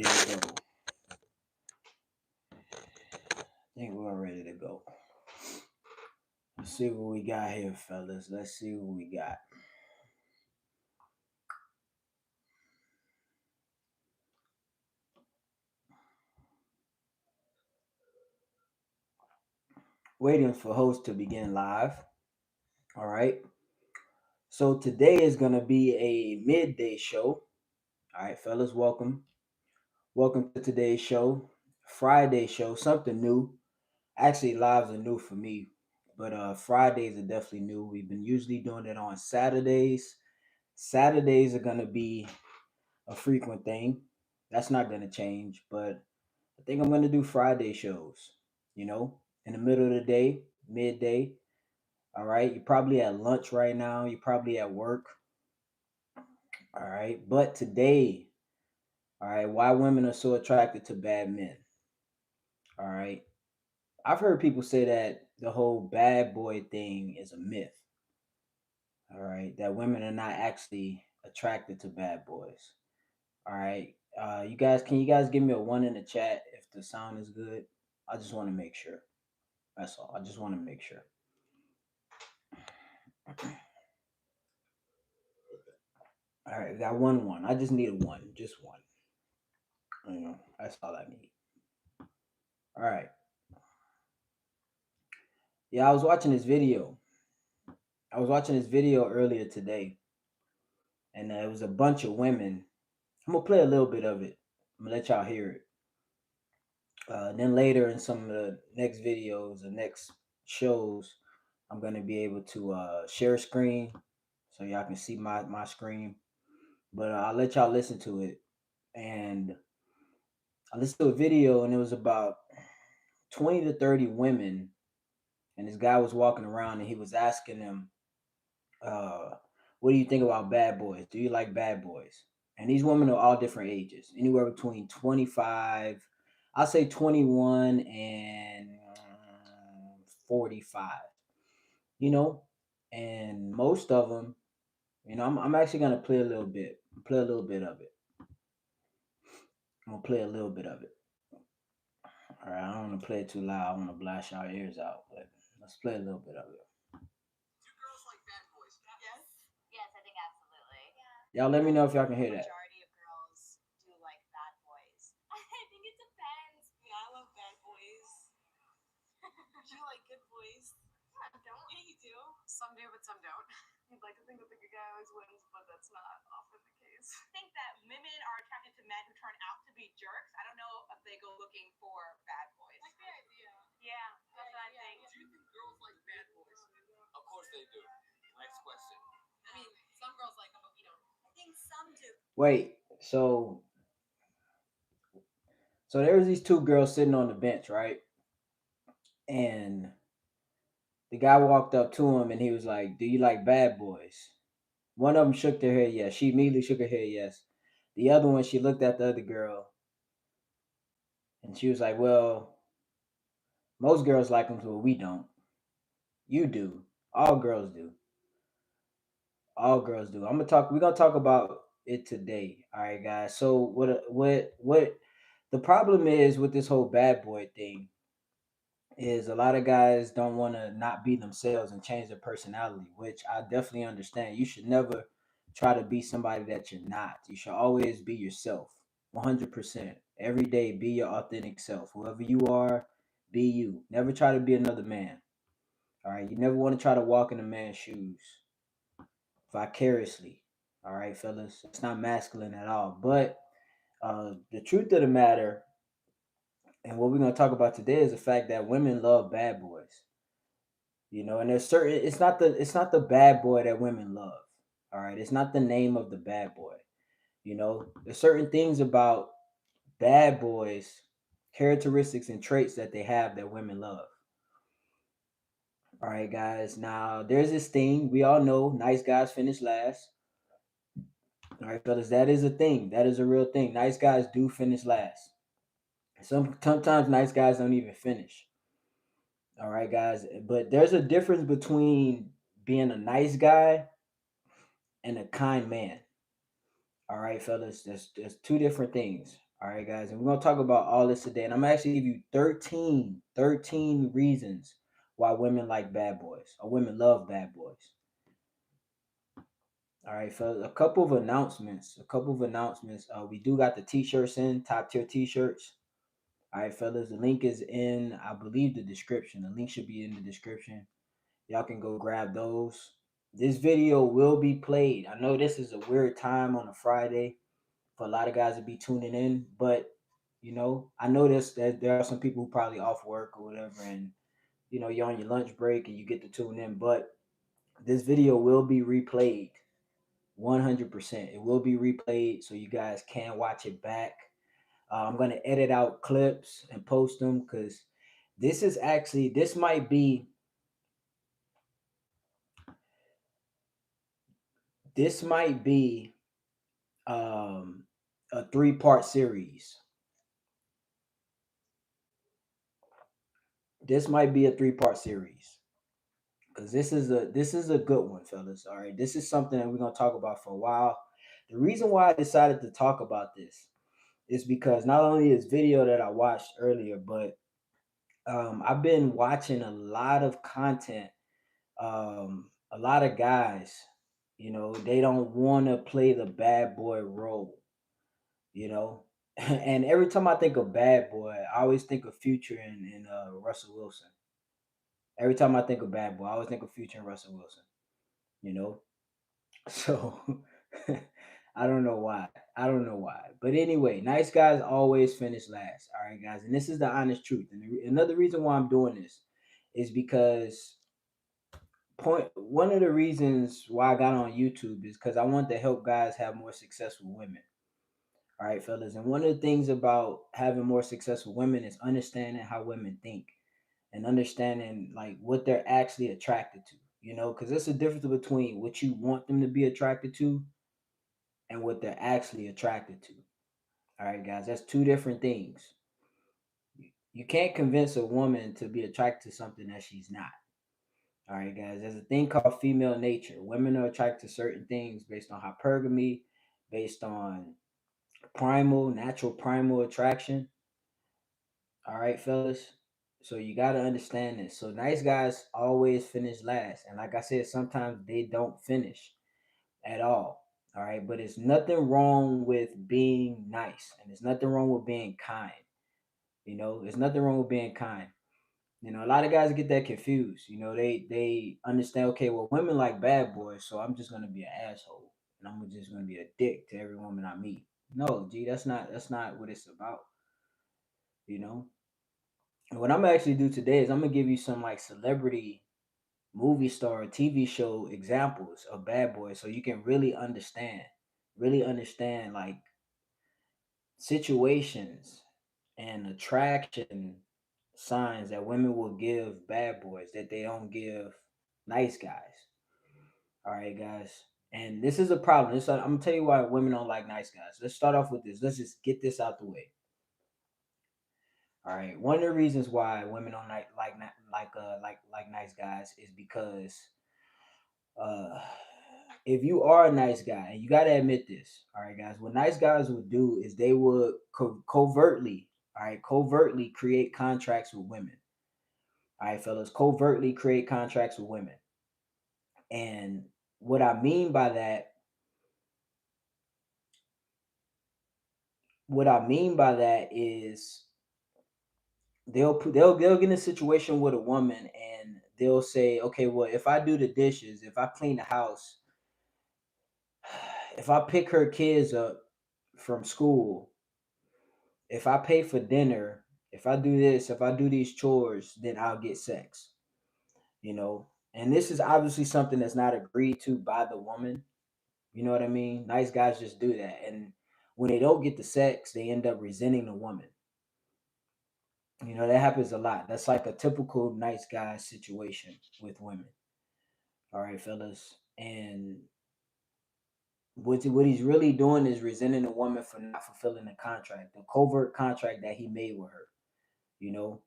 ready to go. I think we're ready to go. Let's see what we got here, fellas. Let's see what we got. Waiting for host to begin live. All right. So today is gonna be a midday show. All right, fellas, welcome. Welcome to today's show. Friday show, something new. Actually, lives are new for me, but Fridays are definitely new. We've been usually doing it on Saturdays. Saturdays are gonna be a frequent thing. That's not gonna change, but I think I'm gonna do Friday shows. You know, in the middle of the day, midday. All right, you're probably at lunch right now. You're probably at work. All right, but today, all right, why women are so attracted to bad men. All right, I've heard people say that the whole bad boy thing is a myth. All right, that women are not actually attracted to bad boys. All right, you guys, can you guys give me a one in the chat if the sound is good? I just want to make sure. That's all. I just want to make sure. All right, got one. I just need a one, just one. You know, that's all I need. All right. Yeah, I was watching this video. I was watching this video earlier today, and it was a bunch of women. I'm gonna play a little bit of it. I'm gonna let y'all hear it. Then later in some of the next videos or next shows, I'm gonna be able to share a screen so y'all can see my screen. But I'll let y'all listen to it. And I listened to a video, and it was about 20 to 30 women, and this guy was walking around, and he was asking them, uh, "What do you think about bad boys? Do you like bad boys?" And these women are all different ages, anywhere between 25, I'll say 21 and 45. You know, and most of them, you know, I'm actually gonna play a little bit, play a little bit of it. I'm gonna play a little bit of it. All right, I don't want to play it too loud. I want to blast our ears out, but let's play a little bit of it. Do girls like bad boys? Yes. Yes, I think absolutely. Yeah. Y'all let me know if y'all can hear that. Majority of girls do like bad boys. I think it depends. Yeah, I love bad boys. You like good boys? I don't. Yeah, you do. Some do, but some don't. You'd like to think that the good guy always wins, but that's not often the case. I think that women are attracted to men who turn out to be jerks. I don't know if they go looking for bad boys. Like the idea. Yeah, that's what I think. Do you think girls like bad boys? Of course they do. Next question. I mean, some girls like them, but we don't. I think some do. Wait, so there was these two girls sitting on the bench, right? And the guy walked up to him and he was like, "Do you like bad boys?" One of them shook their head yes. She immediately shook her head yes. The other one, she looked at the other girl and she was like, "Well, most girls like them, but we don't. You do. All girls do. All girls do." I'm gonna talk. We're gonna talk about it today. All right, guys. So what? The problem is with this whole bad boy thing is a lot of guys don't want to not be themselves and change their personality, which I definitely understand. You should never try to be somebody that you're not. You should always be yourself, 100%. Every day, be your authentic self. Whoever you are, be you. Never try to be another man. All right, you never want to try to walk in a man's shoes vicariously. All right, fellas, it's not masculine at all. But the truth of the matter, and what we're gonna talk about today, is the fact that women love bad boys. You know, and there's certain. It's not the bad boy that women love. All right, it's not the name of the bad boy. You know, there's certain things about bad boys, characteristics and traits that they have that women love. All right, guys. Now there's this thing we all know: nice guys finish last. All right, fellas, that is a thing. That is a real thing. Nice guys do finish last. Sometimes nice guys don't even finish. All right, guys. But there's a difference between being a nice guy and a kind man. All right, fellas. There's two different things. All right, guys, and we're gonna talk about all this today. And I'm actually give you 13 reasons why women like bad boys or women love bad boys. All right, fellas, a couple of announcements. A couple of announcements. We do got the t-shirts in, top tier t-shirts. All right, fellas, the link is in, I believe, the description. The link should be in the description. Y'all can go grab those. This video will be played. I know this is a weird time on a Friday for a lot of guys to be tuning in, but I know that there are some people who probably off work or whatever, and you're on your lunch break and you get to tune in. But this video will be replayed 100%. It will be replayed so you guys can watch it back. I'm gonna edit out clips and post them because this might be this might be um, a 3-part series. This might be a 3-part series because this is a good one, fellas. All right, this is something that we're gonna talk about for a while. The reason why I decided to talk about this is because not only this video that I watched earlier, but I've been watching a lot of content. A lot of guys, they don't want to play the bad boy role, you know. And every time I think of bad boy, I always think of Future and Russell Wilson. Every time I think of bad boy, I always think of Future and Russell Wilson, you know. So I don't know why. I don't know why. But anyway, nice guys always finish last. All right, guys. And this is the honest truth. And another reason why I'm doing this is because one of the reasons why I got on YouTube is because I want to help guys have more successful women. All right, fellas. And one of the things about having more successful women is understanding how women think and understanding like what they're actually attracted to. Because there's a difference between what you want them to be attracted to and what they're actually attracted to. All right, guys, that's two different things. You can't convince a woman to be attracted to something that she's not. All right, guys, there's a thing called female nature. Women are attracted to certain things based on hypergamy, based on natural primal attraction. All right, fellas. So you got to understand this. So nice guys always finish last. And like I said, sometimes they don't finish at all. All right. But it's nothing wrong with being nice. And there's nothing wrong with being kind. There's nothing wrong with being kind. A lot of guys get that confused. They understand, okay, well, women like bad boys, so I'm just gonna be an asshole. And I'm just gonna be a dick to every woman I meet. No, G, that's not what it's about. You know? And what I'm gonna actually do today is I'm gonna give you some like celebrity movie star TV show examples of bad boys so you can really understand like situations and attraction signs that women will give bad boys that they don't give nice guys. All right, guys. And this is a problem. I'm gonna tell you why women don't like nice guys. Let's start off with this. Let's just get this out the way. All right. One of the reasons why women don't like nice guys is because uh if you are a nice guy, and you got to admit this, all right, guys, what nice guys would do is they would covertly, all right, covertly create contracts with women. All right, fellas, covertly create contracts with women. And what I mean by that, is they'll get in a situation with a woman and they'll say, okay, well, if I do the dishes, if I clean the house, if I pick her kids up from school, if I pay for dinner, if I do this, if I do these chores, then I'll get sex. You know, and this is obviously something that's not agreed to by the woman. You know what I mean? Nice guys just do that. And when they don't get the sex, they end up resenting the woman. That happens a lot. That's like a typical nice guy situation with women. All right, fellas. And what he's really doing is resenting the woman for not fulfilling the contract, the covert contract that he made with her. You know?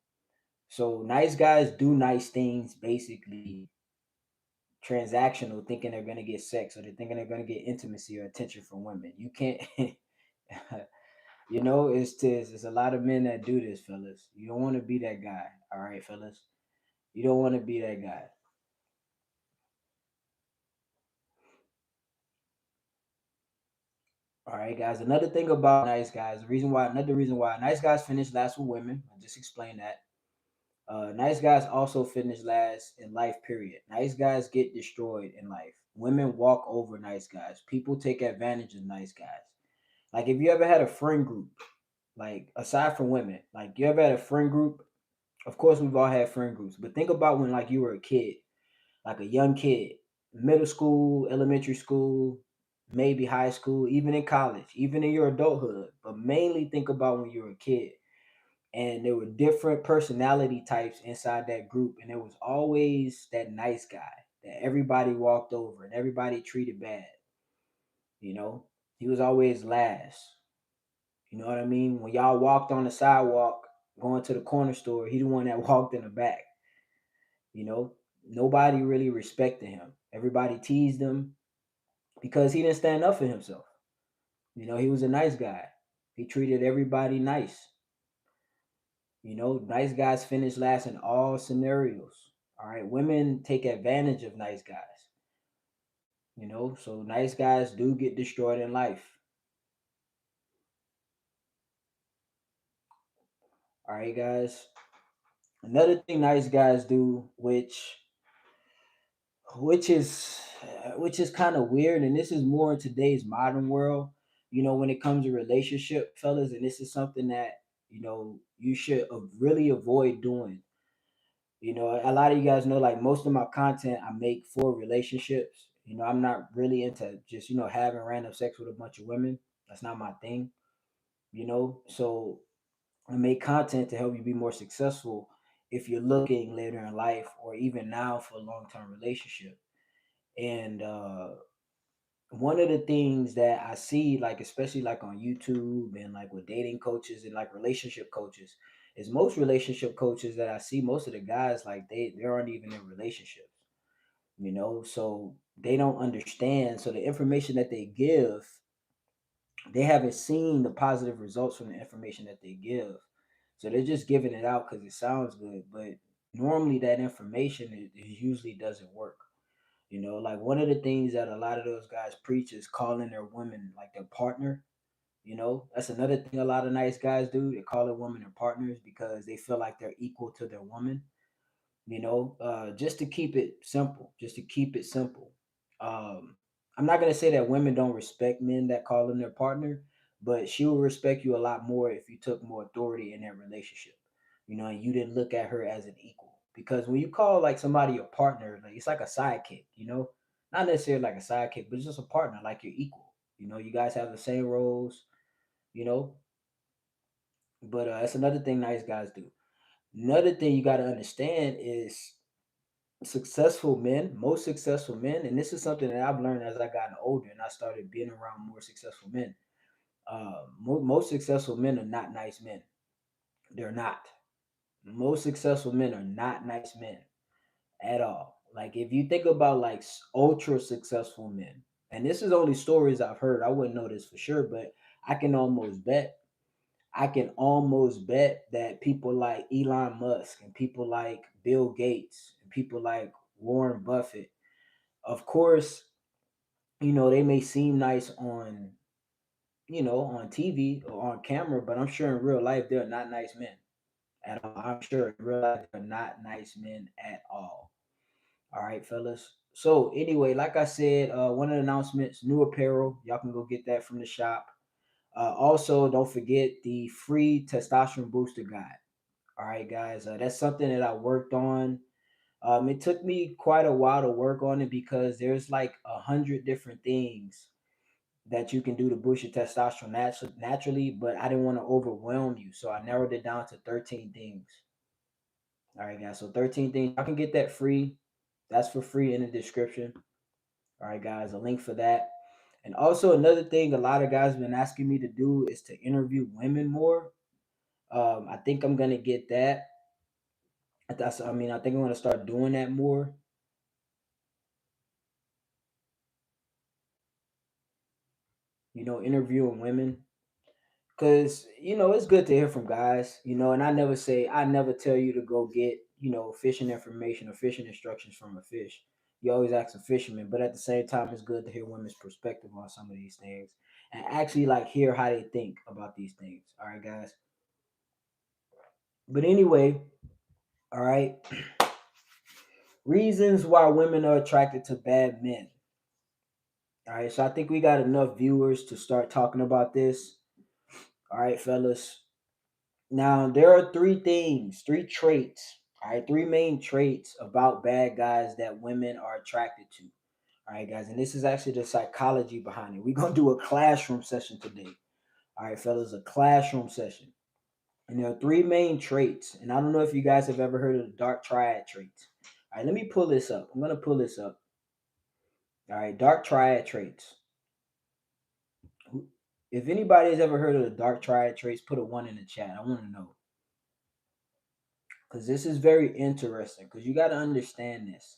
So nice guys do nice things basically transactional, thinking they're gonna get sex or they're thinking they're gonna get intimacy or attention from women. You can't It's a lot of men that do this, fellas. You don't want to be that guy. All right, fellas. You don't want to be that guy. All right, guys. Another thing about nice guys, another reason why nice guys finish last with women. I just explained that. Nice guys also finish last in life. Period. Nice guys get destroyed in life. Women walk over nice guys. People take advantage of nice guys. Like if you ever had a friend group, like aside from women, like you ever had a friend group. Of course, we've all had friend groups, but think about when like you were a kid, like a young kid, middle school, elementary school, maybe high school, even in college, even in your adulthood. But mainly think about when you were a kid. And there were different personality types inside that group. And there was always that nice guy that everybody walked over and everybody treated bad. You know, he was always last. You know what I mean? When y'all walked on the sidewalk going to the corner store, he the one that walked in the back. You know, nobody really respected him. Everybody teased him because he didn't stand up for himself. He was a nice guy. He treated everybody nice. Nice guys finish last in all scenarios. All right, women take advantage of nice guys. So nice guys do get destroyed in life. All right, guys. Another thing nice guys do, which is which is kind of weird, and this is more in today's modern world. When it comes to relationship, fellas, and this is something that you should really avoid doing. A lot of you guys know, like most of my content I make for relationships. I'm not really into just having random sex with a bunch of women. That's not my thing. So I make content to help you be more successful if you're looking later in life or even now for a long-term relationship. And one of the things that I see, like especially like on YouTube and like with dating coaches and like relationship coaches, is most relationship coaches that I see, most of the guys like they aren't even in relationships. So they don't understand. So the information that they give, they haven't seen the positive results from the information that they give. So they're just giving it out because it sounds good, but normally that information it usually doesn't work. Like one of the things that a lot of those guys preach is calling their women like their partner. That's another thing a lot of nice guys do. They call their women their partners because they feel like they're equal to their woman. Just to keep it simple, just to keep it simple. Um, I'm not gonna say that women don't respect men that call them their partner, but she will respect you a lot more if you took more authority in that relationship. And you didn't look at her as an equal. Because when you call like somebody a partner, like it's like a sidekick. Not necessarily like a sidekick, but it's just a partner, like you're equal. You guys have the same roles. You know, but that's another thing nice guys do. Another thing you got to understand is most successful men, and this is something that I've learned as I gotten older and I started being around more successful men. Most successful men are not nice men. They're not. Most successful men are not nice men at all. Like if you think about like ultra successful men, and this is only stories I've heard. I wouldn't know this for sure, but I can almost bet. I can almost bet that people like Elon Musk and people like Bill Gates and people like Warren Buffett, of course, they may seem nice on TV or on camera, but I'm sure in real life they're not nice men at all. I'm sure in real life they're not nice men at all. All right, fellas. So anyway, like I said, one of the announcements, new apparel. Y'all can go get that from the shop. Also, don't forget the free testosterone booster guide. All right, guys, that's something that I worked on. It took me quite a while to work on it because there's like 100 different things that you can do to boost your testosterone naturally, but I didn't want to overwhelm you, so I narrowed it down to 13 things. All right, guys, so 13 things. I can get that free. That's for free in the description. All right, guys, a link for that. And also another thing, a lot of guys have been asking me to do is to interview women more. I think I'm gonna get that. I think I'm gonna start doing that more. Interviewing women because it's good to hear from guys. And I never tell you to go get fishing information or fishing instructions from a fish. You always ask a fisherman, but at the same time, it's good to hear women's perspective on some of these things and actually like hear how they think about these things. All right, guys. But anyway, all right. Reasons why women are attracted to bad men. All right, so I think we got enough viewers to start talking about this. All right, fellas. Now, there are three traits, all right, three main traits about bad guys that women are attracted to. All right, guys, and this is actually the psychology behind it. We're going to do a classroom session today. All right, fellas, a classroom session. And there are three main traits. And I don't know if you guys have ever heard of the dark triad traits. All right, let me pull this up. I'm going to pull this up. All right, dark triad traits. If anybody has ever heard of the dark triad traits, put a one in the chat. I want to know. Because this is very interesting. Because you got to understand this.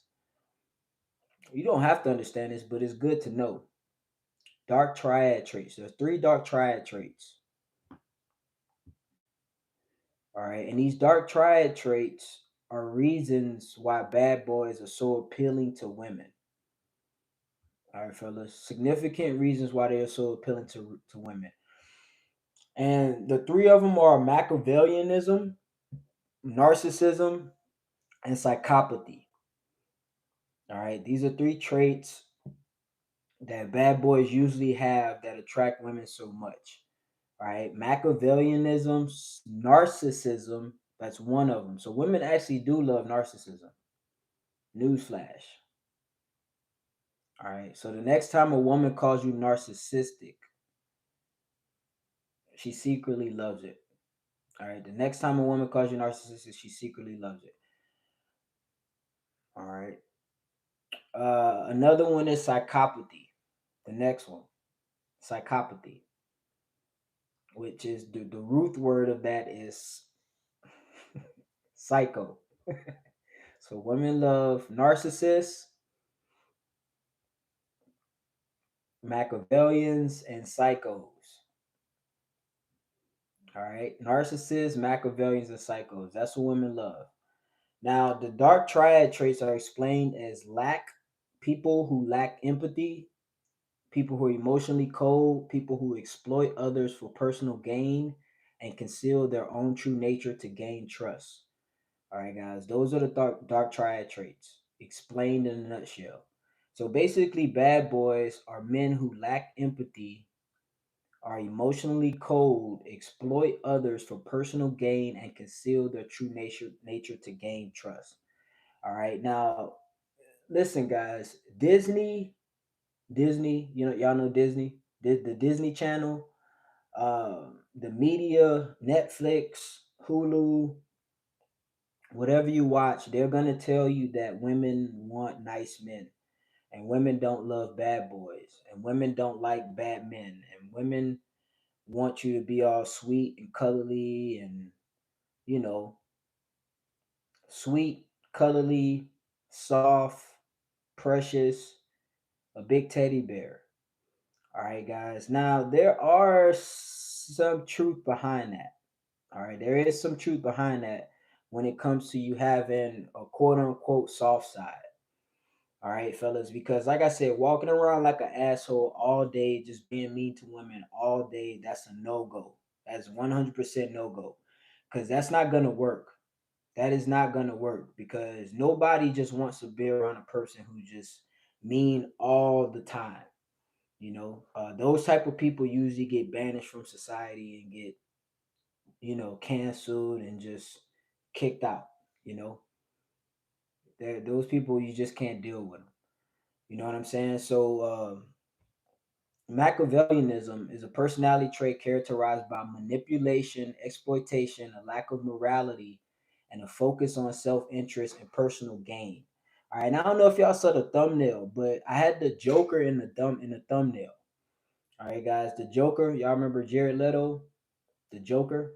You don't have to understand this, but it's good to know. Dark triad traits. There's three dark triad traits. All right. And these dark triad traits are reasons why bad boys are so appealing to women. All right, fellas. Significant reasons why they are so appealing to women. And the three of them are Machiavellianism, narcissism, and psychopathy. All right. These are three traits that bad boys usually have that attract women so much. All right. Machiavellianism, narcissism, that's one of them. So women actually do love narcissism. Newsflash. All right. So the next time a woman calls you narcissistic, she secretly loves it. All right. The next time a woman calls you narcissistic, she secretly loves it. All right. Another one is psychopathy. The next one, psychopathy, which is the root word of that is psycho. So women love narcissists, Machiavellians, and psychos. All right, narcissists, Machiavellians, and psychos. That's what women love. Now, the dark triad traits are explained as people who lack empathy, people who are emotionally cold, people who exploit others for personal gain, and conceal their own true nature to gain trust. All right, guys, those are the dark triad traits explained in a nutshell. So basically, bad boys are men who lack empathy, are emotionally cold, exploit others for personal gain, and conceal their true nature to gain trust. All right, now listen, guys. Disney, y'all know Disney, the Disney Channel, the media, Netflix, Hulu, whatever you watch, they're gonna tell you that women want nice men, and women don't love bad boys, and women don't like bad men, and women want you to be all sweet and cuddly and you know sweet, cuddly, soft, precious, a big teddy bear. All right, guys. Now there are some truth behind that. All right, there is some truth behind that when it comes to you having a quote unquote soft side. All right, fellas, because like I said, walking around like an asshole all day, just being mean to women all day, that's a no go. That's 100% no go. Because that's not going to work. That is not going to work because nobody just wants to be around a person who just mean all the time. Those type of people usually get banished from society and get, canceled and just kicked out. You know, those people you just can't deal with them. You know what I'm saying? So, Machiavellianism is a personality trait characterized by manipulation, exploitation, a lack of morality, and a focus on self interest and personal gain. All right, and I don't know if y'all saw the thumbnail, but I had the Joker in the thumbnail. All right, guys, the Joker. Y'all remember Jared Leto, the Joker?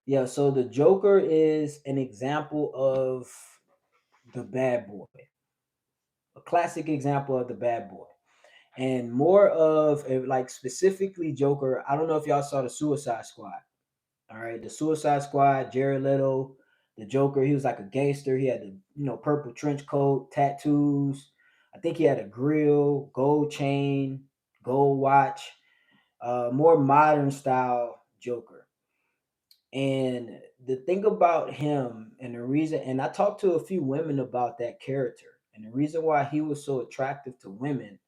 Yeah. So the Joker is an example of the bad boy, a classic example of the bad boy. and more of like specifically Joker. I don't know if y'all saw the Suicide Squad. All right, the Suicide Squad, Jared Leto, the Joker. He was like a gangster. He had the purple trench coat, tattoos. I think he had a grill, gold chain, gold watch. More modern style Joker. And the thing about him, and the reason, and I talked to a few women about that character, and the reason why he was so attractive to women,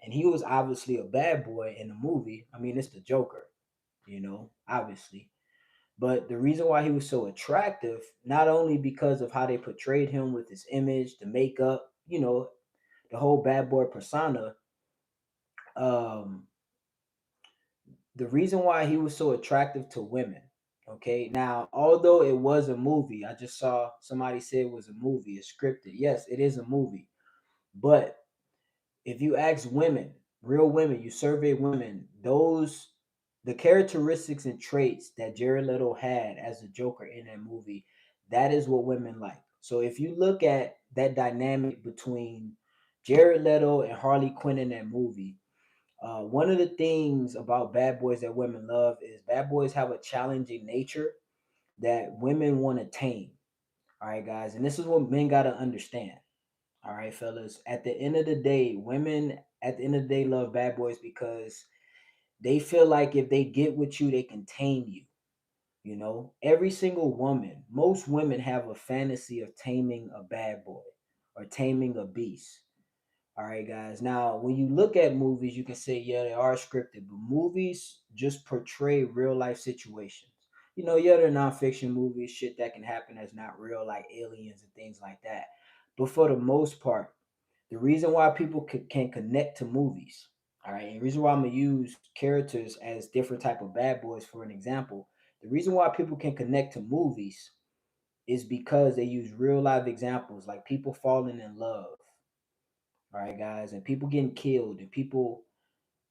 and he was obviously a bad boy in the movie. I mean, it's the Joker, obviously. But the reason why he was so attractive, not only because of how they portrayed him with his image, the makeup, the whole bad boy persona, um, the reason why he was so attractive to women. Okay, now although it was a movie, I just saw somebody say it was a movie, it's scripted. Yes, it is a movie, but if you ask women, real women, you survey women, the characteristics and traits that Jared Leto had as a Joker in that movie, that is what women like. So if you look at that dynamic between Jared Leto and Harley Quinn in that movie, one of the things about bad boys that women love is bad boys have a challenging nature that women want to tame. All right, guys, and this is what men got to understand. All right, fellas. At the end of the day, women at the end of the day love bad boys because they feel like if they get with you, they can tame you. Every single woman, most women have a fantasy of taming a bad boy or taming a beast. All right, guys. Now, when you look at movies, you can say, yeah, they are scripted, but movies just portray real life situations. Yeah, they're nonfiction movies, shit that can happen that's not real, like aliens and things like that. But for the most part, the reason why people can connect to movies, all right, and the reason why I'm gonna use characters as different type of bad boys for an example, the reason why people can connect to movies is because they use real life examples, like people falling in love, all right, guys, and people getting killed, and people,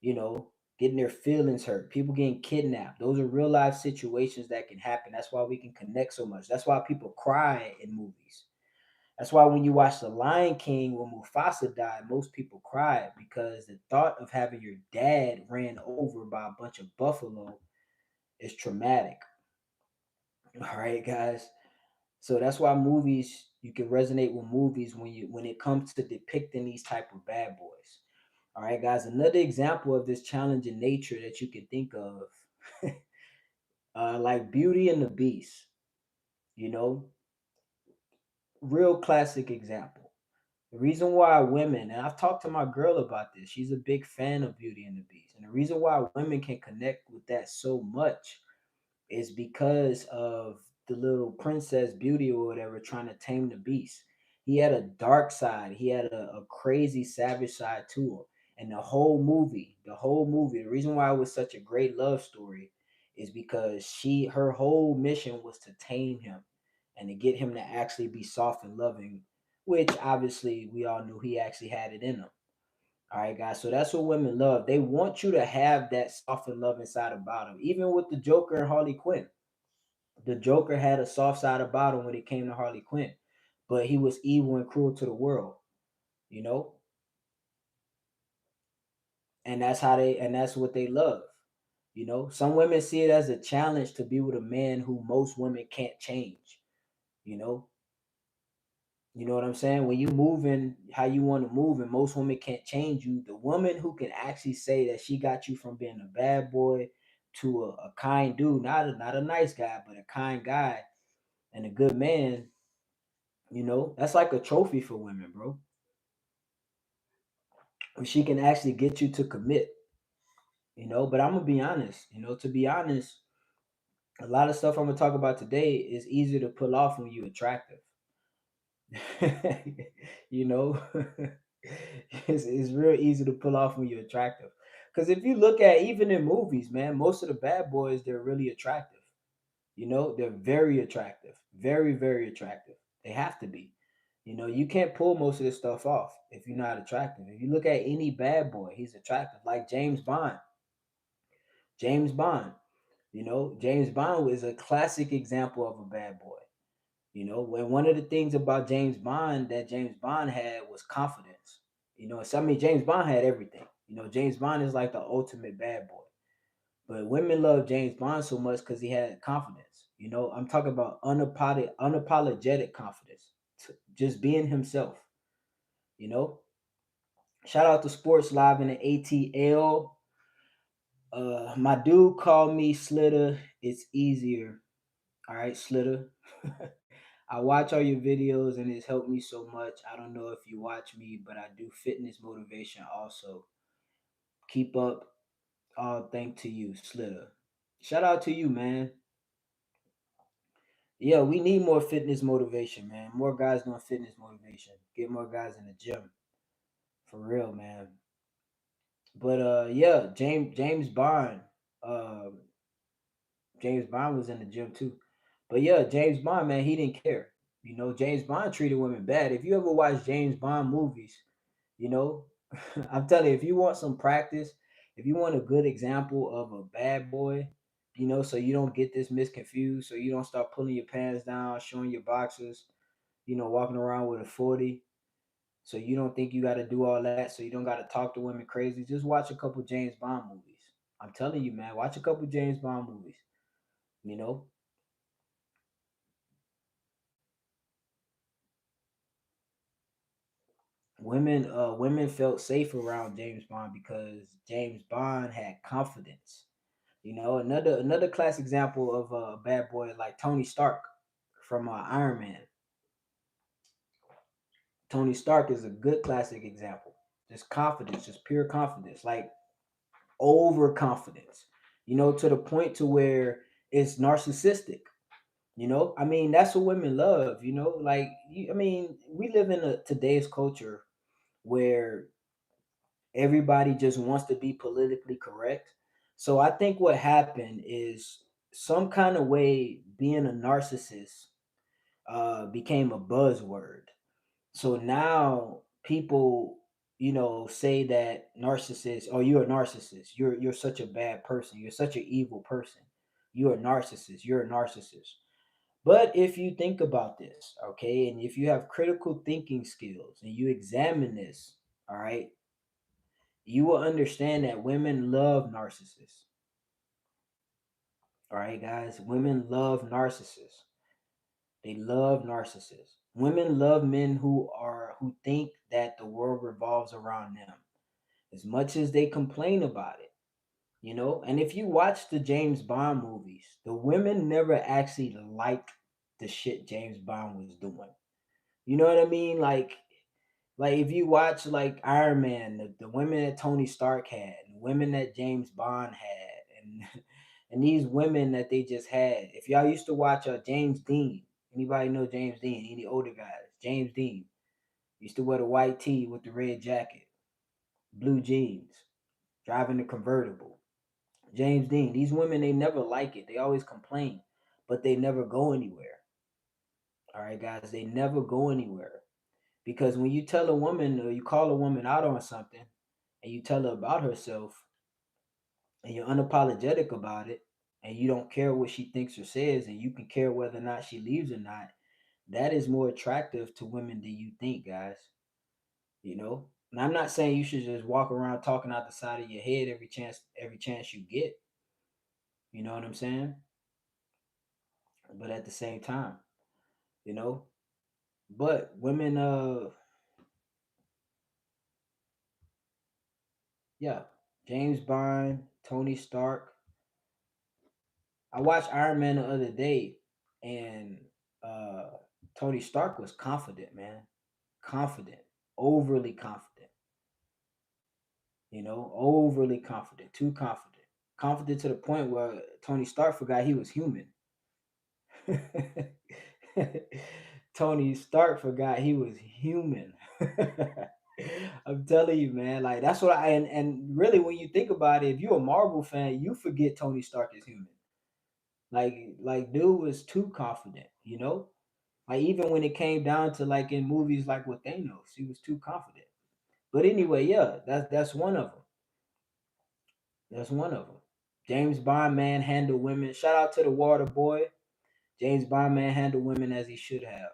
you know, getting their feelings hurt, people getting kidnapped. Those are real life situations that can happen. That's why we can connect so much. That's why people cry in movies. That's why when you watch The Lion King when Mufasa died, most people cried because the thought of having your dad ran over by a bunch of buffalo is traumatic. All right, guys. So that's why movies, you can resonate with movies when it comes to depicting these type of bad boys. All right, guys. Another example of this challenging nature that you can think of, like Beauty and the Beast. You know, real classic example. The reason why women, and I've talked to my girl about this, she's a big fan of Beauty and the Beast. And the reason why women can connect with that so much is because of the little princess Beauty or whatever trying to tame the beast. He had a dark side, he had a crazy savage side to him. And the reason why it was such a great love story is because her whole mission was to tame him and to get him to actually be soft and loving, which obviously we all knew he actually had it in him. All right, guys. So that's what women love. They want you to have that soft and loving side about them. Even with the Joker and Harley Quinn, the Joker had a soft side about him when it came to Harley Quinn, but he was evil and cruel to the world. You know, and that's what they love. Some women see it as a challenge to be with a man who most women can't change. You know, You know what I'm saying? When you moving how you want to move, and most women can't change you, the woman who can actually say that she got you from being a bad boy to a kind dude, not a nice guy, but a kind guy and a good man, that's like a trophy for women, bro. When she can actually get you to commit, But I'm gonna be honest, to be honest, a lot of stuff I'm gonna talk about today is easier to pull off when you're attractive. you know it's real easy to pull off when you're attractive, because if you look at even in movies, man, most of the bad boys, they're really attractive. They're very attractive, very very attractive. They have to be. You can't pull most of this stuff off if you're not attractive. If you look at any bad boy, he's attractive, like James Bond. James Bond is a classic example of a bad boy. When one of the things about James Bond that James Bond had was confidence. So I mean, James Bond had everything. James Bond is like the ultimate bad boy. But women love James Bond so much because he had confidence. I'm talking about unapologetic confidence, just being himself. You know, shout out to Sports Live in the ATL. My dude called me Slitter. It's easier. All right, Slitter. I watch all your videos and it's helped me so much. I don't know if you watch me, but I do fitness motivation also. Keep up. All thank to you, Slitter. Shout out to you, man. Yeah, we need more fitness motivation, man. More guys doing fitness motivation. Get more guys in the gym. For real, man. But yeah, James Bond was in the gym too. But yeah, James Bond, man, he didn't care. James Bond treated women bad. If you ever watch James Bond movies, you know, I'm telling you, if you want some practice, if you want a good example of a bad boy, so you don't get this misconfused, so you don't start pulling your pants down, showing your boxers, walking around with a 40. So you don't think you got to do all that, so you don't got to talk to women crazy. Just watch a couple James Bond movies. I'm telling you, man, watch a couple James Bond movies. You know, women felt safe around James Bond because James Bond had confidence. Another class example of a bad boy like Tony Stark from Iron Man. Tony Stark is a good classic example. Just confidence, just pure confidence, like overconfidence. To the point to where it's narcissistic. I mean, that's what women love. Like I mean, we live in today's culture where everybody just wants to be politically correct. So I think what happened is some kind of way being a narcissist became a buzzword. So now people, say that narcissist, oh, you're a narcissist. You're such a bad person. You're such an evil person. You're a narcissist. You're a narcissist. But if you think about this, okay, and if you have critical thinking skills and you examine this, all right, you will understand that women love narcissists. All right, guys, women love narcissists. They love narcissists. Women love men who think that the world revolves around them. As much as they complain about it, And if you watch the James Bond movies, the women never actually liked the shit James Bond was doing. You know what I mean? Like if you watch like Iron Man, the women that Tony Stark had, and women that James Bond had, and and these women that they just had. If y'all used to watch James Dean, anybody know James Dean? Any older guys? James Dean used to wear the white tee with the red jacket, blue jeans, driving a convertible. James Dean. These women they never like it. They always complain, but they never go anywhere. All right, guys, they never go anywhere. Because when you tell a woman or you call a woman out on something and you tell her about herself and you're unapologetic about it and you don't care what she thinks or says and you can care whether or not she leaves or not, that is more attractive to women than you think, guys. And I'm not saying you should just walk around talking out the side of your head every chance you get. You know what I'm saying? But at the same time, you know, but women yeah, James Bond, Tony Stark, I watched Iron Man the other day, and uh, Tony Stark was confident, man, confident, overly confident. Overly confident, too confident, confident to the point where Tony Stark forgot he was human. Tony Stark forgot he was human. I'm telling you, man. Like that's what and really when you think about it, if you're a Marvel fan, you forget Tony Stark is human. Like dude was too confident. Like even when it came down to like in movies like with Thanos, he was too confident. But anyway, yeah, that's one of them. That's one of them. James Bond man handled women. Shout out to the Water Boy. James Bond man handled women as he should have.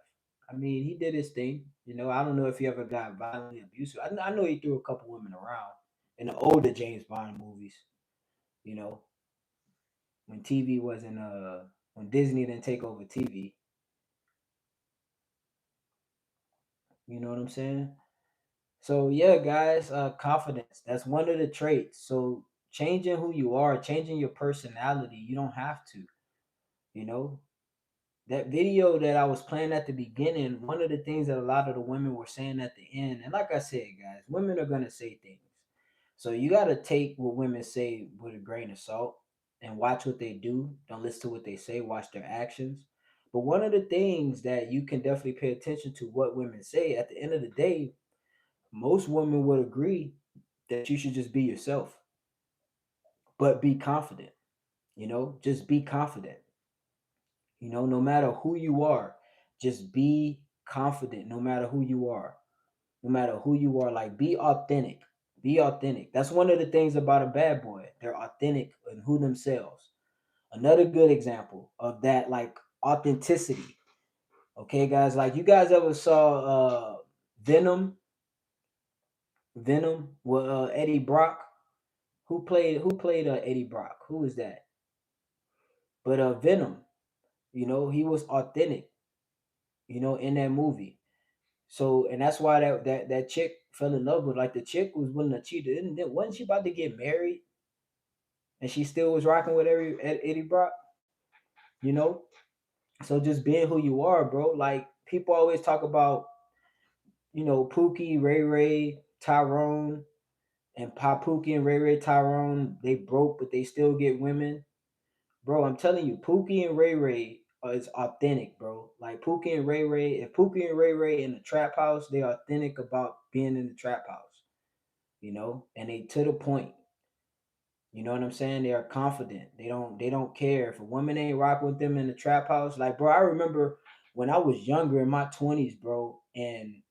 I mean, he did his thing. I don't know if he ever got violently abusive. I know he threw a couple women around. in the older James Bond movies. You know, when TV wasn't when Disney didn't take over TV. You know what I'm saying? So yeah, guys, confidence. That's one of the traits. So changing who you are, changing your personality, you don't have to. You know, that video that I was playing at the beginning, one of the things that a lot of the women were saying at the end, and like I said, guys, women are gonna say things. So you gotta take what women say with a grain of salt and watch what they do. Don't listen to what they say, watch their actions. But one of the things that you can definitely pay attention to what women say, at the end of the day, most women would agree that you should just be yourself, but be confident. Just be confident. No matter who you are, just be confident no matter who you are. No matter who you are, like be authentic. Be authentic. That's one of the things about a bad boy. They're authentic in who themselves. Another good example of that, like authenticity. Okay, guys, like you guys ever saw Venom? Venom with Eddie Brock. Who played Eddie Brock? Who is that? But Venom, he was authentic, in that movie. So, and that's why that chick fell in love with, like, the chick was willing to cheat. Wasn't she about to get married, and she still was rocking with Eddie Brock? You know. So just being who you are, bro. Like people always talk about, Pookie, Ray Ray, Tyrone, and Pop Pookie and Ray Ray Tyrone. They broke, but they still get women. Bro, I'm telling you, Pookie and Ray Ray is authentic, bro. Like Pookie and Ray Ray, if Pookie and Ray Ray in the trap house, they authentic about being in the trap house, and they to the point. You know what I'm saying? They are confident. They don't care if a woman ain't rock with them in the trap house. Like, bro, I remember when I was younger in my 20s, bro, and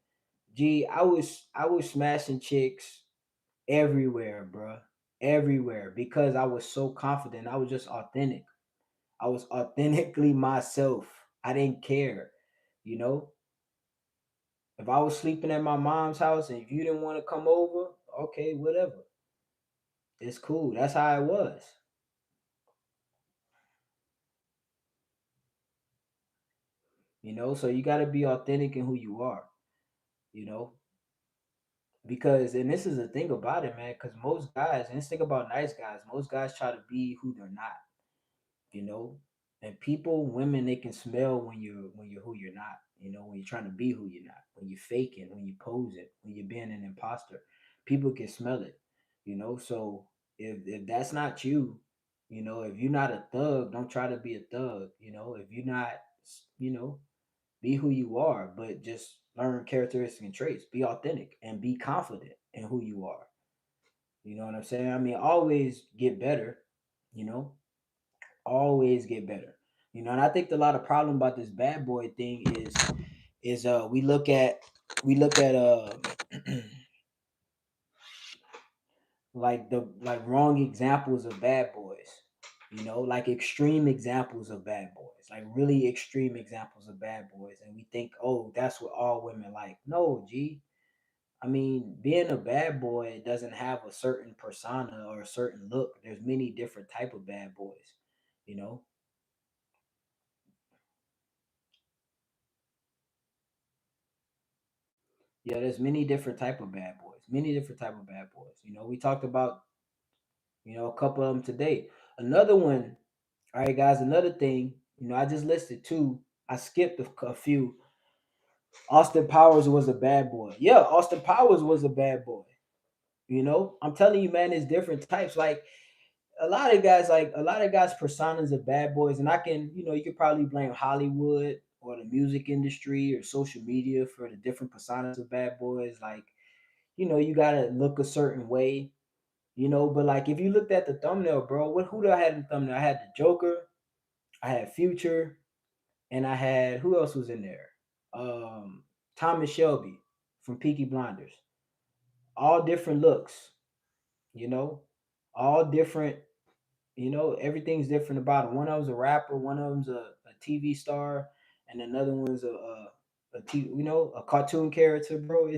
I was smashing chicks everywhere, bro. Everywhere because I was so confident. I was just authentic. I was authentically myself. I didn't care, you know. If I was sleeping at my mom's house and if you didn't want to come over, okay, whatever. It's cool. That's how it was. So you got to be authentic in who you are, you know, because, and this is the thing about it, man, because most guys, and let's think about nice guys, most guys try to be who they're not, you know, and people, women, they can smell when you're who you're not, when you're trying to be who you're not, when you're faking, when you're posing, when you're being an imposter, people can smell it, so if that's not you, if you're not a thug, don't try to be a thug, if you're not, you know be who you are, but just learn characteristics and traits. Be authentic and be confident in who you are. You know what I'm saying? I mean, always get better, you know, always get better. And I think a lot of problem about this bad boy thing is we look at like wrong examples of bad boys, like extreme examples of bad boys, like really extreme examples of bad boys, and we think, oh, that's what all women like. No, G. I mean, being a bad boy doesn't have a certain persona or a certain look. There's many different type of bad boys, you know. Yeah, there's many different type of bad boys. Many different type of bad boys. We talked about, a couple of them today. Another one. All right, guys. Another thing. I just listed two. I skipped a few. Austin Powers was a bad boy. Yeah, Austin Powers was a bad boy. I'm telling you, man, there's different types. Like a lot of guys personas of bad boys, and I can, you could probably blame Hollywood or the music industry or social media for the different personas of bad boys. Like, you gotta look a certain way, but like if you looked at the thumbnail, bro, who do I had in the thumbnail? I had the Joker, I had Future, and I had, who else was in there? Um Thomas Shelby from Peaky Blinders. All different looks, you know, all different. Everything's different about it. One of them's a rapper, one of them's a TV star, and another one's a cartoon character, bro.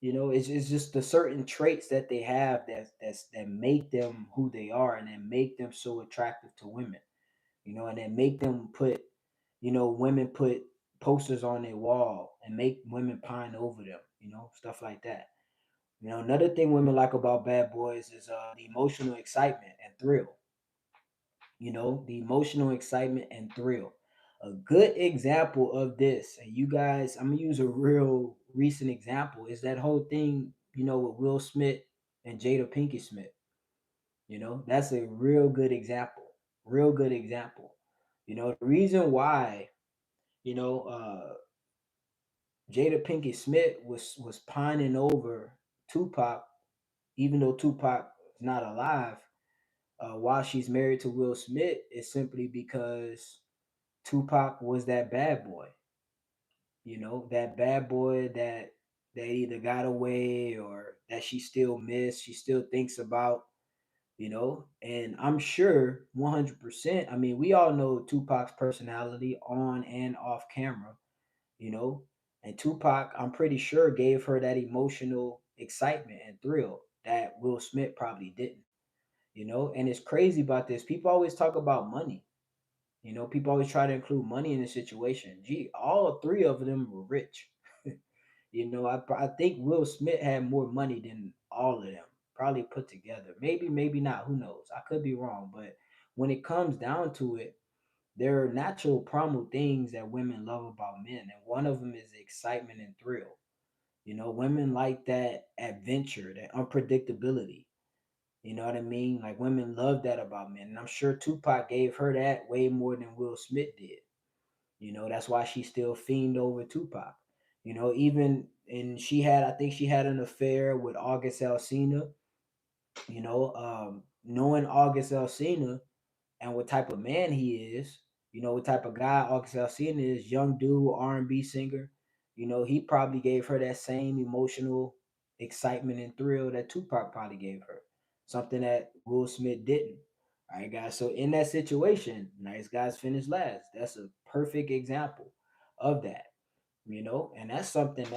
It's just the certain traits that they have that make them who they are and that make them so attractive to women. And that make them put, women put posters on their wall and make women pine over them. Stuff like that. Another thing women like about bad boys is the emotional excitement and thrill. The emotional excitement and thrill. A good example of this, and you guys, I'm gonna use a real recent example, is that whole thing, with Will Smith and Jada Pinkett Smith. That's a real good example. Real good example. The reason why, you know, Jada Pinkett Smith was pining over Tupac, even though Tupac is not alive, while she's married to Will Smith, is simply because Tupac was that bad boy. That bad boy that either got away or that she still miss, she still thinks about. And I'm sure 100%. I mean, we all know Tupac's personality on and off camera. You know, and Tupac, I'm pretty sure, gave her that emotional excitement and thrill that Will Smith probably didn't. And it's crazy about this. People always talk about money. People always try to include money in the situation. Gee, all three of them were rich. I think Will Smith had more money than all of them, probably put together. Maybe not. Who knows? I could be wrong. But when it comes down to it, there are natural primal things that women love about men, and one of them is excitement and thrill. Women like that adventure, that unpredictability. You know what I mean? Like women love that about men, and I'm sure Tupac gave her that way more than Will Smith did. That's why she still fiend over Tupac. Even and I think she had an affair with August Alsina. Knowing August Alsina and what type of man he is, what type of guy August Alsina is, young dude, R&B singer. He probably gave her that same emotional excitement and thrill that Tupac probably gave her, something that Will Smith didn't. All right, guys. So in that situation, nice guys finish last. That's a perfect example of that. And that's something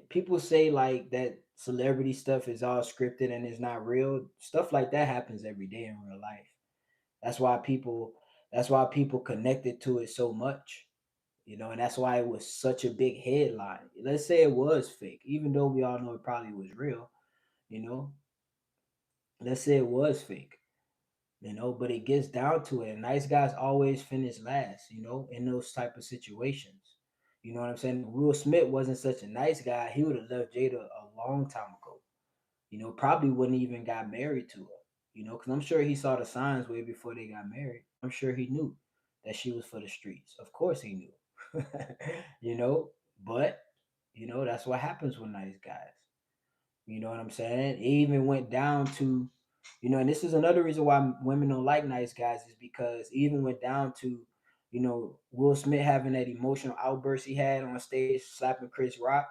people say like that celebrity stuff is all scripted and is not real. Stuff like that happens every day in real life. That's why people that's why people connected to it so much. And that's why it was such a big headline. Let's say it was fake, even though we all know it probably was real, you know. Let's say it was fake, but it gets down to it. And nice guys always finish last, in those type of situations. You know what I'm saying? If Will Smith wasn't such a nice guy, he would have left Jada a long time ago. Probably wouldn't even got married to her. Because I'm sure he saw the signs way before they got married. I'm sure he knew that she was for the streets. Of course he knew. you know, but that's what happens with nice guys. You know what I'm saying? It even went down to, and this is another reason why women don't like nice guys is because it even went down to, Will Smith having that emotional outburst he had on stage slapping Chris Rock,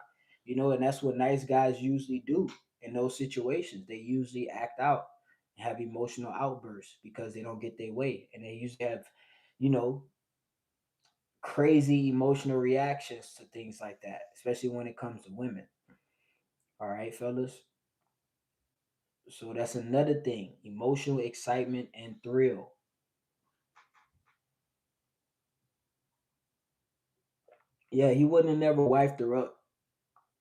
and that's what nice guys usually do in those situations. They usually act out and have emotional outbursts because they don't get their way. And they usually have, you know, crazy emotional reactions to things like that, especially when it comes to women. All right, fellas. So that's another thing, emotional excitement and thrill. Yeah, he wouldn't have never wifed her up.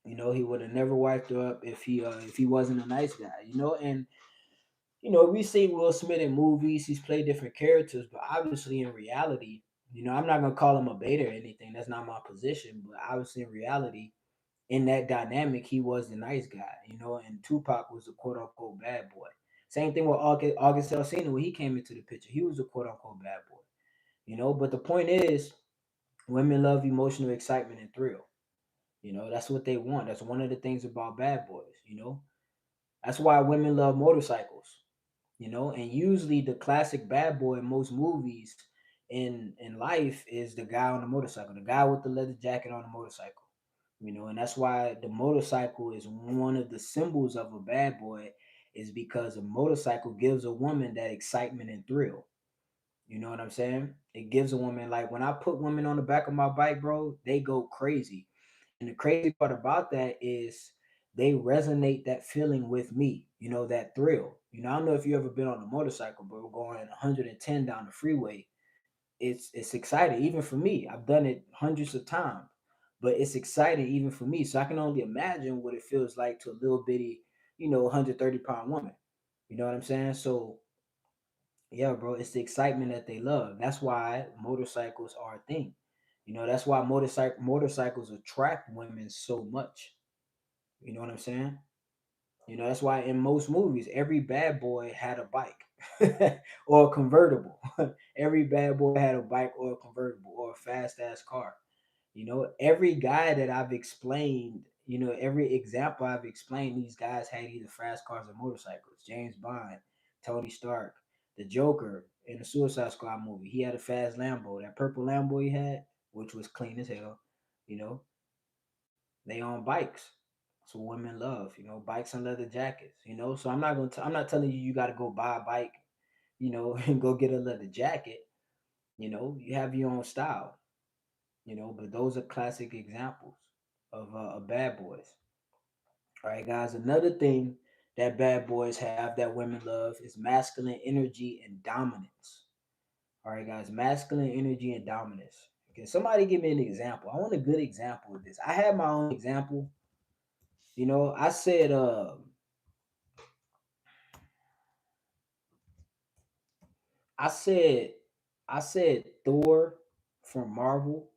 He would have never wifed her up if he wasn't a nice guy. And we see Will Smith in movies. He's played different characters, but obviously in reality, I'm not gonna call him a beta or anything. That's not my position. But obviously in reality, in that dynamic, he was the nice guy. And Tupac was the quote unquote bad boy. Same thing with August Alsina when he came into the picture. He was a quote unquote bad boy. But the point is, women love emotional excitement and thrill. That's what they want. That's one of the things about bad boys. That's why women love motorcycles. And usually the classic bad boy in most movies in life is the guy on the motorcycle, the guy with the leather jacket on the motorcycle. And that's why the motorcycle is one of the symbols of a bad boy, is because a motorcycle gives a woman that excitement and thrill. You know what I'm saying? It gives a woman, like when I put women on the back of my bike, bro, they go crazy. And the crazy part about that is they resonate that feeling with me, that thrill. I don't know if you ever been on a motorcycle, but we're going 110 down the freeway. It's exciting, even for me. I've done it hundreds of times, but it's exciting even for me. So I can only imagine what it feels like to a little bitty, 130-pound woman. You know what I'm saying? So yeah, bro, it's the excitement that they love. That's why motorcycles are a thing. That's why motorcycles attract women so much. You know what I'm saying? That's why in most movies, every bad boy had a bike or a convertible. Every bad boy had a bike or a convertible or a fast ass car. Every guy that I've explained, every example I've explained, these guys had either fast cars or motorcycles. James Bond, Tony Stark, the Joker in the Suicide Squad movie, he had a fast Lambo. That purple Lambo he had, which was clean as hell, you know, they on bikes. So women love, bikes and leather jackets, So I'm not telling you you got to go buy a bike, and go get a leather jacket. You have your own style, but those are classic examples of bad boys. All right, guys. Another thing that bad boys have that women love is masculine energy and dominance. All right, guys. Masculine energy and dominance. Can somebody give me an example? I want a good example of this. I have my own example. I said, I said, I said Thor from Marvel.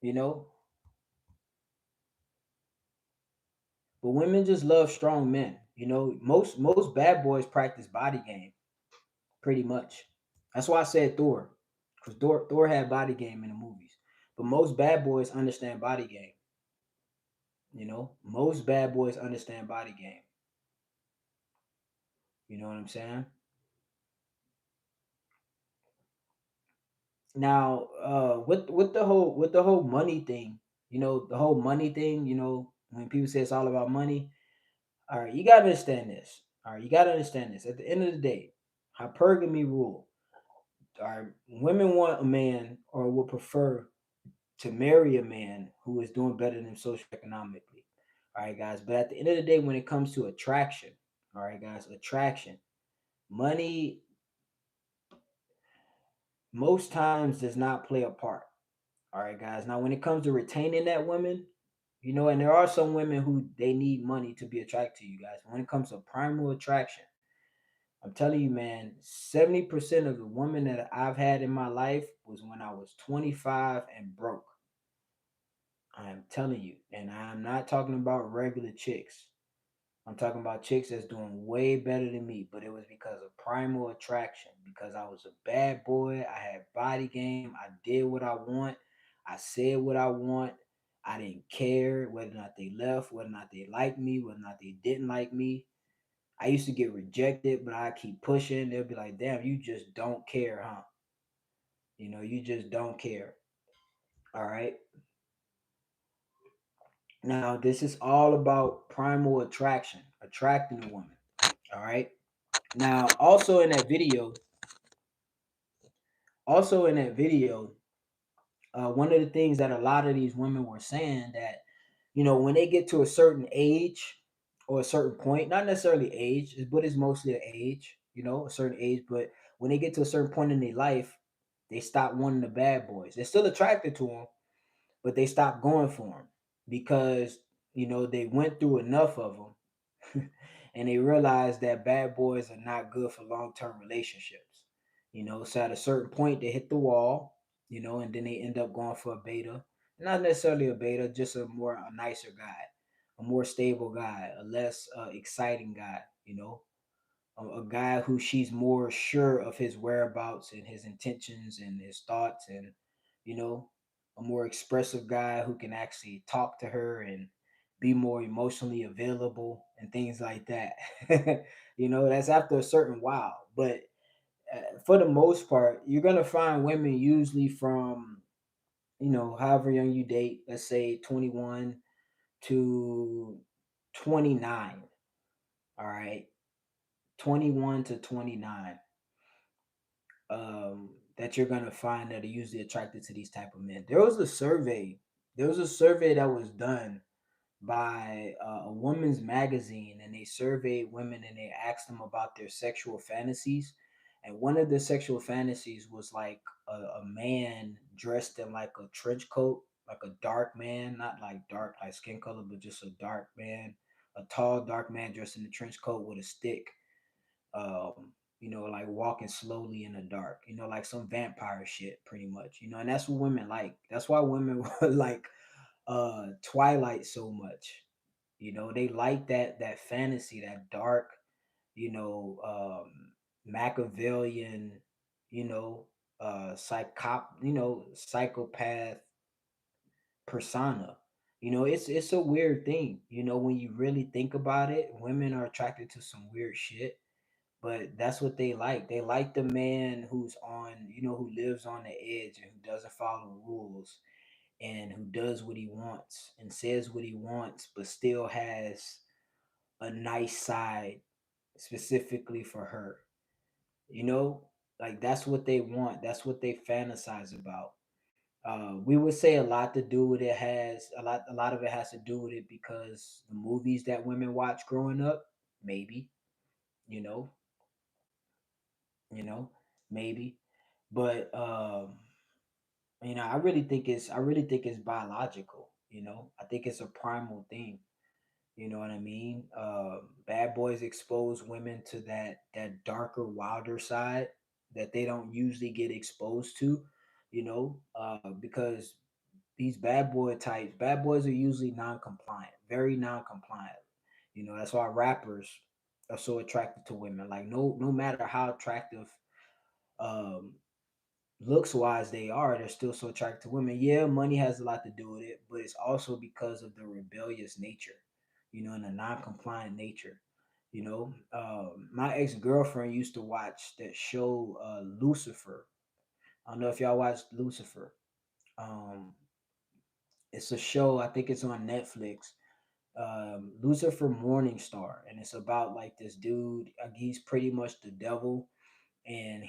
You know, but women just love strong men. Most bad boys practice body game pretty much. That's why I said Thor, because Thor had body game in the movies. But most bad boys understand body game. Most bad boys understand body game. You know what I'm saying? Now, with the whole money thing, the whole money thing, when people say it's all about money, all right, you gotta understand this. All right, you gotta understand this. At the end of the day, hypergamy rule. All right, women want a man or would prefer to marry a man who is doing better than socioeconomically. All right, guys. But at the end of the day, when it comes to attraction, all right, guys, attraction, money most times does not play a part. All right, guys. Now, when it comes to retaining that woman, and there are some women who they need money to be attracted to you guys. When it comes to primal attraction, I'm telling you, man, 70% of the women that I've had in my life was when I was 25 and broke. I am telling you. And I'm not talking about regular chicks. I'm talking about chicks that's doing way better than me, but it was because of primal attraction. Because I was a bad boy, I had body game, I did what I want, I said what I want, I didn't care whether or not they left, whether or not they liked me, whether or not they didn't like me. I used to get rejected, but I keep pushing. They'll be like, "Damn, you just don't care, huh? You just don't care." All right. Now, this is all about primal attraction, attracting a woman. All right. Now, also in that video, one of the things that a lot of these women were saying that, when they get to a certain age or a certain point, not necessarily age, but it's mostly an age, a certain age, but when they get to a certain point in their life, they stop wanting the bad boys. They're still attracted to them, but they stop going for them because, they went through enough of them and they realize that bad boys are not good for long-term relationships. So at a certain point they hit the wall, and then they end up going for a beta. Not necessarily a beta, just a nicer guy, a more stable guy, a less exciting guy, a guy who she's more sure of his whereabouts and his intentions and his thoughts, and you know a more expressive guy who can actually talk to her and be more emotionally available and things like that. That's after a certain while, but for the most part you're going to find women usually from however young you date, let's say 21 to 29. All right, 21 to 29, that you're gonna find that are usually attracted to these type of men. There was a survey There was a survey that was done by a woman's magazine, and they surveyed women and they asked them about their sexual fantasies. And one of the sexual fantasies was like a man dressed in like a trench coat, like a dark man, not like dark like skin color, but just a dark man, a tall dark man dressed in a trench coat with a stick, like walking slowly in the dark, like some vampire shit pretty much, and that's what women like. That's why women like Twilight so much. They like that fantasy, that dark, you know, um, Machiavellian, you know, psychopath persona. It's a weird thing. When you really think about it, women are attracted to some weird shit, but that's what they like. They like the man who's who lives on the edge and who doesn't follow rules and who does what he wants and says what he wants, but still has a nice side specifically for her. You know, like that's what they want. That's what they fantasize about. We would say a lot to do with it has a lot. A lot of it has to do with it because the movies that women watch growing up, maybe, you know, you know, maybe, but I really think it's biological. I think it's a primal thing. You know what I mean? Bad boys expose women to that darker, wilder side that they don't usually get exposed to. Because these bad boys are usually non-compliant, very non-compliant. That's why rappers are so attracted to women. Like no matter how attractive um looks wise they are, they're still so attracted to women. Yeah, money has a lot to do with it, but it's also because of the rebellious nature, and the non-compliant nature. My ex-girlfriend used to watch that show, Lucifer. I don't know if y'all watched Lucifer. um it's a show, I think it's on Netflix. Lucifer Morningstar, and it's about like this dude. He's pretty much the devil, and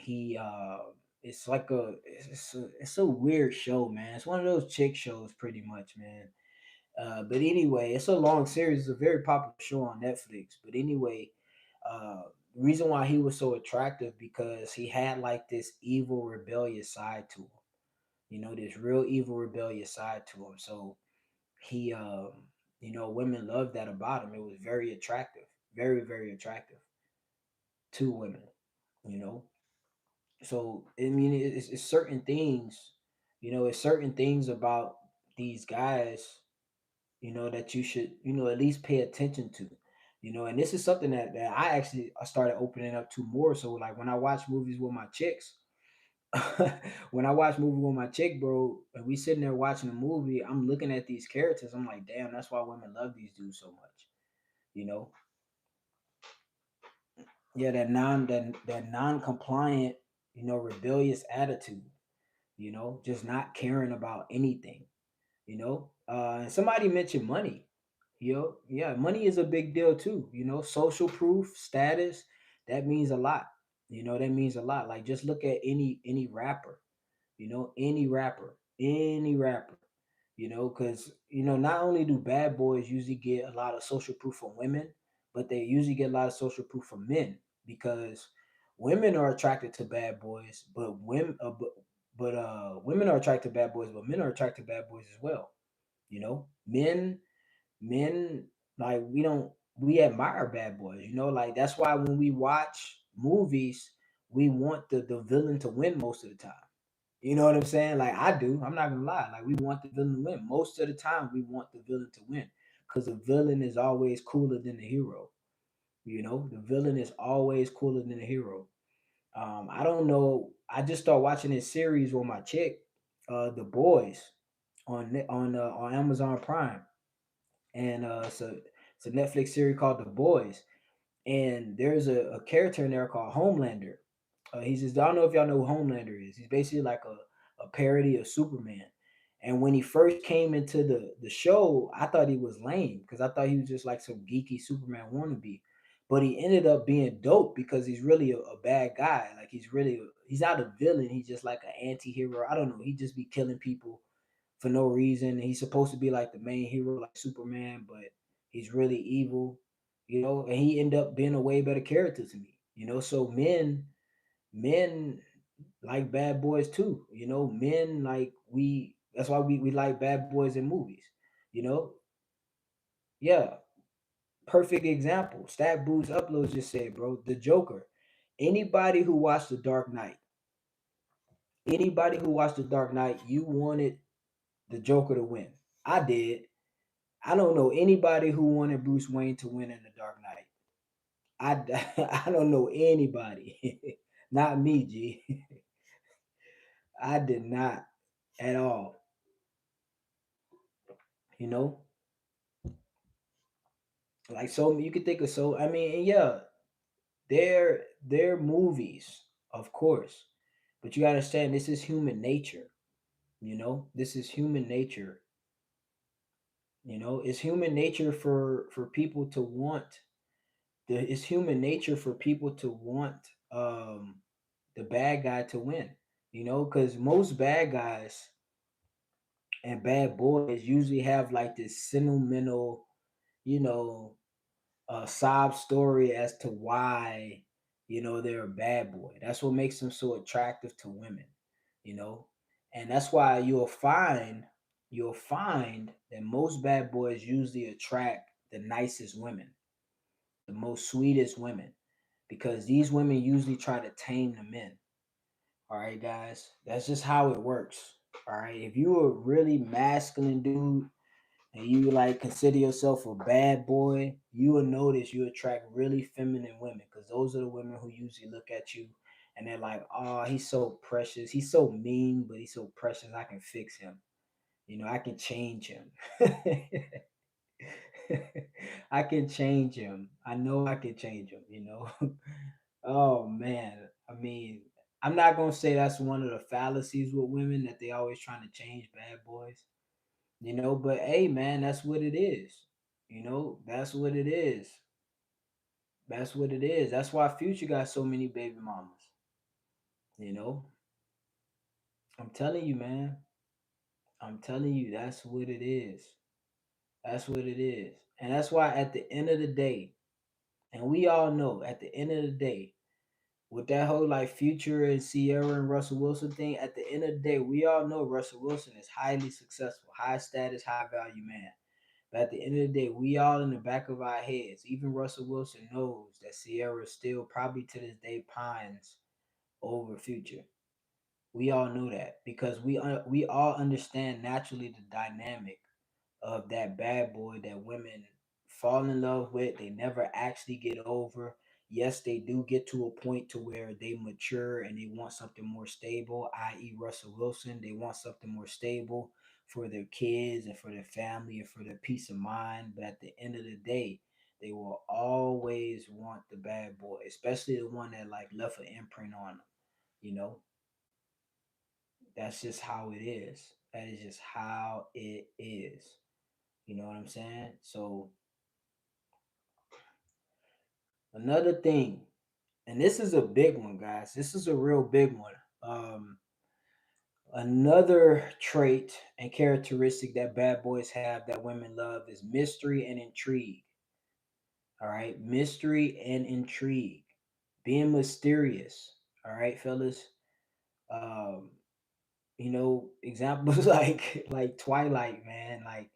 it's like it's a weird show, man. It's one of those chick shows pretty much, man. But anyway, it's a long series. It's a very popular show on Netflix. But anyway, the reason why he was so attractive because he had like this evil rebellious side to him. This real evil rebellious side to him. So he women loved that about him. It was very attractive, very, very attractive to women, you know. So I mean, it's certain things, it's certain things about these guys, that you should, at least pay attention to, and this is something that I started opening up to more. So like when I watch movies with my chicks, when I watch movie with my chick, bro, and we sitting there watching a movie, I'm looking at these characters. I'm like, damn, that's why women love these dudes so much. You know, yeah, that non-compliant, rebellious attitude. Just not caring about anything. And somebody mentioned money. Yeah, money is a big deal too. Social proof, status, that means a lot. That means a lot. Like just look at any rapper. Any rapper. Because not only do bad boys usually get a lot of social proof from women, but they usually get a lot of social proof from men because women are attracted to bad boys, but women are attracted to bad boys, but men are attracted to bad boys as well. Men, like we admire bad boys. Like that's why when we watch movies, we want the villain to win most of the time. You know what I'm saying? Like I do. I'm not gonna lie. Like we want the villain to win. Most of the time we want the villain to win. Because the villain is always cooler than the hero. The villain is always cooler than the hero. I don't know. I just started watching this series with my chick, The Boys, on Amazon Prime, and it's a Netflix series called The Boys, and there's a character in there called Homelander. He's just, I don't know if y'all know who Homelander is. He's basically like a parody of Superman. And when he first came into the show, I thought he was lame because I thought he was just like some geeky Superman wannabe. But he ended up being dope because he's really a bad guy. Like he's not a villain. He's just like an anti-hero. I don't know. He just be killing people for no reason. He's supposed to be like the main hero, like Superman, but he's really evil, and he ended up being a way better character to me, So men like bad boys too, Men like that's why we like bad boys in movies, you know. Yeah, perfect example. Stat Boost Uploads just said, bro, the Joker. Anybody who watched The Dark Knight, you wanted the Joker to win. I did. I don't know anybody who wanted Bruce Wayne to win in The Dark Knight. I don't know anybody. Not me, G. I did not at all. You know, like so you could think of so. I mean, and yeah, they're movies, of course, but you gotta understand this is human nature. This is human nature. It's human nature for people to want. It's human nature for people to want um the bad guy to win. Because most bad guys and bad boys usually have like this sentimental, you know, sob story as to why, they're a bad boy. That's what makes them so attractive to women, you know, and that's why you'll find that most bad boys usually attract the nicest women, the most sweetest women, because these women usually try to tame the men. All right, guys, that's just how it works. All right, if you a really masculine dude and you like consider yourself a bad boy, you will notice you attract really feminine women because those are the women who usually look at you and they're like, "Oh, he's so precious. He's so mean, but he's so precious. I can fix him. I can change him. I can change him. I know I can change him. Oh man. I mean, I'm not gonna say that's one of the fallacies with women that they always trying to change bad boys. But hey man, that's what it is. That's what it is. That's what it is. That's why Future got so many baby mamas. You know, I'm telling you, man. I'm telling you, that's what it is. That's what it is. And that's why at the end of the day, and we all know at the end of the day, with that whole like Future and Sierra and Russell Wilson thing, at the end of the day, we all know Russell Wilson is highly successful, high status, high value man. But at the end of the day, we all in the back of our heads, even Russell Wilson knows that Sierra still probably to this day pines over Future. We all know that because we all understand naturally the dynamic of that bad boy that women fall in love with. They never actually get over. Yes, they do get to a point to where they mature and they want something more stable, i.e. Russell Wilson. They want something more stable for their kids and for their family and for their peace of mind. But at the end of the day, they will always want the bad boy, especially the one that like left an imprint on them. You know, that's just how it is. That is just how it is. You know what I'm saying? So another thing, and this is a big one, guys. This is a real big one. Another trait and characteristic that bad boys have that women love is mystery and intrigue. All right, mystery and intrigue, being mysterious. All right, fellas. Um, examples like Twilight, man. Like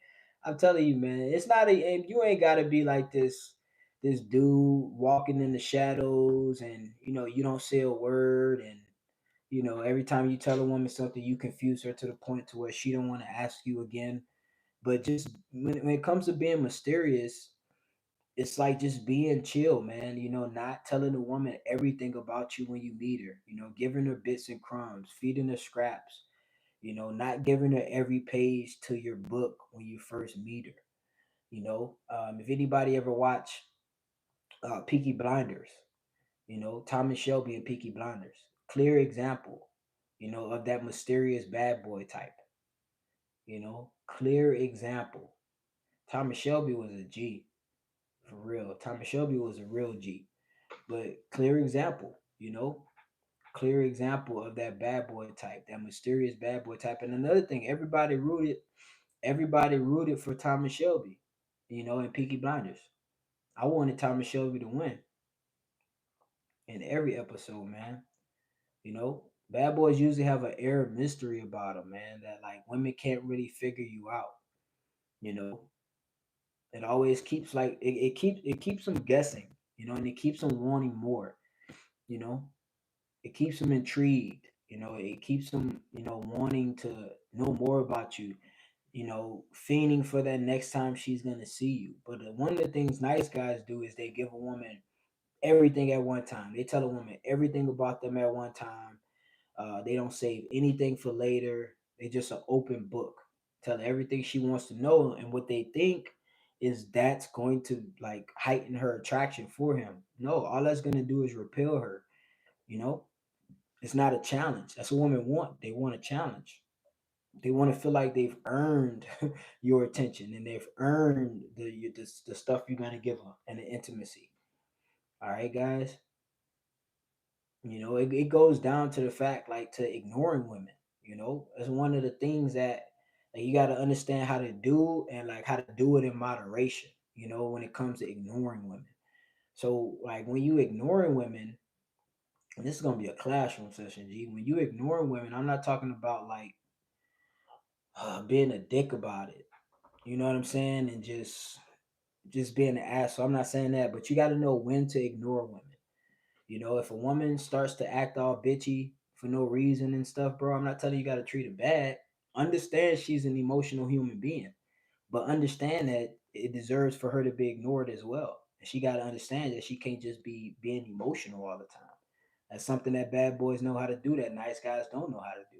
I'm telling you, man, it's not and you ain't gotta be like this dude walking in the shadows and you don't say a word and every time you tell a woman something you confuse her to the point to where she don't want to ask you again. But just when it comes to being mysterious, it's like just being chill, man. Not telling a woman everything about you when you meet her, giving her bits and crumbs, feeding her scraps, not giving her every page to your book when you first meet her. If anybody ever watched Peaky Blinders, Thomas Shelby and Peaky Blinders, clear example, of that mysterious bad boy type. Clear example. Thomas Shelby was a G, for real. Thomas Shelby was a real G, but clear example. Clear example of that bad boy type, that mysterious bad boy type. And another thing, everybody rooted for Thomas Shelby, in Peaky Blinders. I wanted Thomas Shelby to win in every episode, man. Bad boys usually have an air of mystery about them, man, that like women can't really figure you out. You know, it always keeps like it keeps them guessing, and it keeps them wanting more. You know, it keeps them intrigued. It keeps them, wanting to know more about you. Fiending for that next time she's gonna see you. But one of the things nice guys do is they give a woman everything at one time. They tell a woman everything about them at one time. They don't save anything for later. They just an open book. Tell her everything she wants to know, and what they think is that's going to like heighten her attraction for him. No, all that's gonna do is repel her. You know, it's not a challenge. That's what women want. They want a challenge. They want to feel like they've earned your attention, and they've earned the stuff you're gonna give them and the intimacy. All right, guys. It goes down to the fact, like, to ignoring women. It's one of the things that, like, you got to understand how to do, and like how to do it in moderation. When it comes to ignoring women. So like when you ignoring women, and this is gonna be a classroom session, G. When you ignoring women, I'm not talking about like being a dick about it. You know what I'm saying? And just being an asshole. I'm not saying that, but you got to know when to ignore women. If a woman starts to act all bitchy for no reason and stuff, bro, I'm not telling you got to treat her bad. Understand she's an emotional human being, but understand that it deserves for her to be ignored as well. And she got to understand that she can't just be being emotional all the time. That's something that bad boys know how to do that nice guys don't know how to do.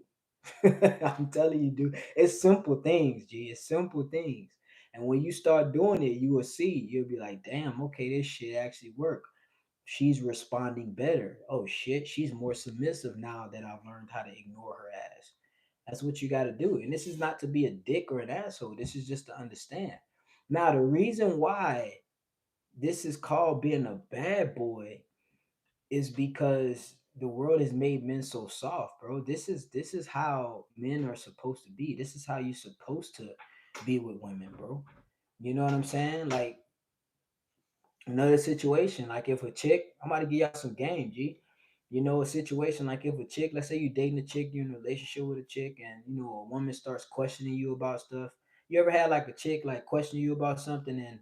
I'm telling you, dude, it's simple things, G. It's simple things. And when you start doing it, you will see. You'll be like, damn, okay, this shit actually work. She's responding better. Oh shit, she's more submissive now that I've learned how to ignore her ass. That's what you got to do. And this is not to be a dick or an asshole. This is just to understand. Now, the reason why this is called being a bad boy is because the world has made men so soft, bro. This is how men are supposed to be. This is how you're supposed to be with women, bro. You know what I'm saying? Like, another situation, like if a chick, I'm about to give y'all some game, G. A situation like if a chick, let's say you dating a chick, you're in a relationship with a chick, and a woman starts questioning you about stuff. You ever had like a chick like question you about something, and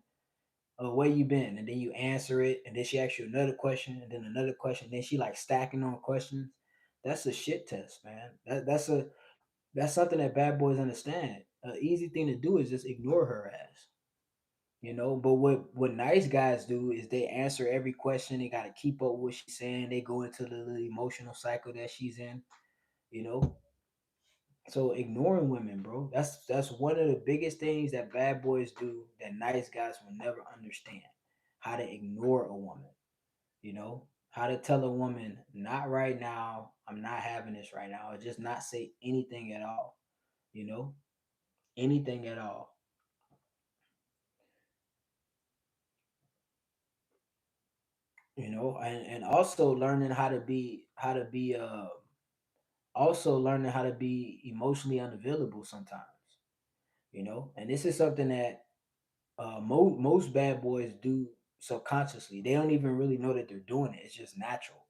where you been, and then you answer it, and then she asks you another question, and then another question, then she like stacking on questions. That's a shit test, man. That's something that bad boys understand. An easy thing to do is just ignore her ass. But what nice guys do is they answer every question. They got to keep up with what she's saying. They go into the little emotional cycle that she's in. You know, so ignoring women, bro. That's one of the biggest things that bad boys do that nice guys will never understand. How to ignore a woman. How to tell a woman, not right now. I'm not having this right now, or just not say anything at all. You know, anything at all. And also learning how to be emotionally unavailable sometimes. And this is something that most bad boys do subconsciously. They don't even really know that they're doing it. It's just natural.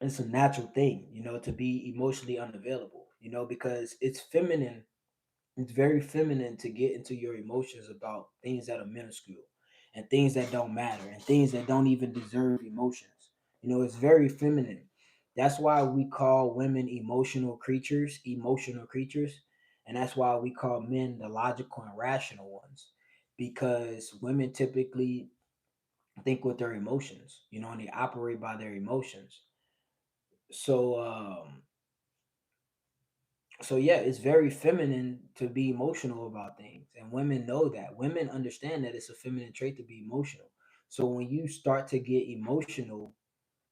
It's a natural thing, to be emotionally unavailable. Because it's very feminine to get into your emotions about things that are minuscule, and things that don't matter, and things that don't even deserve emotions. It's very feminine. That's why we call women emotional creatures. And that's why we call men the logical and rational ones, because women typically think with their emotions, and they operate by their emotions. So yeah, it's very feminine to be emotional about things, and women know that. Women understand that it's a feminine trait to be emotional. So when you start to get emotional,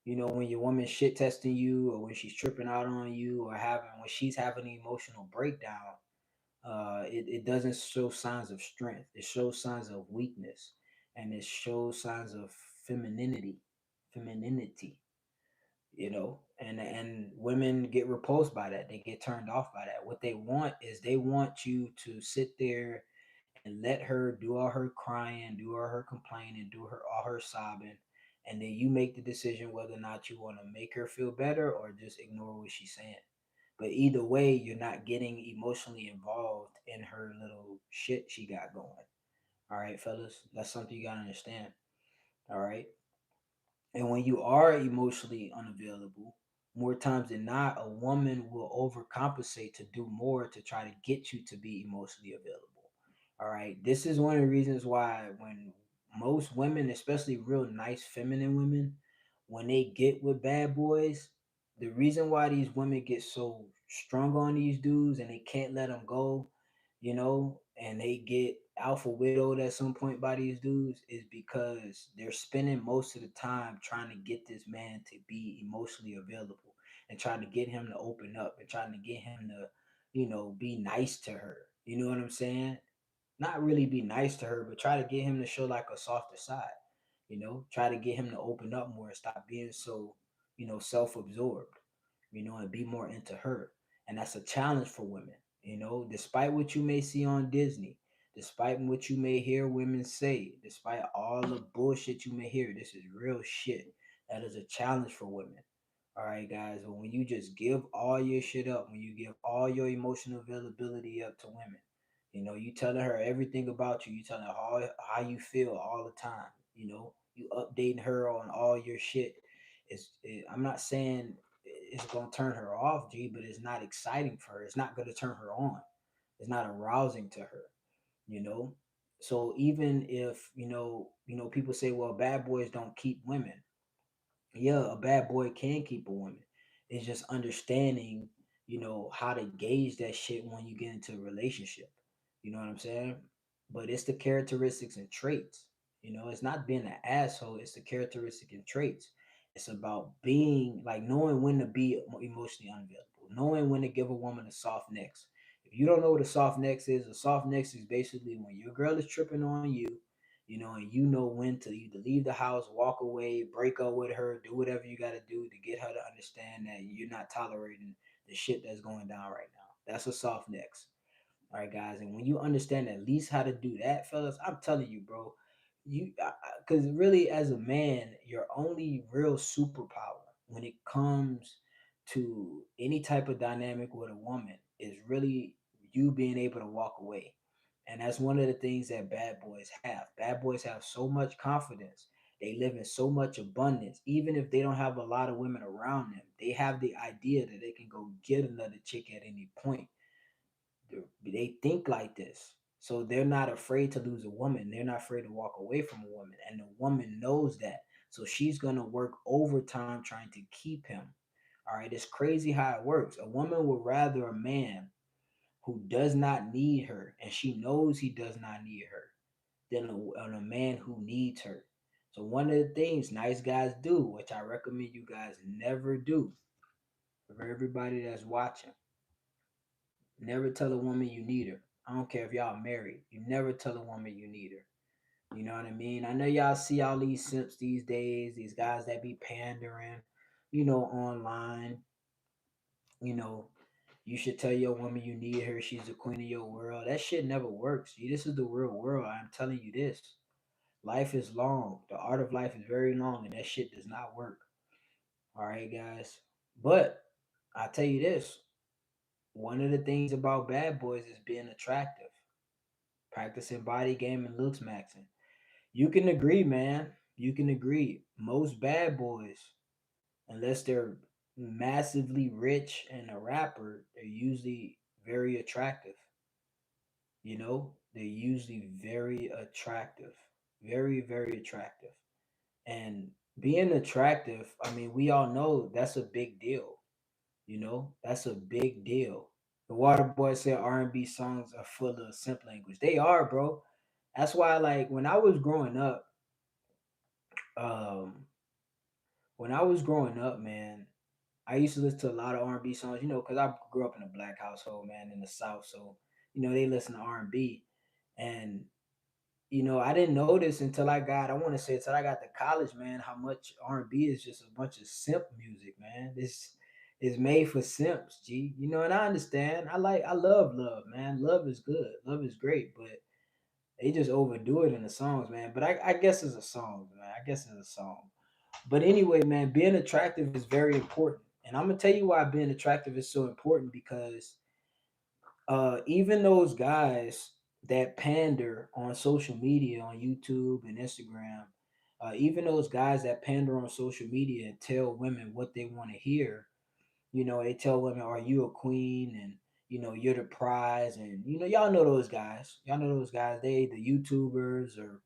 when your woman shit testing you, or when she's tripping out on you, or having when she's having an emotional breakdown, it doesn't show signs of strength. It shows signs of weakness, and it shows signs of femininity. Femininity. and women get repulsed by that. They get turned off by that. What they want is they want you to sit there and let her do all her crying, do all her complaining, do her all her sobbing, and then you make the decision whether or not you want to make her feel better or just ignore what she's saying. But either way, you're not getting emotionally involved in her little shit she got going. All right, fellas, that's something you gotta understand. All right. And when you are emotionally unavailable, more times than not, a woman will overcompensate to do more to try to get you to be emotionally available. All right. This is one of the reasons why when most women, especially real nice feminine women, when they get with bad boys, the reason why these women get so strung on these dudes and they can't let them go, and they get alpha widowed at some point by these dudes is because they're spending most of the time trying to get this man to be emotionally available and trying to get him to open up and trying to get him to, be nice to her. You know what I'm saying? Not really be nice to her, but try to get him to show like a softer side. Try to get him to open up more and stop being so, self-absorbed, and be more into her. And that's a challenge for women, despite what you may see on Disney, despite what you may hear women say, despite all the bullshit you may hear, this is real shit. That is a challenge for women. All right, guys. But when you just give all your shit up, when you give all your emotional availability up to women, you telling her everything about you. You telling her how you feel all the time. You updating her on all your shit. I'm not saying it's gonna turn her off, G, but it's not exciting for her. It's not gonna turn her on. It's not arousing to her. You know. So even if people say, well, bad boys don't keep women. Yeah, a bad boy can keep a woman. It's just understanding, how to gauge that shit when you get into a relationship. You know what I'm saying? But it's the characteristics and traits. It's not being an asshole, it's the characteristic and traits. It's about being like knowing when to be emotionally unavailable, knowing when to give a woman a soft next. If you don't know what a soft next is, a soft next is basically when your girl is tripping on you, and you know when to either leave the house, walk away, break up with her, do whatever you got to do to get her to understand that you're not tolerating the shit that's going down right now. That's a soft next. All right, guys. And when you understand at least how to do that, fellas, I'm telling you, bro, because really, as a man, your only real superpower when it comes to any type of dynamic with a woman is really you being able to walk away. And that's one of the things that bad boys have. Bad boys have so much confidence. They live in so much abundance. Even if they don't have a lot of women around them, they have the idea that they can go get another chick at any point. They think like this. So they're not afraid to lose a woman. They're not afraid to walk away from a woman. And the woman knows that. So she's going to work overtime trying to keep him. All right. It's crazy how it works. A woman would rather a man who does not need her and she knows he does not need her than a man who needs her. So one of the things nice guys do, which I recommend you guys never do, for everybody that's watching, never tell a woman you need her. I don't care if y'all married. You never tell a woman you need her. You know what I mean? I know y'all see all these simps these days, these guys that be pandering, online. You know, you should tell your woman you need her. She's the queen of your world. That shit never works. This is the real world. I'm telling you this. Life is long. The art of life is very long, and that shit does not work. All right, guys. But I tell you this: one of the things about bad boys is being attractive, practicing body game and looks maxing. You can agree, man. You can agree. Most bad boys, unless they're massively rich and a rapper, they're usually very attractive. They're usually very attractive. Very, very attractive. And being attractive, I mean, we all know that's a big deal. That's a big deal. The Water Boy said R&B songs are full of simp language. They are, bro. That's why, like, um, when I was growing up, man, I used to listen to a lot of R&B songs, because I grew up in a black household, man, in the South. So, they listen to R&B. And I didn't notice until I got, I want to say until I got to college, man, how much R&B is just a bunch of simp music, man. This is made for simps, G. And I understand. I love, man. Love is good. Love is great, but they just overdo it in the songs, man. But I guess it's a song, man. I guess it's a song. But anyway, man, being attractive is very important. And I'm gonna tell you why being attractive is so important because even those guys that pander on social media, on YouTube and Instagram, even those guys that pander on social media and tell women what they want to hear, they tell women, "Are you a queen?" and you're the prize, and y'all know those guys. Y'all know those guys. They the YouTubers or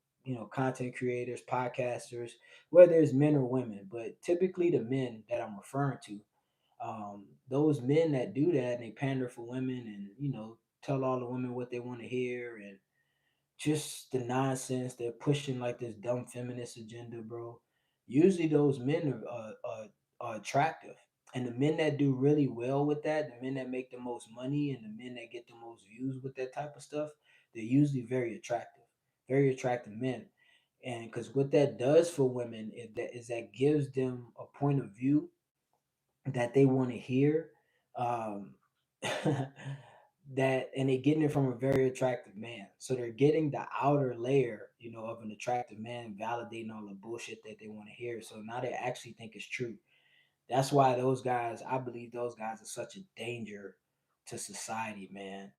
content creators, podcasters, whether it's men or women, but typically the men that I'm referring to, those men that do that and they pander for women and tell all the women what they want to hear and just the nonsense they're pushing like this dumb feminist agenda, bro. Usually those men are attractive, and the men that do really well with that, the men that make the most money and the men that get the most views with that type of stuff, they're usually very attractive men. And because what that does for women is that gives them a point of view that they want to hear, um, that and they're getting it from a very attractive man. So they're getting the outer layer, of an attractive man, validating all the bullshit that they want to hear. So now they actually think it's true. That's why those guys, I believe those guys are such a danger to society, man.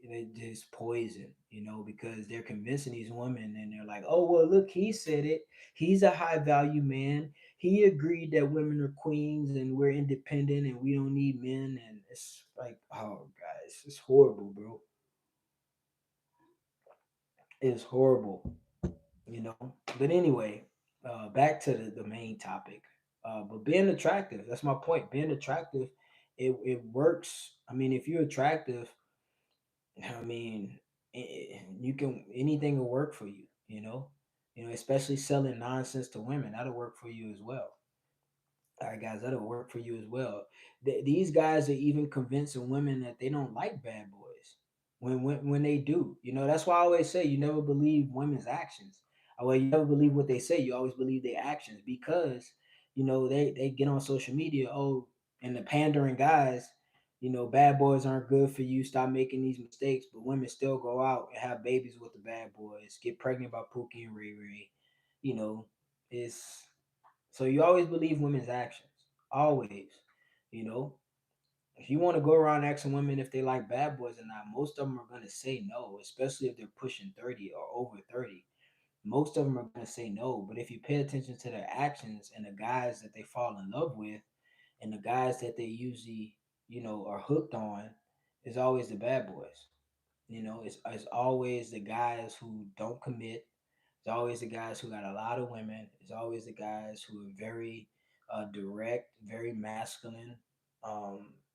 They just poison, because they're convincing these women and they're like, oh, well, look, he said it. He's a high value man. He agreed that women are queens and we're independent and we don't need men. And it's like, oh, guys, it's horrible, bro. It's horrible, you know. But anyway, back to the main topic. But being attractive, that's my point. Being attractive, it works. I mean, if you're attractive, I mean, you can anything will work for you. Especially selling nonsense to women that'll work for you as well. All right, guys, that'll work for you as well. These guys are even convincing women that they don't like bad boys when they do. That's why I always say you never believe women's actions. Well, you never believe what they say. You always believe their actions because they get on social media. Oh, and the pandering guys. Bad boys aren't good for you. Stop making these mistakes. But women still go out and have babies with the bad boys, get pregnant by Pookie and Ray Ray. You know, it's so you always believe women's actions. Always. You know, if you want to go around asking women if they like bad boys or not, most of them are going to say no, especially if they're pushing 30 or over 30. Most of them are going to say no. But if you pay attention to their actions and the guys that they fall in love with and the guys that they usually, are hooked on, is always the bad boys. It's always the guys who don't commit. It's always the guys who got a lot of women. It's always the guys who are very direct, very masculine,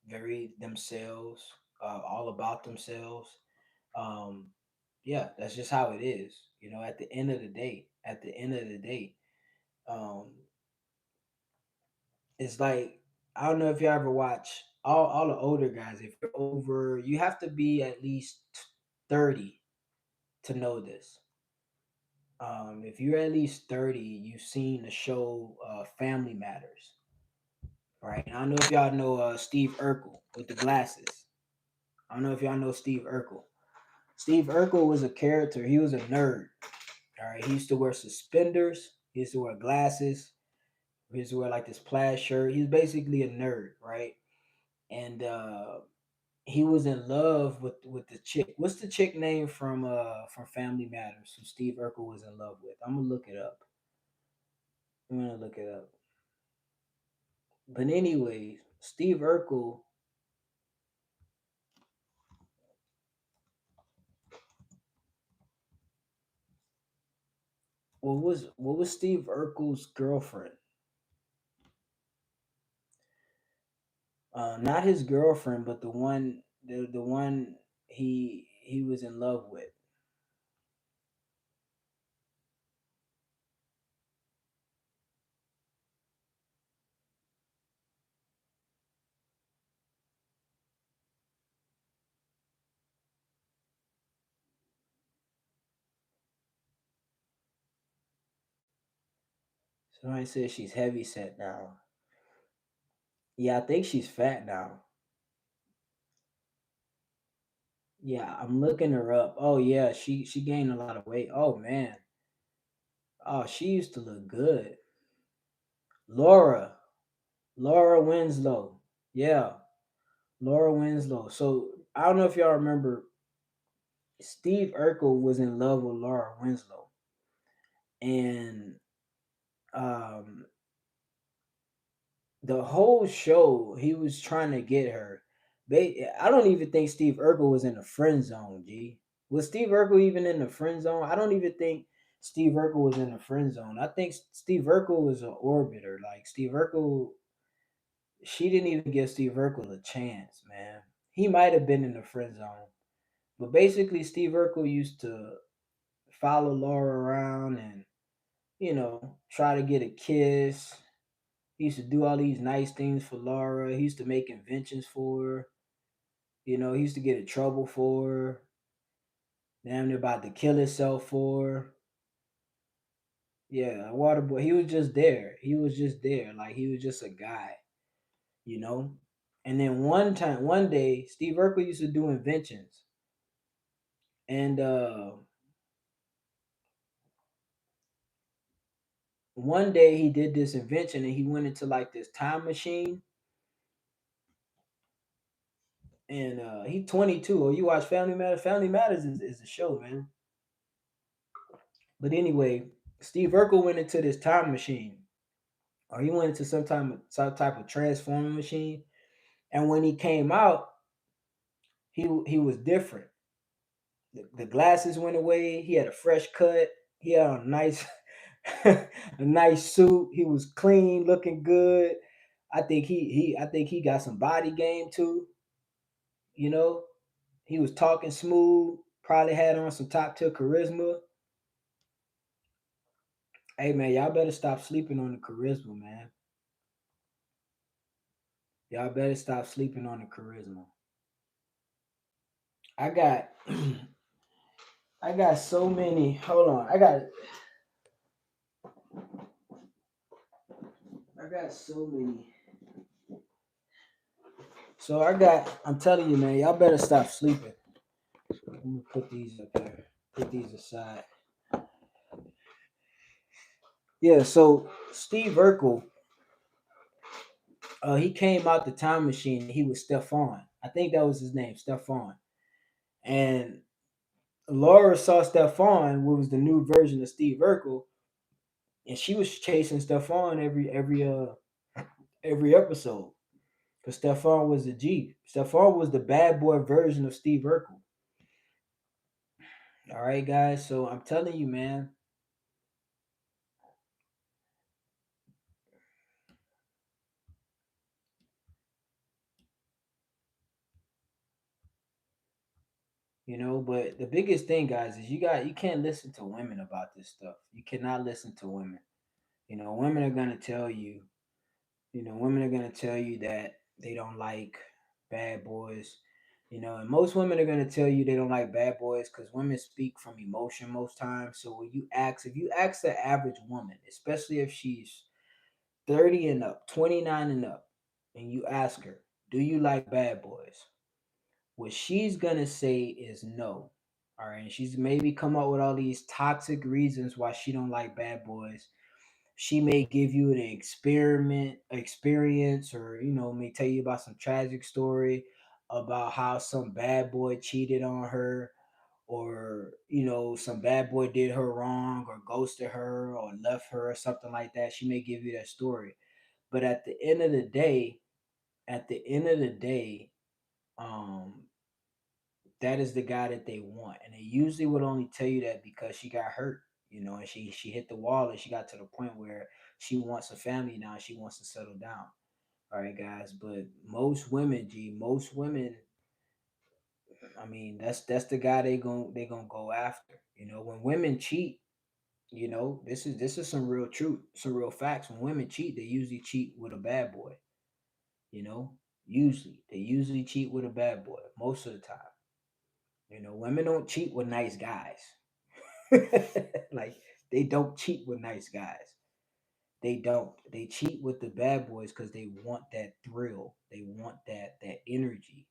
very themselves, all about themselves. Um, yeah, that's just how it is. At the end of the day, um, it's like I don't know if you ever watch all the older guys. If you're over, you have to be at least 30 to know this. If you're at least 30, you've seen the show Family Matters, right? And I don't know if y'all know Steve Urkel with the glasses. I don't know if y'all know Steve Urkel. Steve Urkel was a character. He was a nerd. All right. He used to wear suspenders. He used to wear glasses. He used to wear like this plaid shirt. He's basically a nerd, right? And he was in love with the chick. What's the chick name from Family Matters? Who Steve Urkel was in love with? I'm gonna look it up. I'm gonna look it up. But anyways, Steve Urkel. What was Steve Urkel's girlfriend? Not his girlfriend, but the one he was in love with. Somebody says she's heavy set now. Yeah, I think she's fat now. Yeah, I'm looking her up. Oh yeah, she gained a lot of weight. Oh man. Oh, she used to look good. Laura. Laura Winslow. Yeah, Laura Winslow. So I don't know if y'all remember Steve Urkel was in love with Laura Winslow. And um the whole show he was trying to get her. I don't even think Steve Urkel was in the friend zone, G. Was Steve Urkel even in the friend zone? I don't even think Steve Urkel was in the friend zone. I think Steve Urkel was an orbiter. Like Steve Urkel, she didn't even give Steve Urkel a chance, man. He might have been in the friend zone. But basically Steve Urkel used to follow Laura around and, try to get a kiss. He used to do all these nice things for Laura. He used to make inventions for her. He used to get in trouble for her. Damn near about to kill himself for her. Yeah, Waterboy. He was just there. He was just there. Like he was just a guy, you know. And then one day, Steve Urkel used to do inventions, and one day he did this invention, and he went into like this time machine, and he 22. Oh, you watch Family Matters? Family Matters is a show, man. But anyway, Steve Urkel went into this time machine, or he went into some type of transforming machine. And when he came out, he was different. The glasses went away. He had a fresh cut. He had a nice a nice suit. He was clean, looking good. I think he got some body game too. You know, he was talking smooth. Probably had on some top tier charisma. Hey man, y'all better stop sleeping on the charisma, man. Y'all better stop sleeping on the charisma. I got I got so many. Hold on. I got so many. So I'm telling you, man, y'all better stop sleeping. Let me put these up here. Put these aside. Yeah, so Steve Urkel, he came out the time machine and he was Stefan. I think that was his name, Stefan. And Laura saw Stefan, what was the new version of Steve Urkel, and she was chasing Stefan every episode. Because Stefan was the G. Stefan was the bad boy version of Steve Urkel. All right, guys. So I'm telling you, man. But the biggest thing, guys, is you can't listen to women about this stuff. You cannot listen to women. Women are gonna tell you. Women are gonna tell you that they don't like bad boys. And most women are gonna tell you they don't like bad boys because women speak from emotion most times. So if you ask the average woman, especially if she's 30 and up, 29 and up, and you ask her, do you like bad boys? What she's gonna say is no. All right. And she's maybe come up with all these toxic reasons why she don't like bad boys. She may give you an experience, or may tell you about some tragic story about how some bad boy cheated on her, or some bad boy did her wrong or ghosted her or left her or something like that. She may give you that story. But at the end of the day, um, that is the guy that they want, and they usually would only tell you that because she got hurt, and she hit the wall, and she got to the point where she wants a family now. She wants to settle down. All right, guys, but most women, I mean, that's the guy they gonna go after. When women cheat, this is some real truth, some real facts. When women cheat, they usually cheat with a bad boy. You know, they usually cheat with a bad boy most of the time. Women don't cheat with nice guys. Like they don't cheat with nice guys. They don't. They cheat with the bad boys because they want that thrill. They want that energy,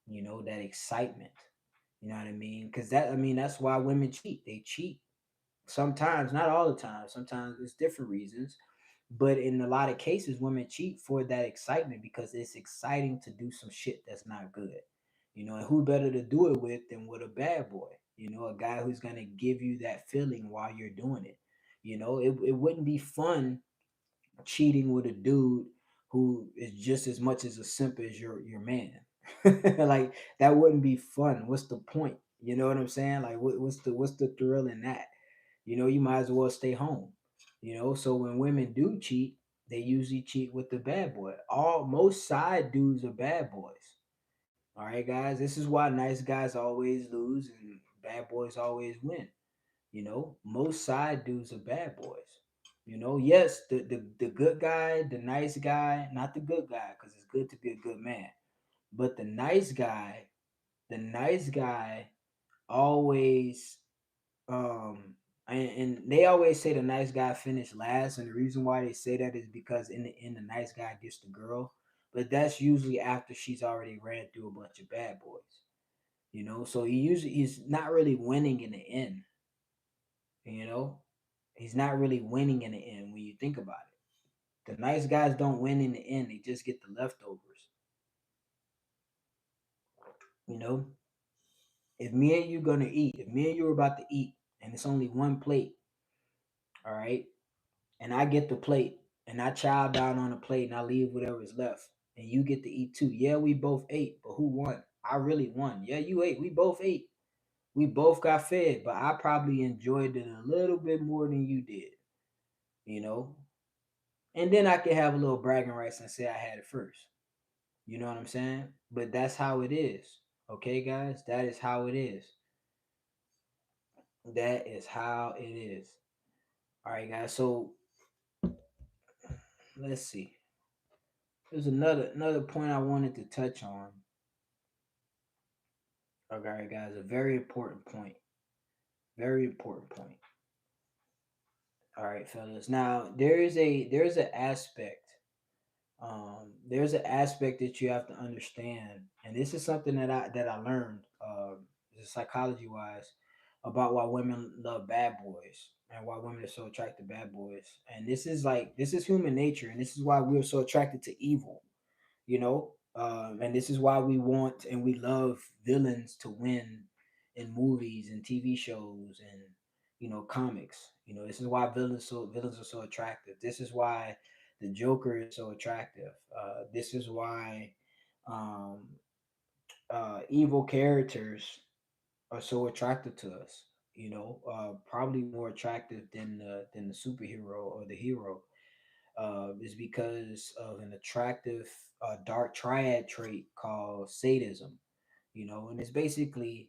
that excitement. You know what I mean? Because that's why women cheat. They cheat sometimes, not all the time. Sometimes it's different reasons, but in a lot of cases, women cheat for that excitement because it's exciting to do some shit that's not good. And who better to do it with than with a bad boy? A guy who's gonna give you that feeling while you're doing it. It wouldn't be fun cheating with a dude who is just as much as a simp as your man. Like that wouldn't be fun. What's the point? You know what I'm saying? Like what's the thrill in that? You might as well stay home. So when women do cheat, they usually cheat with the bad boy. All Most side dudes are bad boys. All right, guys. This is why nice guys always lose and bad boys always win. Most side dudes are bad boys. Yes, the good guy, the nice guy, not the good guy, because it's good to be a good man. But the nice guy always and they always say the nice guy finished last, and the reason why they say that is because in the end the nice guy gets the girl, but that's usually after she's already ran through a bunch of bad boys. So he's not really winning in the end. You know, he's not really winning in the end when you think about it. The nice guys don't win in the end; they just get the leftovers. You know, if me and you gonna eat, if me and you are about to eat, and it's only one plate, all right, and I get the plate, and I chow down on the plate, and I leave whatever's left, and you get to eat too. Yeah, we both ate, but who won? I really won. Yeah, you ate. We both ate. We both got fed, but I probably enjoyed it a little bit more than you did. You know, and then I can have a little bragging rights and say I had it first. You know what I'm saying? But that's how it is. Okay, guys? That is how it is. That is how it is. All right, guys. So let's see. There's another point I wanted to touch on. Okay, guys, a very important point. Very important point. All right, fellas. Now there's an aspect. There's an aspect that you have to understand, and this is something that I learned, psychology wise, about why women love bad boys and why women are so attracted to bad boys. And this is human nature, and this is why we're so attracted to evil. And this is why we want and we love villains to win in movies and TV shows and comics. This is why villains are so attractive. This is why the Joker is so attractive. This is why um, evil characters are so attractive to us. Probably more attractive than the superhero or the hero, is because of an attractive dark triad trait called sadism. And it's basically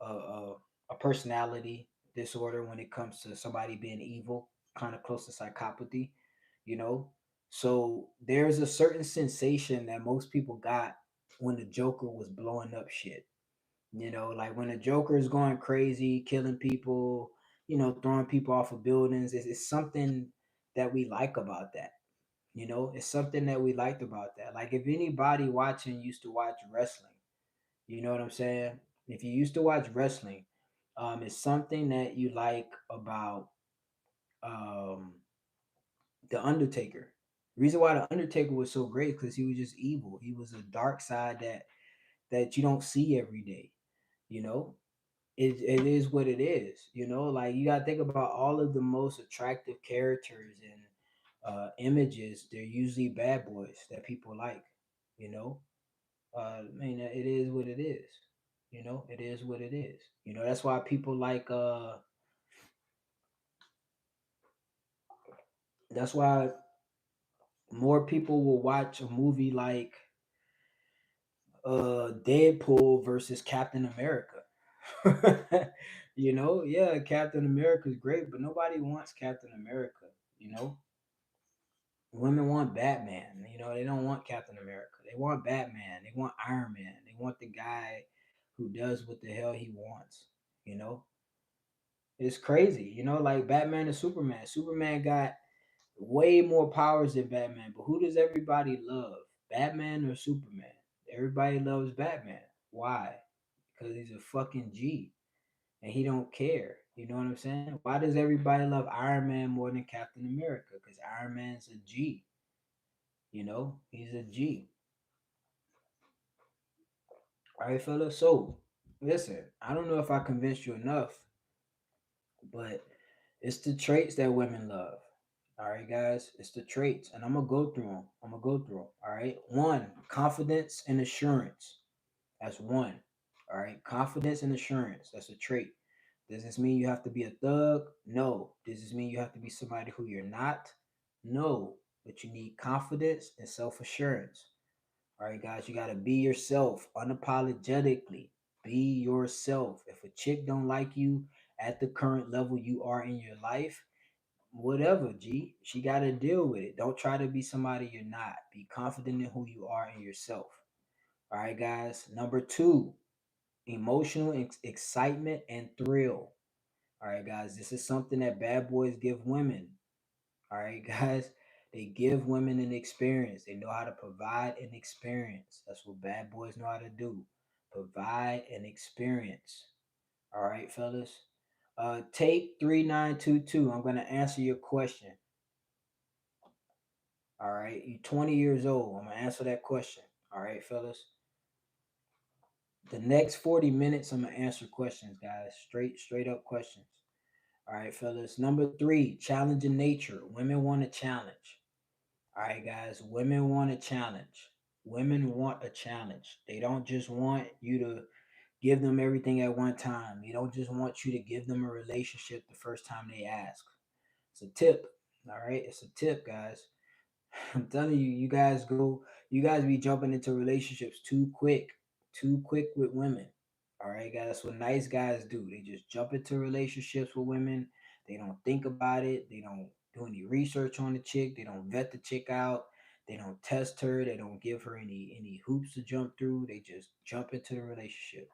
a personality disorder when it comes to somebody being evil, kind of close to psychopathy. You know, so there's a certain sensation that most people got when the Joker was blowing up shit. Like when the Joker is going crazy, killing people, throwing people off of buildings. It's something that we like about that. It's something that we liked about that. Like if anybody watching used to watch wrestling, you know what I'm saying? If you used to watch wrestling, it's something that you like about um, the Undertaker. The reason why the Undertaker was so great because he was just evil. He was a dark side that you don't see every day. You know, it is what it is. Like you gotta think about all of the most attractive characters and images. They're usually bad boys that people like. You know, I mean, it is what it is. It is what it is. That's why people like. That's why more people will watch a movie like Deadpool versus Captain America. Yeah, Captain America is great, but nobody wants Captain America. You know, Women want Batman. They don't want Captain America. They want Batman. They want Iron Man. They want the guy who does what the hell he wants. You know, it's crazy. Like Batman and Superman. Superman got Way more powers than Batman. But who does everybody love? Batman or Superman? Everybody loves Batman. Why? Because he's a fucking G and he don't care. You know what I'm saying? Why does everybody love Iron Man more than Captain America? Because Iron Man's a G. You know, he's a G. All right, fella. So listen, I don't know if I convinced you enough, but it's the traits that women love. All right, guys, it's the traits, and I'm gonna go through them. I'm gonna go through them. All right, one, confidence and assurance. That's one. All right, confidence and assurance. That's a trait. Does this mean you have to be a thug? No. Does this mean you have to be somebody who you're not? No. But you need confidence and self assurance. All right, guys, you gotta be yourself unapologetically. Be yourself. If a chick don't like you at the current level you are in your life, whatever, G, she gotta deal with it. Don't try to be somebody you're not. Be confident in who you are and yourself. All right, guys. Number two, emotional excitement and thrill. All right, guys, this is something that bad boys give women. All right, guys, they give women an experience. They know how to provide an experience. That's what bad boys know how to do. Provide an experience. All right, fellas. Take 3922. I'm gonna answer your question. All right, you 20 years old. I'm gonna answer that question. All right, fellas. The next 40 minutes, I'm gonna answer questions, guys. Straight up questions. All right, fellas. Number three, challenging nature. Women want a challenge. All right, guys. Women want a challenge. Women want a challenge. They don't just want you to give them everything at one time. They don't just want you to give them a relationship the first time they ask. It's a tip. All right, it's a tip, guys. I'm telling you, you guys be jumping into relationships too quick with women. All right, guys, that's what nice guys do. They just jump into relationships with women. They don't think about it. They don't do any research on the chick. They don't vet the chick out. They don't test her. They don't give her any hoops to jump through. They just jump into the relationship.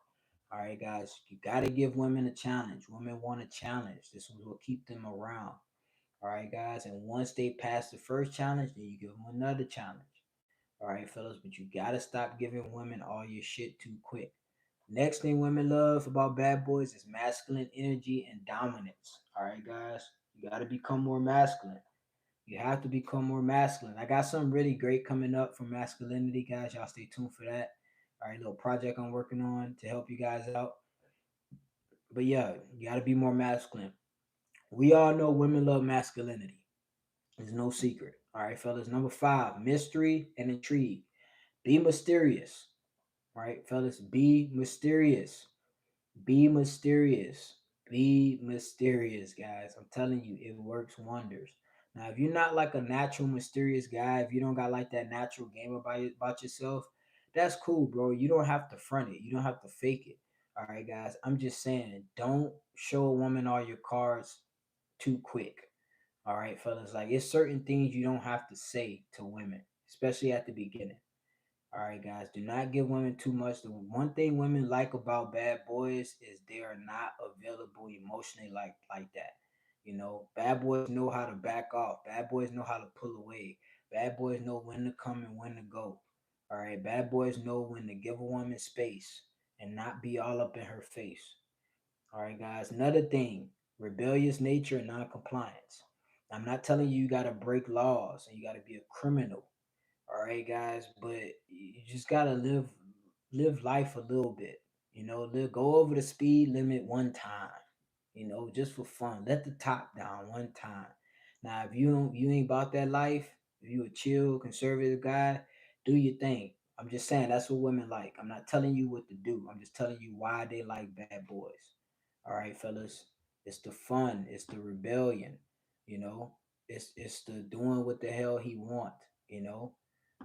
All right, guys, you got to give women a challenge. Women want a challenge. This is what keep them around. All right, guys. And once they pass the first challenge, then you give them another challenge. All right, fellas. But you got to stop giving women all your shit too quick. Next thing women love about bad boys is masculine energy and dominance. All right, guys. You got to become more masculine. You have to become more masculine. I got something really great coming up for masculinity, guys. Y'all stay tuned for that. All right, little project I'm working on to help you guys out. But yeah, you got to be more masculine. We all know women love masculinity. There's no secret. All right, fellas. Number five, mystery and intrigue. Be mysterious. All right, fellas. Be mysterious. Be mysterious. Be mysterious, guys. I'm telling you, it works wonders. Now, if you're not like a natural mysterious guy, if you don't got like that natural game about yourself, that's cool, bro. You don't have to front it. You don't have to fake it. All right, guys. I'm just saying, don't show a woman all your cards too quick. All right, fellas. Like it's certain things you don't have to say to women, especially at the beginning. All right, guys. Do not give women too much. The one thing women like about bad boys is they are not available emotionally like that. You know, bad boys know how to back off. Bad boys know how to pull away. Bad boys know when to come and when to go. All right, bad boys know when to give a woman space and not be all up in her face. All right, guys. Another thing, rebellious nature and non-compliance. I'm not telling you you got to break laws and you got to be a criminal. All right, guys, but you just gotta live life a little bit. You know, go over the speed limit one time. You know, just for fun. Let the top down one time. Now, if you ain't about that life, if you a chill conservative guy, do your thing. I'm just saying that's what women like. I'm not telling you what to do. I'm just telling you why they like bad boys. All right, fellas. It's the fun. It's the rebellion. You know, it's the doing what the hell he want. You know,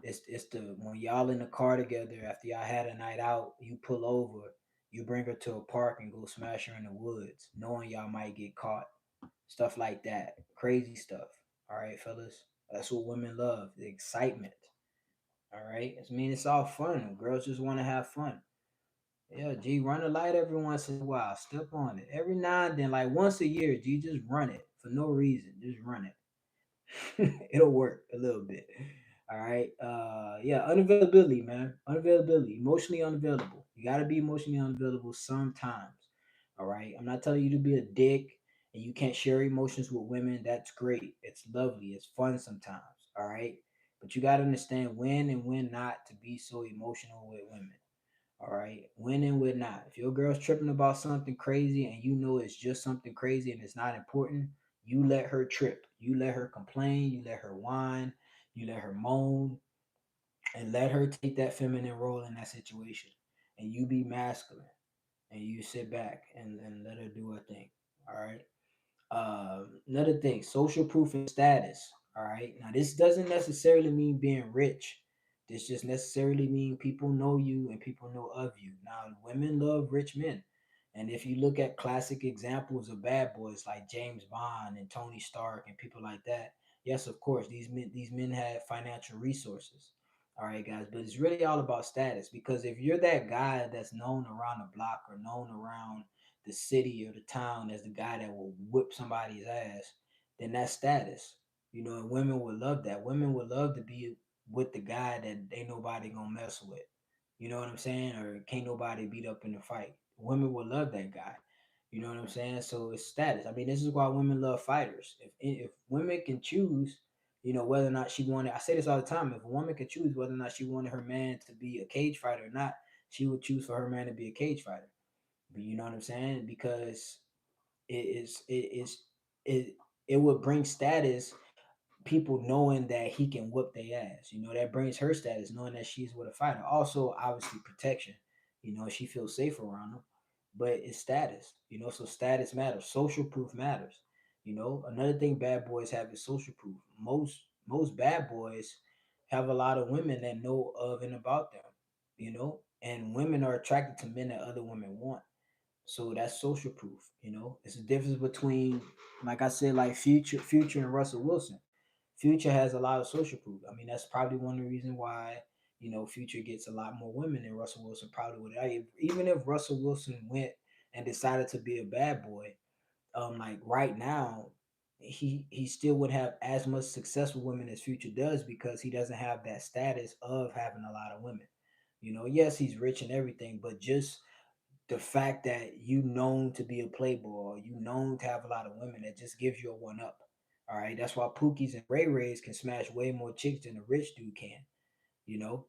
it's the when y'all in the car together after y'all had a night out, you pull over, you bring her to a park and go smash her in the woods, knowing y'all might get caught. Stuff like that. Crazy stuff. All right, fellas. That's what women love. The excitement. All right. I mean, it's all fun. Girls just want to have fun. Yeah, G, run a light every once in a while. Step on it. Every now and then, like once a year, G, just run it for no reason. Just run it. It'll work a little bit. All right. Yeah, unavailability, man. Unavailability. Emotionally unavailable. You gotta be emotionally unavailable sometimes. All right. I'm not telling you to be a dick and you can't share emotions with women. That's great. It's lovely. It's fun sometimes. All right. But you gotta understand when and when not to be so emotional with women. All right. When and when not. If your girl's tripping about something crazy and you know it's just something crazy and it's not important, you let her trip. You let her complain. You let her whine. You let her moan and let her take that feminine role in that situation. And you be masculine and you sit back and let her do her thing. All right. Another thing, social proof and status. All right. Now, this doesn't necessarily mean being rich. This just necessarily mean people know you and people know of you. Now, women love rich men. And if you look at classic examples of bad boys like James Bond and Tony Stark and people like that, yes, of course, these men have financial resources. All right, guys, but it's really all about status because if you're that guy that's known around the block or known around the city or the town as the guy that will whip somebody's ass, then that's status. And women would love that. Women would love to be with the guy that ain't nobody gonna mess with. You know what I'm saying? Or can't nobody beat up in the fight. Women would love that guy. You know what I'm saying? So it's status. I mean, this is why women love fighters. If women can choose, whether or not she wanted, I say this all the time. If a woman could choose whether or not she wanted her man to be a cage fighter or not, she would choose for her man to be a cage fighter. But you know what I'm saying? Because it is it it would bring status, people knowing that he can whoop their ass. That brings her status, knowing that she's with a fighter. Also, obviously protection. She feels safe around him. But it's status, so status matters. Social proof matters. Another thing bad boys have is social proof. Most bad boys have a lot of women that know of and about them, and women are attracted to men that other women want. So that's social proof. It's the difference between, like I said, like Future and Russell Wilson. Future has a lot of social proof. I mean, that's probably one of the reasons why Future gets a lot more women than Russell Wilson probably would. Even if Russell Wilson went and decided to be a bad boy, like right now, he still would have as much success with women as Future does because he doesn't have that status of having a lot of women. Yes, he's rich and everything, but just the fact that you known to be a playboy, or you known to have a lot of women, that just gives you a one up. All right, that's why Pookies and Ray Rays can smash way more chicks than a rich dude can. You know,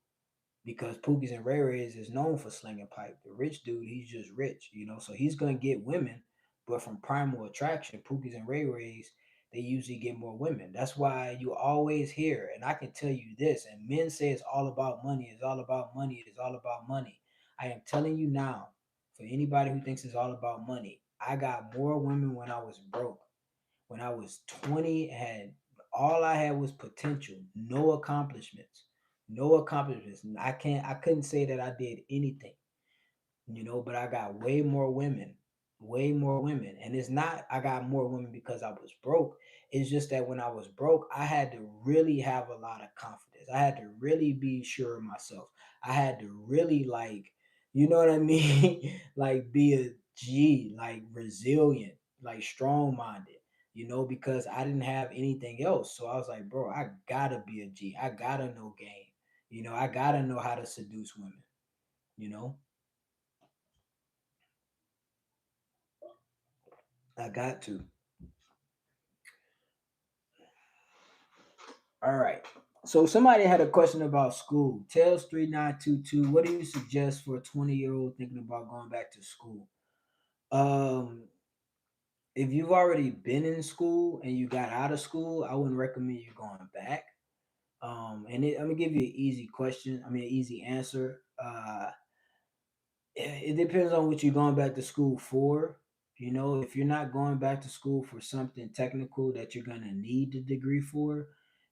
because Pookies and Ray Rays is known for slinging pipe. The rich dude, he's just rich. So he's gonna get women, but from primal attraction, Pookies and Ray Rays, they usually get more women. That's why you always hear, and I can tell you this, and men say it's all about money, it's all about money, it's all about money. I am telling you now, for anybody who thinks it's all about money, I got more women when I was broke. When I was 20, had all I had was potential, no accomplishments. No accomplishments. I couldn't say that I did anything, but I got way more women, way more women. And it's not I got more women because I was broke. It's just that when I was broke, I had to really have a lot of confidence. I had to really be sure of myself. I had to really, like, you know what I mean? Like, be a G, like resilient, like strong minded, because I didn't have anything else. So I was like, bro, I gotta be a G. I gotta know game. I gotta know how to seduce women, you know? I got to. All right. So somebody had a question about school. Tails3922. What do you suggest for a 20-year-old thinking about going back to school? Um, if you've already been in school and you got out of school, I wouldn't recommend you going back. I'm gonna give you an easy question. I mean, an easy answer. It depends on what you're going back to school for. If you're not going back to school for something technical that you're gonna need the degree for,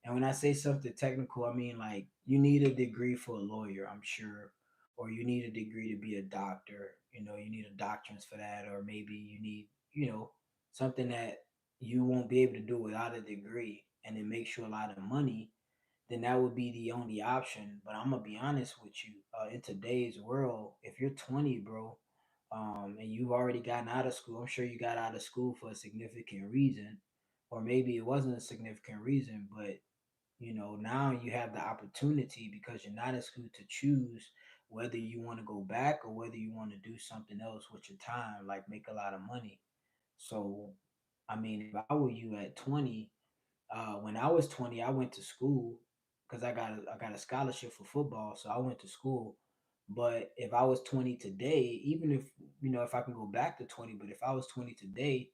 and when I say something technical, I mean like you need a degree for a lawyer, I'm sure, or you need a degree to be a doctor. You need a doctorate for that, or maybe you need, something that you won't be able to do without a degree, and it makes you a lot of money, then that would be the only option. But I'm gonna be honest with you. In today's world, if you're 20, bro, and you've already gotten out of school, I'm sure you got out of school for a significant reason. or maybe it wasn't a significant reason, but now you have the opportunity because you're not in school to choose whether you want to go back or whether you want to do something else with your time, like make a lot of money. So, I mean, if I were you at 20, when I was 20, I went to school because I got a scholarship for football, so I went to school. But if I was 20 today, even if if I can go back to 20, but if I was 20 today,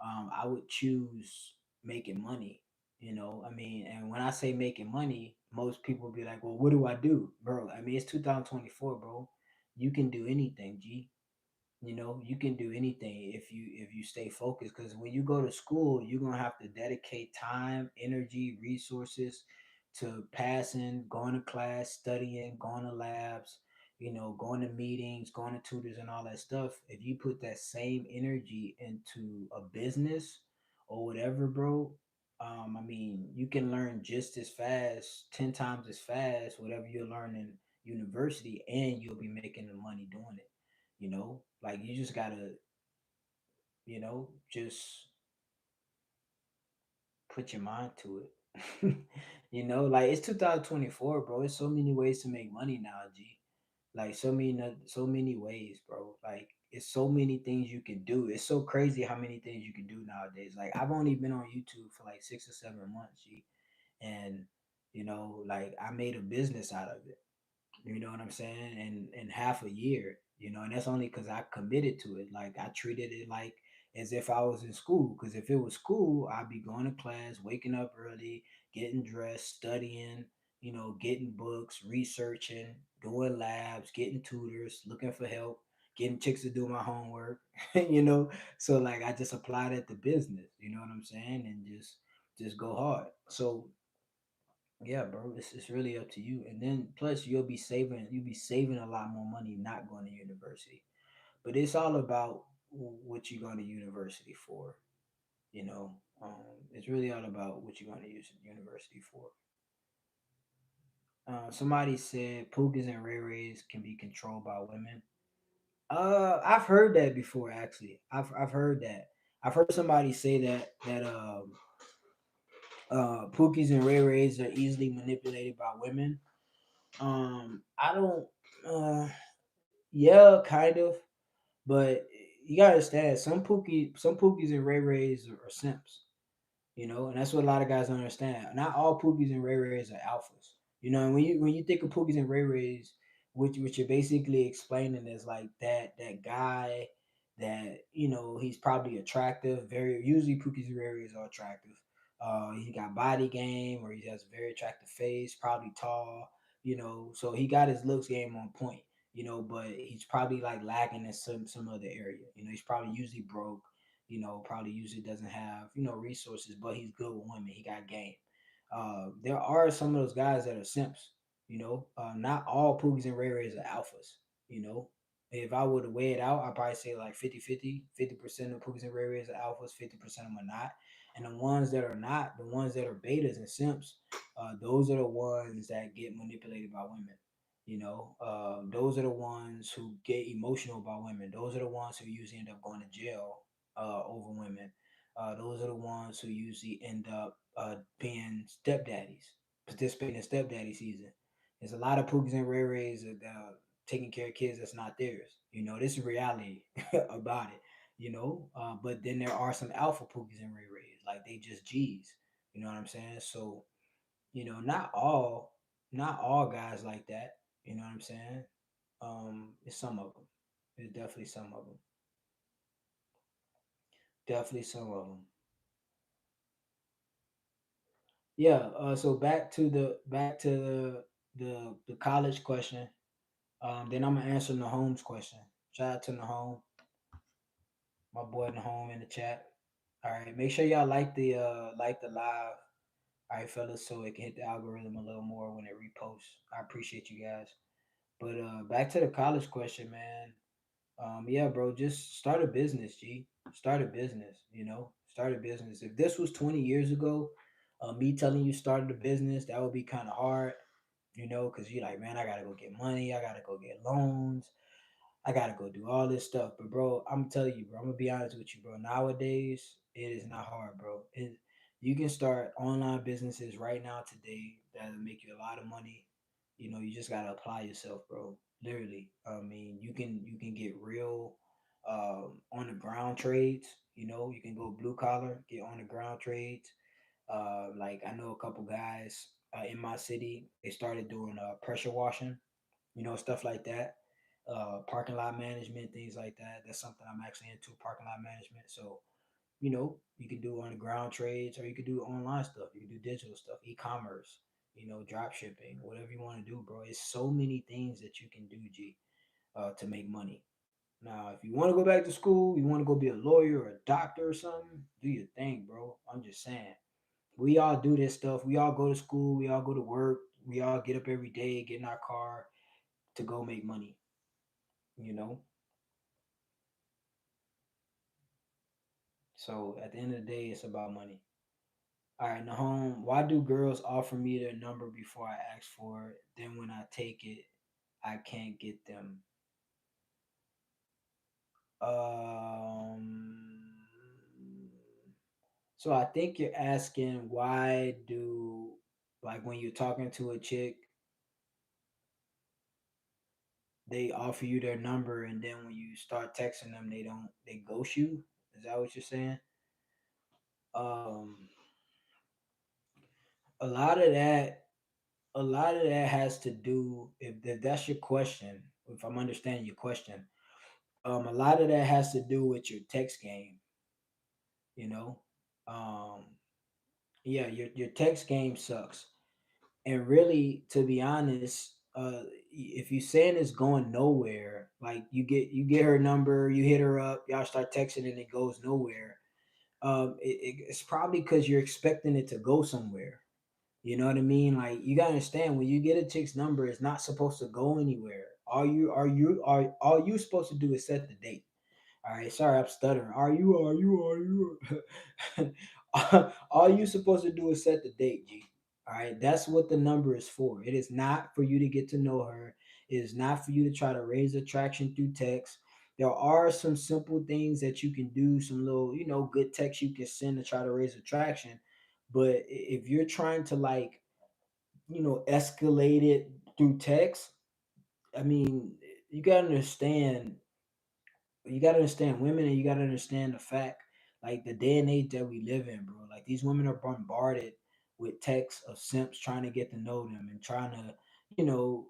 I would choose making money. I mean, and when I say making money, most people be like, "Well, what do I do, bro?" I mean, it's 2024, bro. You can do anything, G. You can do anything if you stay focused, because when you go to school you're gonna have to dedicate time, energy, resources to passing, going to class, studying, going to labs, going to meetings, going to tutors and all that stuff. If you put that same energy into a business or whatever, bro, I mean, you can learn just as fast, 10 times as fast, whatever you learn in university, and you'll be making the money doing it. Like you just gotta, just put your mind to it. Like it's 2024, bro. It's so many ways to make money now, G. Like so many ways, bro. Like it's so many things you can do. It's so crazy how many things you can do nowadays. Like I've only been on YouTube for like 6 or 7 months, G, and like I made a business out of it. You know what I'm saying? And in half a year, and that's only because I committed to it. Like I treated it like as if I was in school. Because if it was school, I'd be going to class, waking up early, getting dressed, studying, getting books, researching, doing labs, getting tutors, looking for help, getting chicks to do my homework, you know. So like I just applied it to business, you know what I'm saying? And just go hard. So yeah, bro, it's really up to you. And then plus you'll be saving a lot more money not going to university. But it's all about what you're going to university for, you know. It's really all about what you're going to use university for. Somebody said Pugas and Ray Rays can be controlled by women. I've heard that before actually. I've heard that. I've heard somebody say that Pookies and Ray Rays are easily manipulated by women. I don't. Uh, yeah, kind of, but you gotta understand some Pookies and Ray Rays are simps. And that's what a lot of guys don't understand. Not all Pookies and Ray Rays are alphas. And when you think of Pookies and Ray Rays, which you're basically explaining is like that guy that he's probably attractive. Very usually Pookies and Ray Rays are attractive. He got body game, or he has a very attractive face, probably tall. So he got his looks game on point. But he's probably like lacking in some other area. He's probably usually broke, probably usually doesn't have, resources, but he's good with women. He got game. There are some of those guys that are simps, not all Poogies and Ray Rays are alphas, you know. If I were to weigh it out, I'd probably say like 50% of Poogies and Ray Rays are alphas, 50% of them are not. And the ones that are not, the ones that are betas and simps, those are the ones that get manipulated by women. Those are the ones who get emotional about women. Those are the ones who usually end up going to jail over women. Those are the ones who usually end up being stepdaddies, participating in stepdaddy season. There's a lot of Pookies and Ray Rays that taking care of kids that's not theirs. This is reality about it. But then there are some alpha Pookies and Ray Rays, like they just G's. You know what I'm saying? So not all guys like that. You know what I'm saying? It's some of them. There's definitely some of them. Definitely some of them. Yeah. So back to the college question. Then I'm gonna answer Nahom's question. Shout out to Nahom, my boy Nahom in the chat. All right. Make sure y'all like the live. All right, fellas, so it can hit the algorithm a little more when it reposts. I appreciate you guys. But back to the college question, man. Yeah, bro, just start a business, G. Start a business, start a business. If this was 20 years ago, me telling you started a business, that would be kind of hard, because you're like, man, I gotta go get money, I gotta go get loans, I gotta go do all this stuff. But bro, I'm telling you, bro, I'm gonna be honest with you, bro. Nowadays, it is not hard, bro. You can start online businesses right now today that'll make you a lot of money. You just gotta apply yourself, bro. Literally. I mean, you can get real on the ground trades. You can go blue collar, get on the ground trades. Like I know a couple guys in my city. They started doing pressure washing, stuff like that. Parking lot management, things like that. That's something I'm actually into, parking lot management. So you can do on the ground trades, or you could do online stuff. You can do digital stuff, e-commerce, drop shipping, whatever you want to do, bro. It's so many things that you can do, G, to make money. Now, if you want to go back to school, you want to go be a lawyer or a doctor or something, do your thing, bro. I'm just saying. We all do this stuff. We all go to school. We all go to work. We all get up every day, get in our car to go make money, you know? So at the end of the day, it's about money. All right, Nahom, why do girls offer me their number before I ask for it? Then when I take it, I can't get them. Um, so I think you're asking why do, like, when you're talking to a chick, they offer you their number, and then when you start texting them, they ghost you. Is that what you're saying? Um, a lot of that a lot of that has to do, if that's your question, if I'm understanding your question, a lot of that has to do with your text game, you know. Um, yeah, your text game sucks. And really, to be honest, if you saying it's going nowhere, like you get her number, you hit her up, y'all start texting and it goes nowhere. It's probably because you're expecting it to go somewhere. You know what I mean? Like you gotta understand, when you get a chick's number, it's not supposed to go anywhere. All you supposed to do is set the date. All right, sorry, I'm stuttering. All you supposed to do is set the date, G. All right, that's what the number is for. It is not for you to get to know her. It is not for you to try to raise attraction through text. There are some simple things that you can do, some little, good text you can send to try to raise attraction. But if you're trying to, like, escalate it through text, I mean, you gotta understand you got to understand women, and you got to understand the fact, like, the day and age that we live in, bro. Like, these women are bombarded with texts of simps trying to get to know them and trying to, you know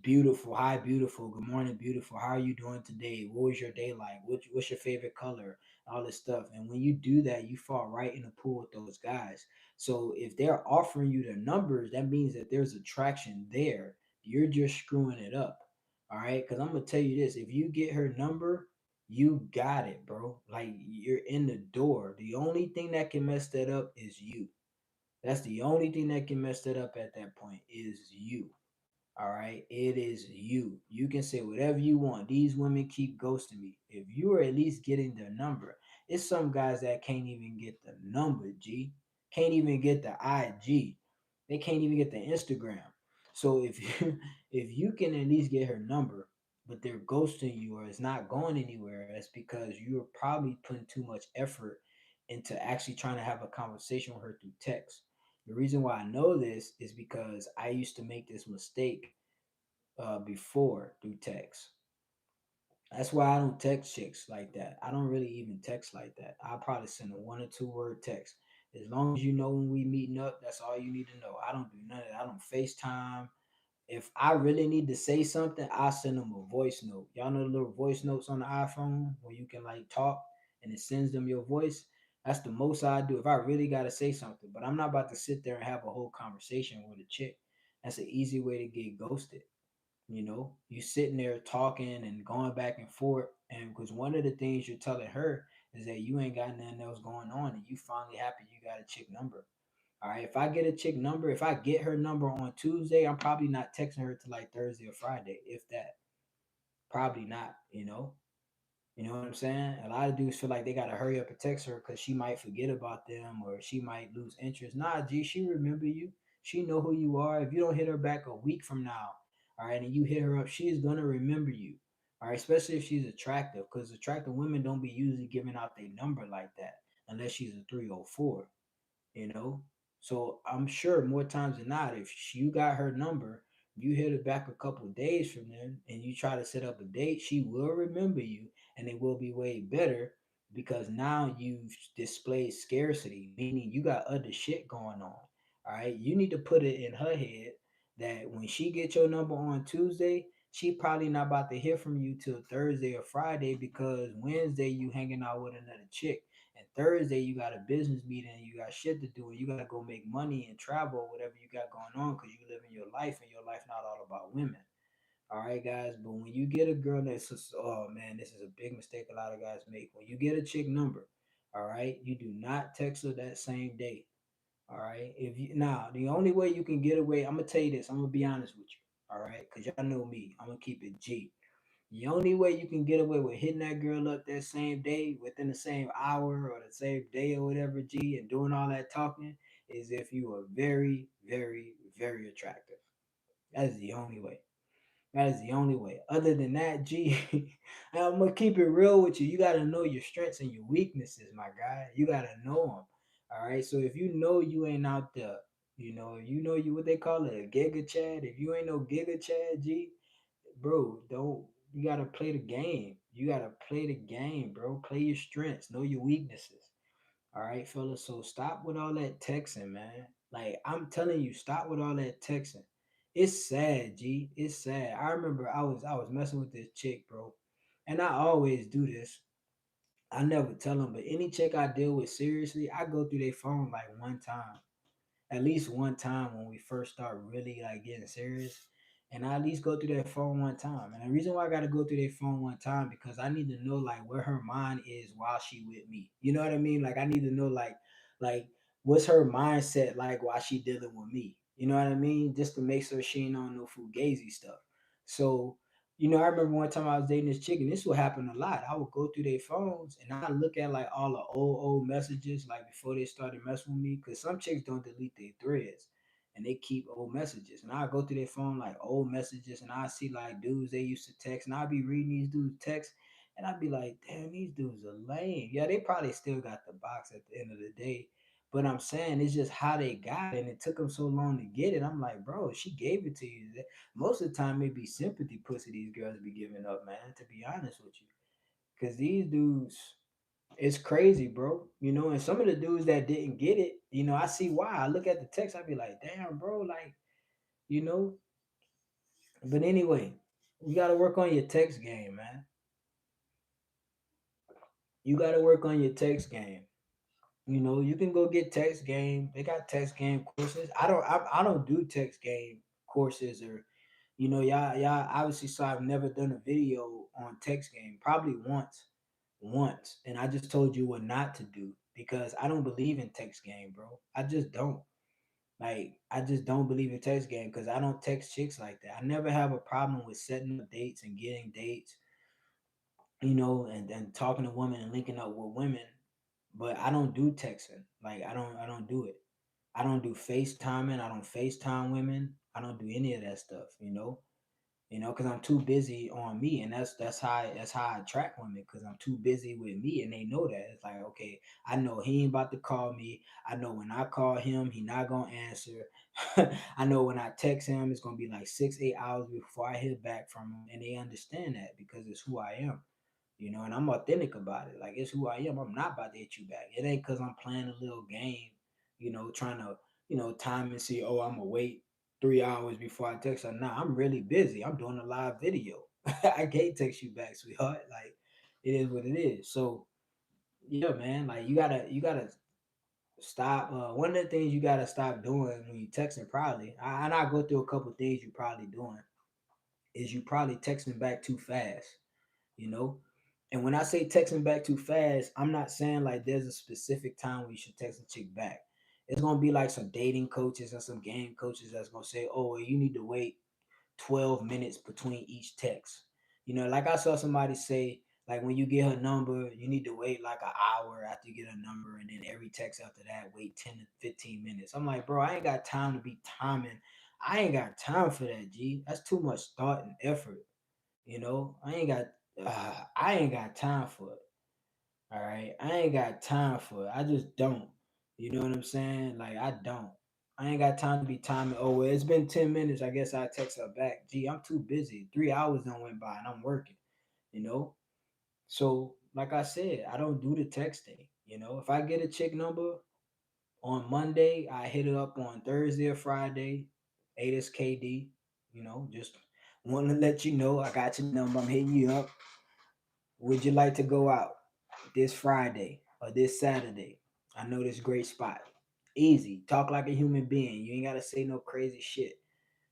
beautiful, hi, beautiful, good morning, beautiful, how are you doing today, what was your day like, what's your favorite color, all this stuff. And when you do that, you fall right in the pool with those guys. So if they're offering you their numbers, that means that there's attraction there. You're just screwing it up. All right, because I'm gonna tell you this: if you get her number, you got it, bro. Like, you're in the door. The only thing that can mess that up is you. That's the only thing that can mess that up at that point is you. All right, it is you. You can say whatever you want. These women keep ghosting me. If you are at least getting their number, it's some guys that can't even get the number, G. Can't even get the IG. They can't even get the Instagram. So if you if you can at least get her number, but they're ghosting you or it's not going anywhere, that's because you're probably putting too much effort into actually trying to have a conversation with her through text. The reason why I know this is because I used to make this mistake before through text. That's why I don't text chicks like that. I don't really even text like that. I'll probably send a 1 or 2 word text. As long as you know when we meeting up, that's all you need to know. I don't do none of that. I don't FaceTime. If I really need to say something, I send them a voice note. Y'all know the little voice notes on the iPhone where you can, like, talk and it sends them your voice. That's the most I do if I really gotta say something. But I'm not about to sit there and have a whole conversation with a chick. That's an easy way to get ghosted. You sitting there talking and going back and forth, and because one of the things you're telling her is that you ain't got nothing else going on, and you finally happy you got a chick number. All right, if I get a chick number, if I get her number on Tuesday, I'm probably not texting her to, like, Thursday or Friday, if that. Probably not. You know what I'm saying? A lot of dudes feel like they gotta hurry up and text her because she might forget about them or she might lose interest. Nah, G, she remember you. She know who you are. If you don't hit her back a week from now, all right, and you hit her up, she is gonna remember you. All right, especially if she's attractive, because attractive women don't be usually giving out their number like that unless she's a 304. you know. So I'm sure more times than not, if you got her number, you hit her back a couple of days from then, and you try to set up a date, she will remember you, and it will be way better because now you've displayed scarcity, meaning you got other shit going on. All right, you need to put it in her head that when she get your number on Tuesday, she probably not about to hear from you till Thursday or Friday because Wednesday you hanging out with another chick. And Thursday you got a business meeting and you got shit to do and you gotta go make money and travel, whatever you got going on, because you living your life and your life not all about women. All right, guys. But when you get a girl that's just, oh man, this is a big mistake a lot of guys make. When you get a chick number, all right, you do not text her that same day. All right. If you now the only way you can get away, I'm gonna tell you this. I'm gonna be honest with you. All right, because y'all know me. I'm gonna keep it G. The only way you can get away with hitting that girl up that same day, within the same hour or the same day or whatever, G, and doing all that talking, is if you are very, very, very attractive. That is the only way. That is the only way. Other than that, G, I'm gonna keep it real with you. You gotta know your strengths and your weaknesses, my guy. You gotta know them. All right. So if you know you ain't out there, you know you what they call it, a giga Chad. If you ain't no giga Chad, G, bro, don't. You gotta play the game. You gotta play the game, bro. Play your strengths. Know your weaknesses. All right, fellas. So stop with all that texting, man. Like I'm telling you, stop with all that texting. It's sad, G. It's sad. I remember I was messing with this chick, bro, and I always do this. I never tell them, but any chick I deal with seriously, I go through their phone like one time, at least one time when we first start really like getting serious. And I at least go through their phone one time. And the reason why I gotta go through their phone one time because I need to know like where her mind is while she with me. You know what I mean? Like I need to know like what's her mindset like while she dealing with me. You know what I mean? Just to make sure she ain't on no fugazi stuff. So I remember one time I was dating this chick, and this would happen a lot. I would go through their phones and I look at like all the old messages, like before they started messing with me. Cause some chicks don't delete their threads and they keep old messages. And I go through their phone like old messages and I see like dudes they used to text, and I'll be reading these dudes' texts and I'd be like, damn, these dudes are lame. Yeah, they probably still got the box at the end of the day. But I'm saying it's just how they got it, and it took them so long to get it. I'm like, bro, she gave it to you. Most of the time, it be sympathy pussy these girls be giving up, man. To be honest with you, because these dudes, it's crazy, bro. And some of the dudes that didn't get it, I see why. I look at the text, I be like, damn, bro, like, you know. But anyway, you got to work on your text game, man. You got to work on your text game. You can go get text game. They got text game courses. I don't do text game courses or y'all obviously saw I've never done a video on text game. Probably once, and I just told you what not to do because I don't believe in text game, bro. I just don't. Like I just don't believe in text game because I don't text chicks like that. I never have a problem with setting up dates and getting dates, and talking to women and linking up with women, but I don't do texting. Like I don't do it. I don't do FaceTiming. I don't FaceTime women. I don't do any of that stuff. Because I'm too busy on me, and that's how I attract women because I'm too busy with me, and they know that. It's like, okay, I know he ain't about to call me. I know when I call him, he not gonna answer. I know when I text him, it's gonna be like 6, 8 hours before I hear back from him, and they understand that because it's who I am. And I'm authentic about it. Like it's who I am. I'm not about to hit you back. It ain't because I'm playing a little game, trying to, time and see, oh, I'm gonna wait 3 hours before I text her. Nah, I'm really busy. I'm doing a live video. I can't text you back, sweetheart. Like it is what it is. So yeah, man, like you gotta stop. One of the things you gotta stop doing when you texting probably, and I go through a couple things you probably doing, is you probably texting back too fast you know. And when I say texting back too fast, I'm not saying like there's a specific time where you should text a chick back. It's gonna be like some dating coaches and some game coaches that's gonna say, oh, well, you need to wait 12 minutes between each text. Like I saw somebody say, like when you get her number, you need to wait like an hour after you get her number, and then every text after that, wait 10 to 15 minutes. I'm like, bro, I ain't got time to be timing. I ain't got time for that, G. That's too much thought and effort. I ain't got time for it. All right, I ain't got time for it. I just don't. You know what I'm saying? Like I don't. I ain't got time to be timing. Oh, well, it's been 10 minutes. I guess I text her back. Gee, I'm too busy. 3 hours done went by and I'm working. You know. So like I said, I don't do the texting. You know, if I get a chick number on Monday, I hit it up on Thursday or Friday. Hey, this KD. You know, just want to let you know I got your number. I'm hitting you up. Would you like to go out this Friday or this Saturday? I know this great spot. Easy. Talk like a human being. You ain't gotta say no crazy shit.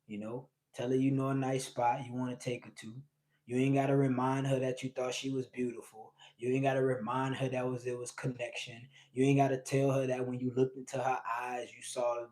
You know, tell her you know a nice spot you want to take her to. You ain't gotta remind her that you thought she was beautiful. You ain't gotta remind her that was there was connection. You ain't gotta tell her that when you looked into her eyes, you saw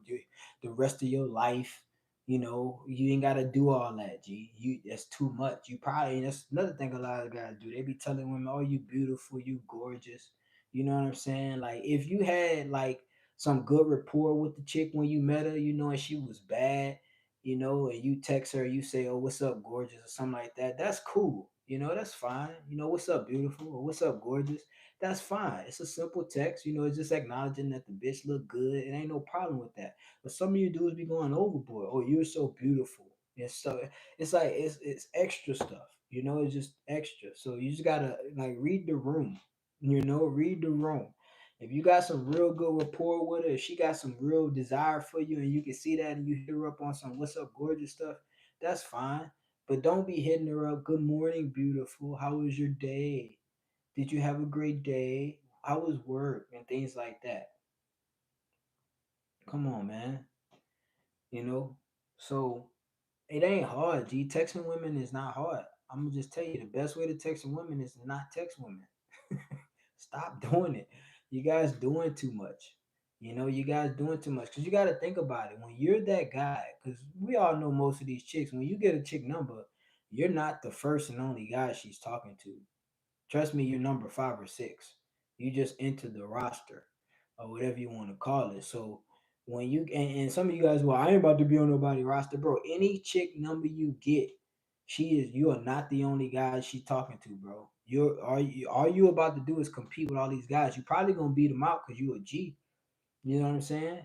the rest of your life. You know, you ain't gotta do all that, G. You that's too much. You probably that's another thing a lot of guys do. They be telling women, "Oh, you beautiful, you gorgeous." You know what I'm saying? Like if you had like some good rapport with the chick when you met her, you know, and she was bad, you know, and you text her, you say, "Oh, what's up, gorgeous," or something like that. That's cool. You know, that's fine. You know, what's up, beautiful, or what's up, gorgeous. That's fine. It's a simple text. You know, it's just acknowledging that the bitch look good. It ain't no problem with that. But some of you dudes be going overboard. Oh, you're so beautiful. And so it's like it's extra stuff. You know, it's just extra. So you just gotta like read the room. You know, read the room. If you got some real good rapport with her, if she got some real desire for you and you can see that and you hit her up on some what's up gorgeous stuff, that's fine. But don't be hitting her up, good morning, beautiful. How was your day? Did you have a great day? How was work? And things like that. Come on, man. You know? So it ain't hard, G. Texting women is not hard. I'm gonna just tell you the best way to text women is to not text women. Stop doing it. You guys doing too much. You know, you guys doing too much because you got to think about it. When you're that guy, because we all know most of these chicks, when you get a chick number, you're not the first and only guy she's talking to. Trust me, you're number 5 or 6. You just entered the roster or whatever you want to call it. So when you and some of you guys, well, I ain't about to be on nobody roster, bro. Any chick number you get, you are not the only guy she's talking to, bro. You're all you about to do is compete with all these guys. You probably gonna beat them out because you a G. You know what I'm saying?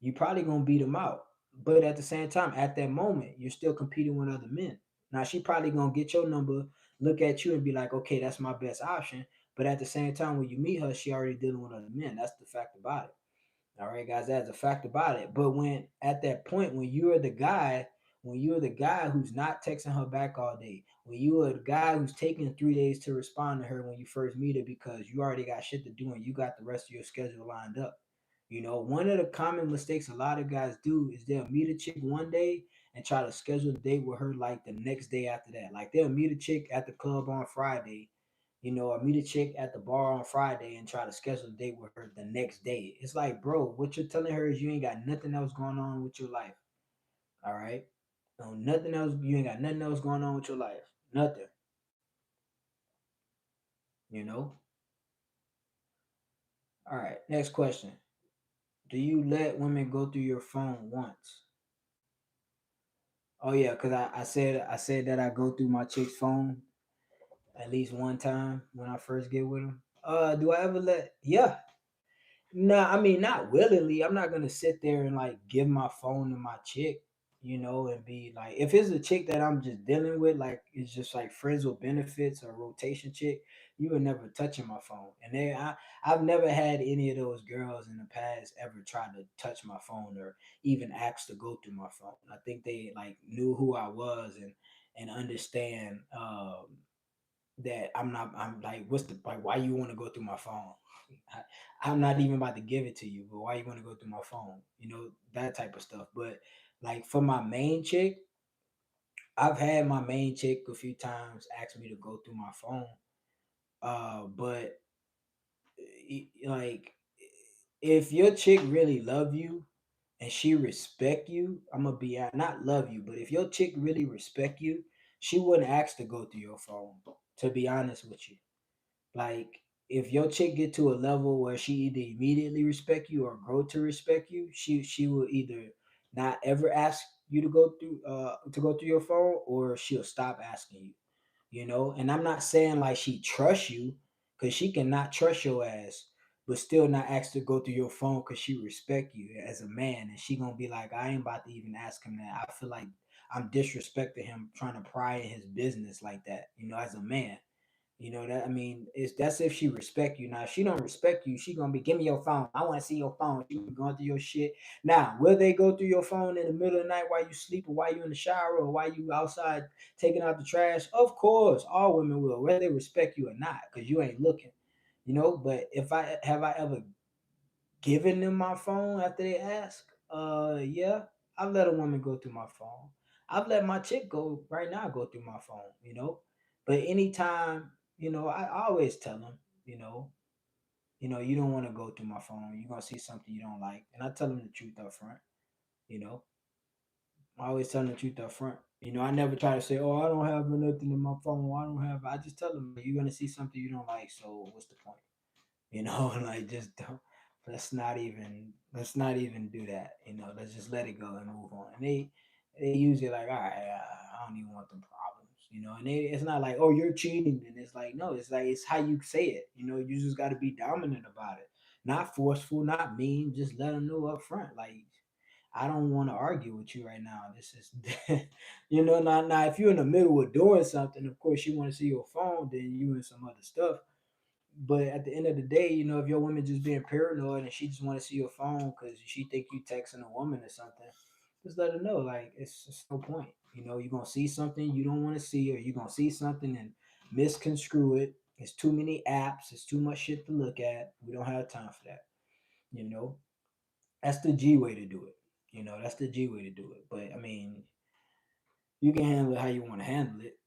You probably gonna beat them out. But at the same time, at that moment, you're still competing with other men. Now she probably gonna get your number, look at you and be like, okay, that's my best option. But at the same time, when you meet her, she already dealing with other men. That's the fact about it. All right, guys, that's a fact about it. But when at that point, when you're the guy who's not texting her back all day, when you are the guy who's taking 3 days to respond to her when you first meet her because you already got shit to do and you got the rest of your schedule lined up. You know, one of the common mistakes a lot of guys do is they'll meet a chick one day and try to schedule a date with her like the next day after that. Like they'll meet a chick at the club on Friday, you know, or meet a chick at the bar on Friday and try to schedule a date with her the next day. It's like, bro, what you're telling her is you ain't got nothing else going on with your life. All right. No, nothing else. You ain't got nothing else going on with your life. Nothing. You know? All right. Next question. Do you let women go through your phone once? Oh yeah, because I said that I go through my chick's phone at least one time when I first get with them. Do I ever let? Yeah, no, I mean not willingly. I'm not gonna sit there and like give my phone to my chick, you know, and be like, if it's a chick that I'm just dealing with, like it's just like friends with benefits or rotation chick, you would never touching my phone. And I've never had any of those girls in the past ever try to touch my phone or even ask to go through my phone. I think they like knew who I was and understand that I'm like, what's the like, why you want to go through my phone? I'm not even about to give it to you, but why you want to go through my phone? You know, that type of stuff. But like for my main chick, I've had my main chick a few times ask me to go through my phone. But like if your chick really love you and she respect you, I'm gonna be not love you, but if your chick really respect you, she wouldn't ask to go through your phone. To be honest with you, like if your chick get to a level where she either immediately respect you or grow to respect you, she will either not ever ask you to go through your phone or she'll stop asking you. You know, and I'm not saying like she trusts you because she cannot trust your ass. but still not ask to go through your phone because she respect you as a man, and she gonna be like, I ain't about to even ask him that. I feel like I'm disrespecting him trying to pry in his business like that, as a man. That, I mean, it's that's if she respect you. Now, if she don't respect you, she gonna be, give me your phone. I want to see your phone. She gonna be going through your shit. Now, will they go through your phone in the middle of the night while you sleep, or while you in the shower, or while you outside taking out the trash? Of course, all women will, whether they respect you or not, because you ain't looking. But if I ever given them my phone after they ask, yeah, I've let a woman go through my phone. I've let my chick go right now go through my phone. But anytime, I always tell them, you know, you don't want to go through my phone. You're gonna see something you don't like, and I tell them the truth up front. You know, I always tell them the truth up front. I never try to say, "Oh, I don't have nothing in my phone. I don't have." I just tell them, "You're gonna see something you don't like. So what's the point?" Like, just don't. Let's not even do that. Let's just let it go and move on. And they usually like, all right, I don't even want them problems. And it's not like, oh, you're cheating. And it's like, no, it's like, it's how you say it. You just got to be dominant about it, not forceful, not mean. Just let them know up front, like, I don't want to argue with you right now. This is, now if you're in the middle of doing something, of course you want to see your phone, then you and some other stuff. But at the end of the day, if your woman just being paranoid and she just want to see your phone because she think you texting a woman or something, just let her know, like, it's just no point. You're gonna see something you don't want to see, or you're gonna see something and misconstrue it. It's too many apps. It's too much shit to look at. We don't have time for that. You know, that's the G way to do it. That's the G way to do it. But I mean, you can handle it how you want to handle it.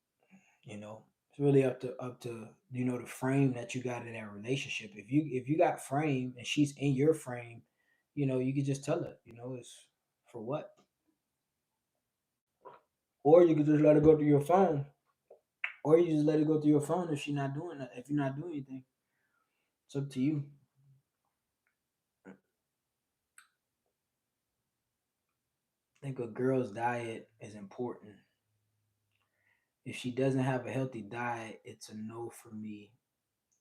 It's really up to the frame that you got in that relationship. If you got frame and she's in your frame, you could just tell her, it's for what. Or you could just let her go through your phone. Or you just let her go through your phone if she's not doing that. If you're not doing anything, it's up to you. I think a girl's diet is important. If she doesn't have a healthy diet, it's a no for me.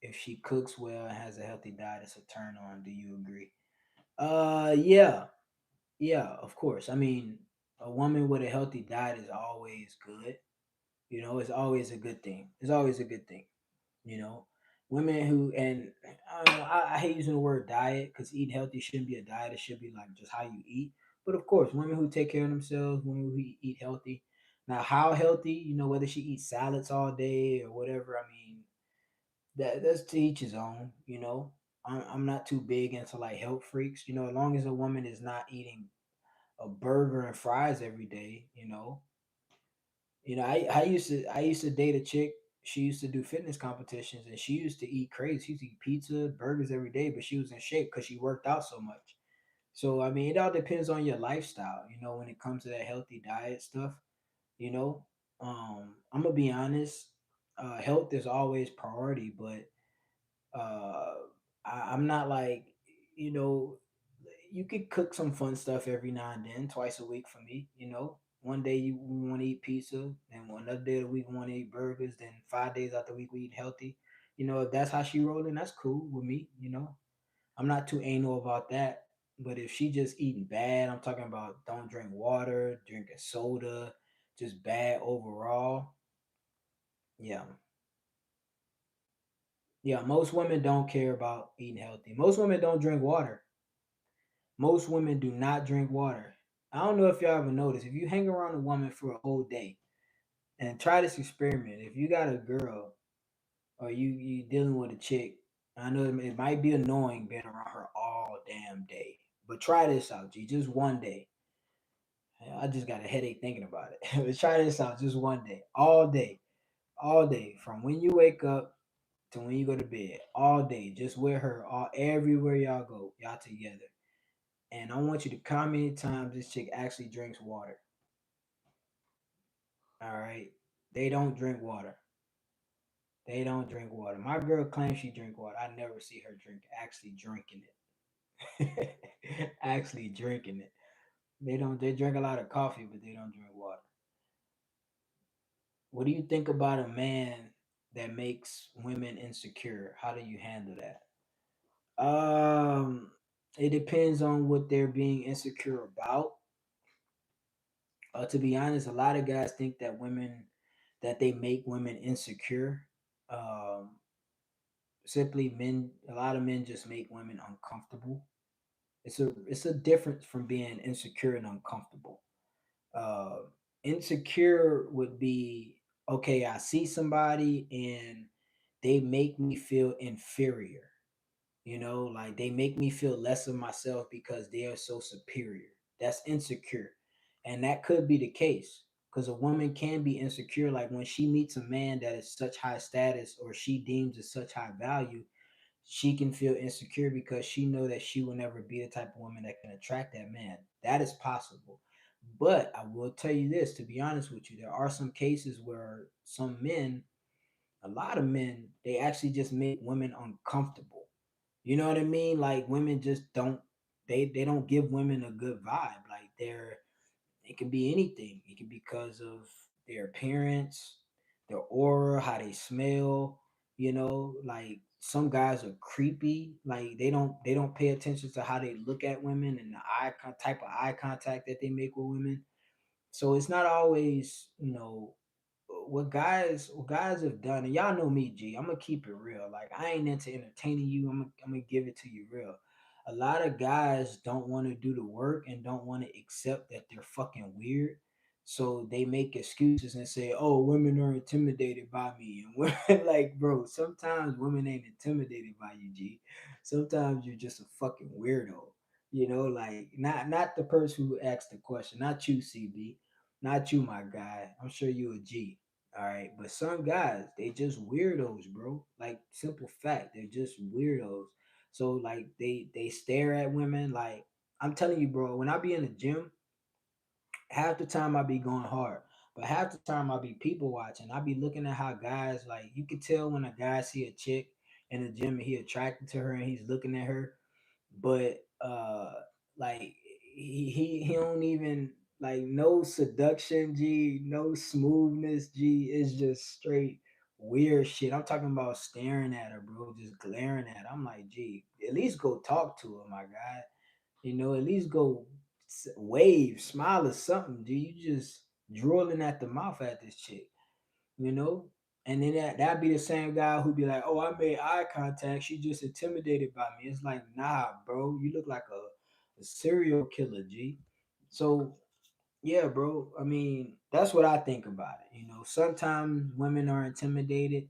If she cooks well and has a healthy diet, it's a turn on. Do you agree? Yeah. Yeah, of course. I mean, a woman with a healthy diet is always good. It's always a good thing. It's always a good thing. You know, Women who, and I don't know, I hate using the word diet because eating healthy shouldn't be a diet. It should be like just how you eat. But of course, women who take care of themselves, women who eat healthy. Now, how healthy? Whether she eats salads all day or whatever. I mean, that's to each his own. I'm not too big into like health freaks. As long as a woman is not eating a burger and fries every day. I used to date a chick. She used to do fitness competitions, and she used to eat crazy. She used to eat pizza, burgers every day, but she was in shape because she worked out so much. So I mean, it all depends on your lifestyle. When it comes to that healthy diet stuff. You know, I'm gonna be honest. Health is always priority, but uh, I'm not like, you know, you could cook some fun stuff every now and then, twice a week for me. One day you want to eat pizza, and another day of the week we want to eat burgers. Then 5 days out the week we eat healthy. If that's how she rolling, that's cool with me. I'm not too anal about that. But if she just eating bad, I'm talking about don't drink water, drinking soda, just bad overall. Yeah, yeah. Most women don't care about eating healthy. Most women don't drink water. Most women do not drink water. I don't know if y'all ever noticed. If you hang around a woman for a whole day and try this experiment, if you got a girl or you dealing with a chick, I know it might be annoying being around her all damn day, but try this out, G. Just one day. I just got a headache thinking about it. But try this out, just one all day, from when you wake up to when you go to bed, all day, just with her, all everywhere y'all go, y'all together. And I want you to count how many times this chick actually drinks water. All right. They don't drink water. They don't drink water. My girl claims she drink water. I never see her actually drinking it. Actually drinking it. They drink a lot of coffee, but they don't drink water. What do you think about a man that makes women insecure? How do you handle that? Um, it depends on what they're being insecure about. To be honest, a lot of guys think that they make women insecure. Um, Simply men, a lot of men just make women uncomfortable. It's a difference from being insecure and uncomfortable. Uh, Insecure would be, okay, I see somebody and they make me feel inferior. Like they make me feel less of myself because they are so superior. That's insecure. And that could be the case because a woman can be insecure. Like when she meets a man that is such high status or she deems as such high value, she can feel insecure because she know that she will never be the type of woman that can attract that man. That is possible. But I will tell you this, to be honest with you, there are some cases where some men, a lot of men, they actually just make women uncomfortable. You know what I mean? Like women just don't, they don't give women a good vibe. Like they're, it can be anything. It can be because of their appearance, their aura, how they smell. Like some guys are creepy. Like they don't pay attention to how they look at women and the type of eye contact that they make with women. So it's not always, what guys have done, and y'all know me, G. I'm gonna keep it real. Like I ain't into entertaining you. I'm gonna give it to you real. A lot of guys don't want to do the work and don't want to accept that they're fucking weird. So they make excuses and say, "Oh, women are intimidated by me." And we're like, bro, sometimes women ain't intimidated by you, G. Sometimes you're just a fucking weirdo. Like not the person who asked the question, not you, CB, not you, my guy. I'm sure you a G. All right, but some guys, they just weirdos, bro. Like simple fact, they're just weirdos. So like they stare at women. Like I'm telling you, bro. When I be in the gym, half the time I be going hard, but half the time I be people watching. I be looking at how guys, like, you can tell when a guy see a chick in the gym and he attracted to her and he's looking at her, but like he don't even, like, no seduction, G, no smoothness, G. It's just straight weird shit. I'm talking about staring at her, bro, just glaring at her. I'm like, G, at least go talk to her, my guy. At least go wave, smile or something, G. You just drooling at the mouth at this chick, you know? And then that'd be the same guy who'd be like, "Oh, I made eye contact. She just intimidated by me." It's like, nah, bro. You look like a serial killer, G. So yeah, bro. I mean, that's what I think about it. Sometimes women are intimidated.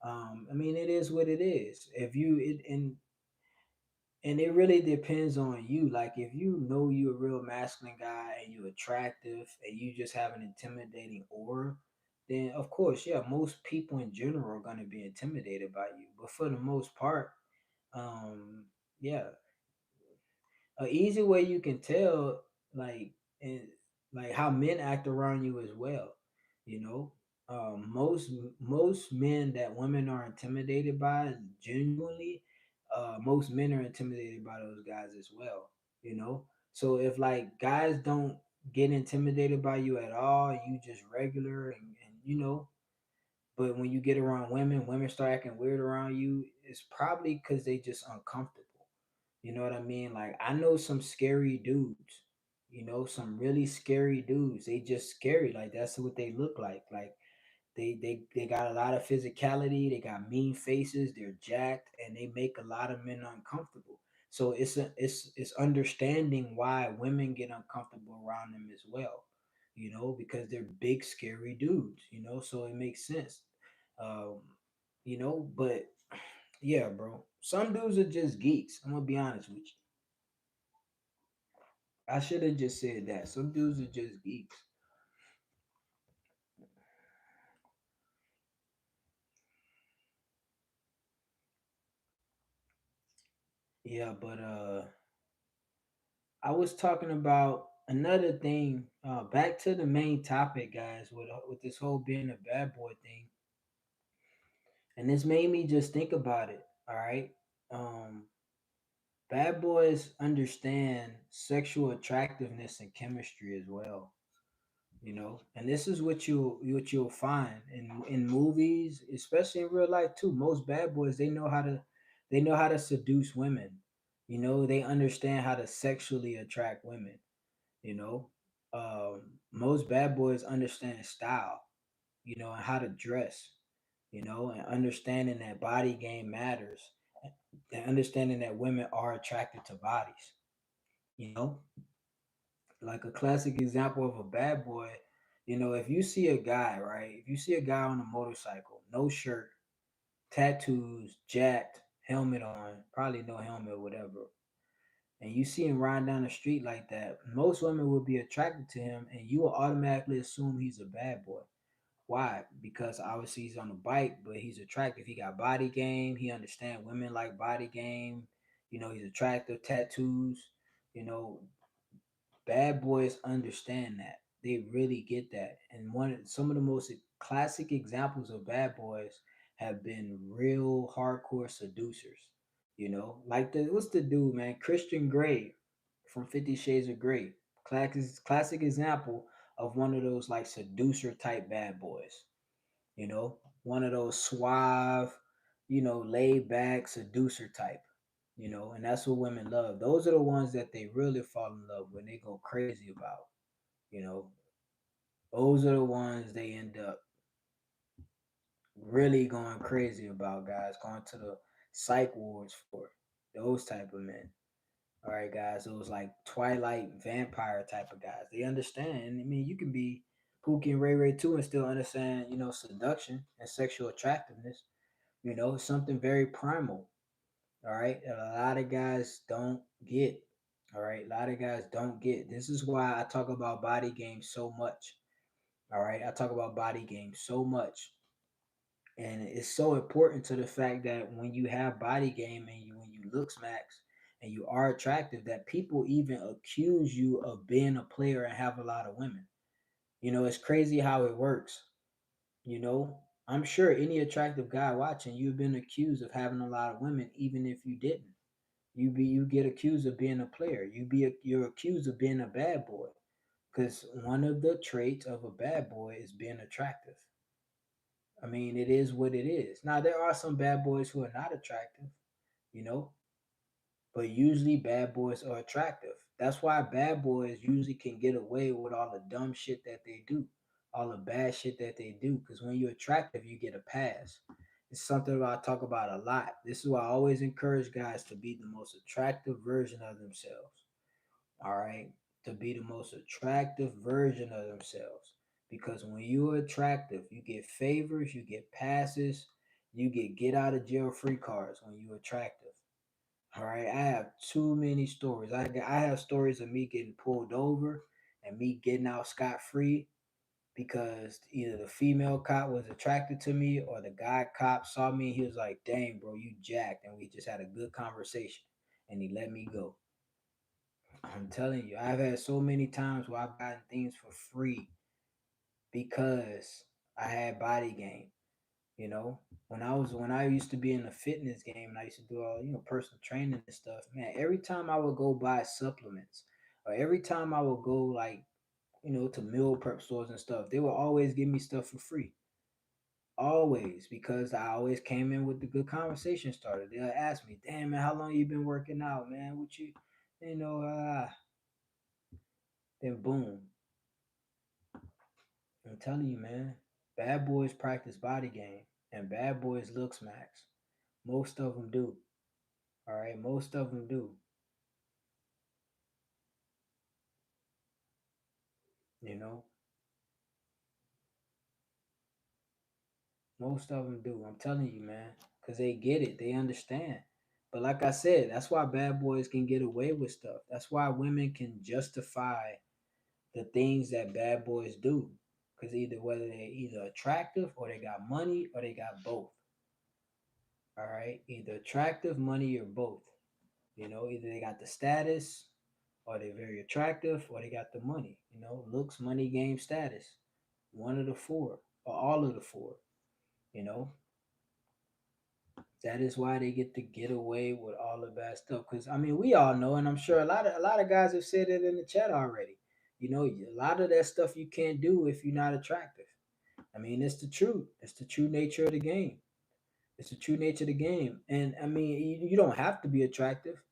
I mean, it is what it is. If you it and it really depends on you. Like if you know you're a real masculine guy and you're attractive and you just have an intimidating aura, then of course, yeah, most people in general are gonna be intimidated by you. But for the most part, yeah, a easy way you can tell, like, and like how men act around you as well. You know, most men that women are intimidated by, genuinely, most men are intimidated by those guys as well. So if like guys don't get intimidated by you at all, you just regular, and but when you get around women, women start acting weird around you. It's probably because they just uncomfortable. You know what I mean? Like I know some scary dudes. Some really scary dudes. They just scary. Like that's what they look like. Like they got a lot of physicality. They got mean faces. They're jacked, and they make a lot of men uncomfortable. So it's understanding why women get uncomfortable around them as well. Because they're big, scary dudes. So it makes sense. Um, but yeah, bro. Some dudes are just geeks. I'm gonna be honest with you. I should have just said that. Some dudes are just geeks. Yeah, but I was talking about another thing. Back to the main topic, guys, with this whole being a bad boy thing, and this made me just think about it. All right, um, bad boys understand sexual attractiveness and chemistry as well. And this is what you'll find in movies, especially in real life too. Most bad boys, they know how to They know how to seduce women. They understand how to sexually attract women. You know, most bad boys understand style. And how to dress. And understanding that body game matters, and understanding that women are attracted to bodies. You know, like a classic example of a bad boy. If you see a guy, right? If you see a guy on a motorcycle, no shirt, tattoos, jacked, helmet on, probably no helmet, whatever, and you see him riding down the street like that, most women will be attracted to him, and you will automatically assume he's a bad boy. Why? Because obviously he's on a bike, but he's attractive. He got body game. He understands women like body game. He's attractive, tattoos. You know, bad boys understand that. They really get that. And some of the most classic examples of bad boys have been real hardcore seducers. Like what's the dude, man? Christian Grey from 50 Shades of Grey. Classic example of one of those like seducer type bad boys. One of those suave, laid back seducer type. And that's what women love. Those are the ones that they really fall in love with, they go crazy about. You know, those are the ones they end up really going crazy about, guys, going to the psych wards for those type of men. All right, guys, those like Twilight vampire type of guys. They understand. I mean, you can be Pookie and Ray Ray too and still understand, seduction and sexual attractiveness. It's something very primal. All right. And a lot of guys don't get. All right. A lot of guys don't get. This is why I talk about body game so much. All right. I talk about body game so much. And it's so important to the fact that when you have body game and when you look smacks and you are attractive, that people even accuse you of being a player and have a lot of women. It's crazy how it works. I'm sure any attractive guy watching, you've been accused of having a lot of women, even if you didn't. You get accused of being a player. You're accused of being a bad boy, because one of the traits of a bad boy is being attractive. I mean, it is what it is. Now there are some bad boys who are not attractive, you know, but usually bad boys are attractive. That's why bad boys usually can get away with all the dumb shit that they do, all the bad shit that they do. Because when you're attractive, you get a pass. It's something that I talk about a lot. This is why I always encourage guys to be the most attractive version of themselves. All right, to be the most attractive version of themselves. Because when you're attractive, you get favors, you get passes, you get out of jail free cards when you're attractive. All right, I have too many stories. I have stories of me getting pulled over and me getting out scot free because either the female cop was attracted to me or the guy cop saw me. He was like, "Dang, bro, you jacked," and we just had a good conversation, and he let me go. I'm telling you, I've had so many times where I've gotten things for free because I had body game. When I used to be in the fitness game and I used to do all personal training and stuff, man, every time I would go buy supplements or every time I would go like to meal prep stores and stuff, they would always give me stuff for free. Always, because I always came in with the good conversation started. They'll ask me, "Damn man, how long you been working out, man? What you know?" Then boom, I'm telling you, man, bad boys practice body game and bad boys look smacks. Most of them do. All right, most of them do. You know, most of them do. I'm telling you, man, because they get it, they understand. But like I said, that's why bad boys can get away with stuff. That's why women can justify the things that bad boys do. Because either whether they're either attractive or they got money or they got both. All right, either attractive, money, or both. Either they got the status or they're very attractive or they got the money. Looks, money, game, status. One of the four or all of the four. You know, that is why they get away with all the bad stuff. Because I mean, we all know, and I'm sure a lot of guys have said it in the chat already. A lot of that stuff you can't do if you're not attractive. I mean, it's the truth. It's the true nature of the game. It's the true nature of the game. And I mean, you don't have to be attractive.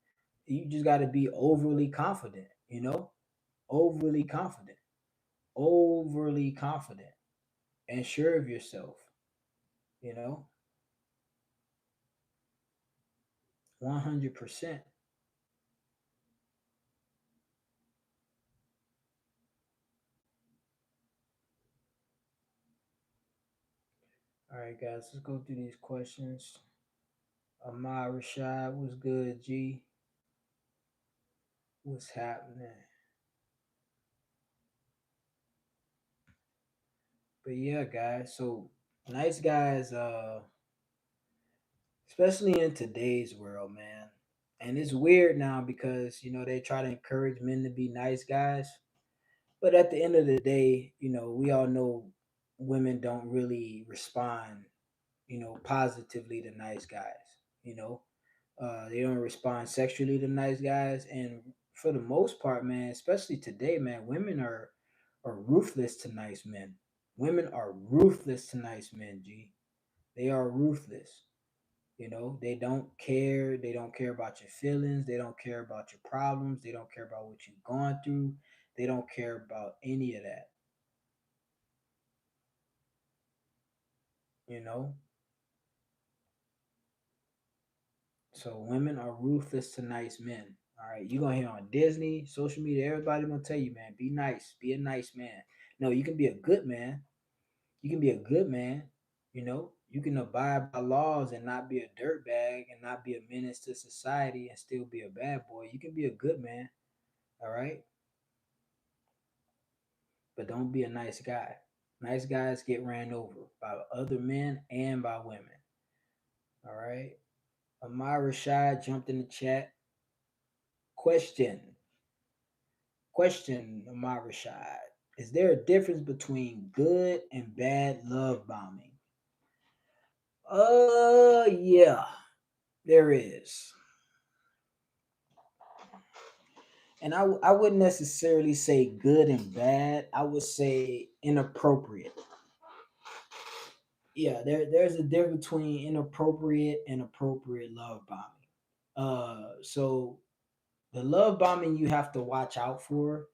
You just got to be overly confident, overly confident, overly confident, and sure of yourself, you know, 100%. All right, guys, let's go through these questions. Ahmad Rashad, what's good, G? What's happening? But yeah, guys, so nice guys, especially in today's world, man. And it's weird now because, they try to encourage men to be nice guys. But at the end of the day, we all know women don't really respond, positively to nice guys. You know, they don't respond sexually to nice guys, and for the most part, man, especially today, man, women are ruthless to nice men. Women are ruthless to nice men. G, they are ruthless. They don't care. They don't care about your feelings. They don't care about your problems. They don't care about what you've gone through. They don't care about any of that. You know, so women are ruthless to nice men. All right, you gonna hear on Disney, social media, everybody gonna tell you, man, be nice, be a nice man. No, you can be a good man. You can be a good man. You can abide by laws and not be a dirtbag and not be a menace to society and still be a bad boy. You can be a good man. All right, but don't be a nice guy. Nice guys get ran over by other men and by women. All right. Amara Rashad jumped in the chat. Question. Question, Amar Rashad. Is there a difference between good and bad love bombing? Yeah, there is. And I wouldn't necessarily say good and bad. I would say inappropriate. Yeah, there's a difference between inappropriate and appropriate love bombing. So the love bombing you have to watch out for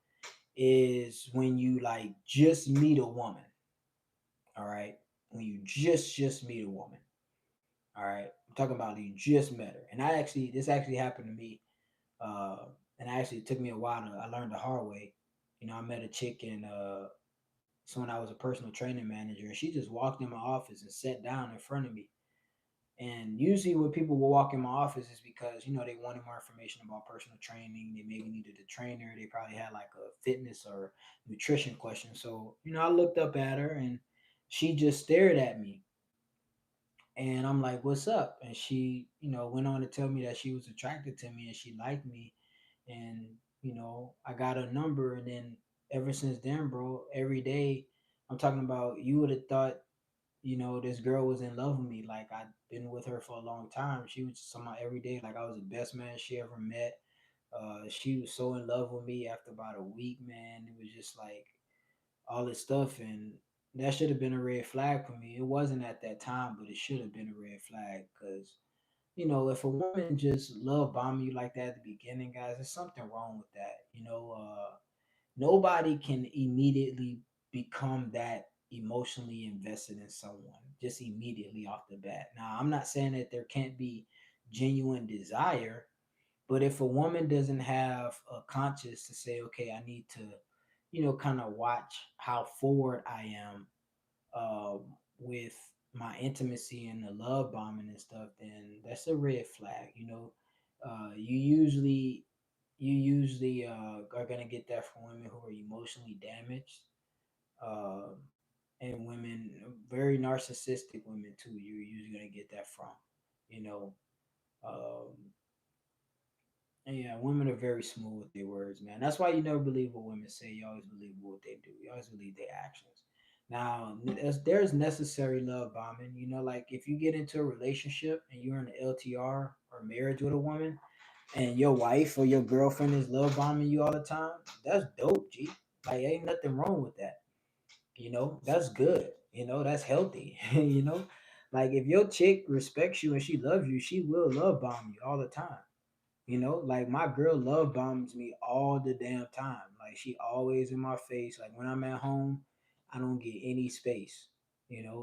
is when you like just meet a woman. All right, when you just meet a woman. All right, I'm talking about you just met her, and this actually happened to me, uh, and actually it took me a while to I learned the hard way. I met a chick and so when I was a personal training manager, and she just walked in my office and sat down in front of me. And usually, when people will walk in my office, is because they wanted more information about personal training. They maybe needed a trainer. They probably had like a fitness or nutrition question. So I looked up at her, and she just stared at me, and I'm like, "What's up?" And she, went on to tell me that she was attracted to me and she liked me, and I got her number, and then ever since then, bro, every day, I'm talking about, you would have thought this girl was in love with me. Like, I'd been with her for a long time. She was just somehow every day, like I was the best man she ever met. She was so in love with me after about a week, man. It was just like all this stuff, and that should have been a red flag for me. It wasn't at that time, but it should have been a red flag because if a woman just love bombing you like that at the beginning, guys, there's something wrong with that. Nobody can immediately become that emotionally invested in someone just immediately off the bat. Now, I'm not saying that there can't be genuine desire, but if a woman doesn't have a conscience to say, okay, I need to, kind of watch how forward I am with my intimacy and the love bombing and stuff, then that's a red flag. You usually are gonna get that from women who are emotionally damaged, uh, and women, very narcissistic women too. You're usually gonna get that from, you know. Um, and yeah, women are very smooth with their words, man. That's why you never believe what women say. You always believe what they do. You always believe their actions. Now, there's necessary love bombing. Like if you get into a relationship and you're in an LTR or marriage with a woman, and your wife or your girlfriend is love bombing you all the time, that's dope, G. Like, ain't nothing wrong with that. That's good. That's healthy. Like if your chick respects you and she loves you, she will love bomb you all the time. Like my girl love bombs me all the damn time. Like she always in my face. Like when I'm at home, I don't get any space,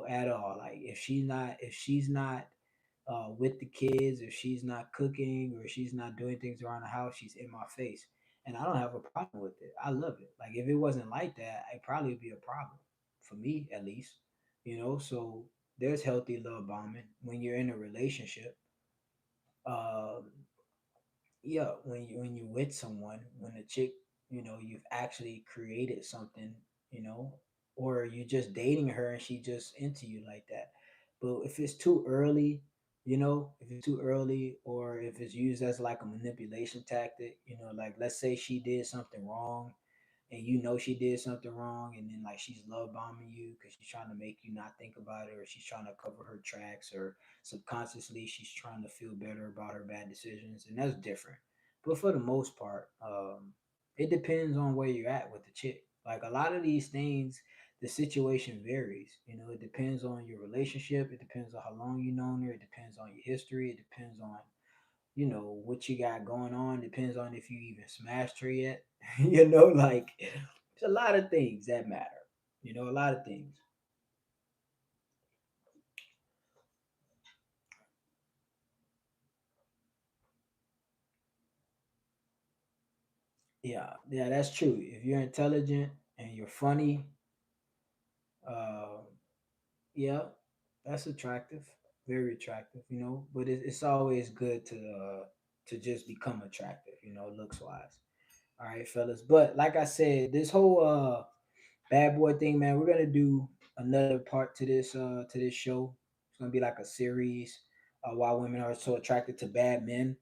at all. Like if she's not with the kids, if she's not cooking or she's not doing things around the house, she's in my face. And I don't have a problem with it. I love it. Like if it wasn't like that, it probably would be a problem for me at least. So there's healthy love bombing when you're in a relationship. Um, yeah, when you're with someone, when a chick, you've actually created something, you know or you're just dating her and she just into you like that. But if it's too early, if it's too early, or if it's used as like a manipulation tactic, like let's say she did something wrong, and she did something wrong, and then like she's love bombing you because she's trying to make you not think about it, or she's trying to cover her tracks, or subconsciously she's trying to feel better about her bad decisions, and that's different. But for the most part, it depends on where you're at with the chick. Like a lot of these things, the situation varies. It depends on your relationship, it depends on how long you've known her, it depends on your history, it depends on what you got going on, depends on if you even smashed her yet. Like it's a lot of things that matter. A lot of things. Yeah, that's true. If you're intelligent and you're funny, uh, yeah, that's attractive, very attractive. But it's always good to just become attractive, looks wise. All right, fellas. But like I said, this whole bad boy thing, man, we're gonna do another part to this show. It's gonna be like a series, why women are so attracted to bad men.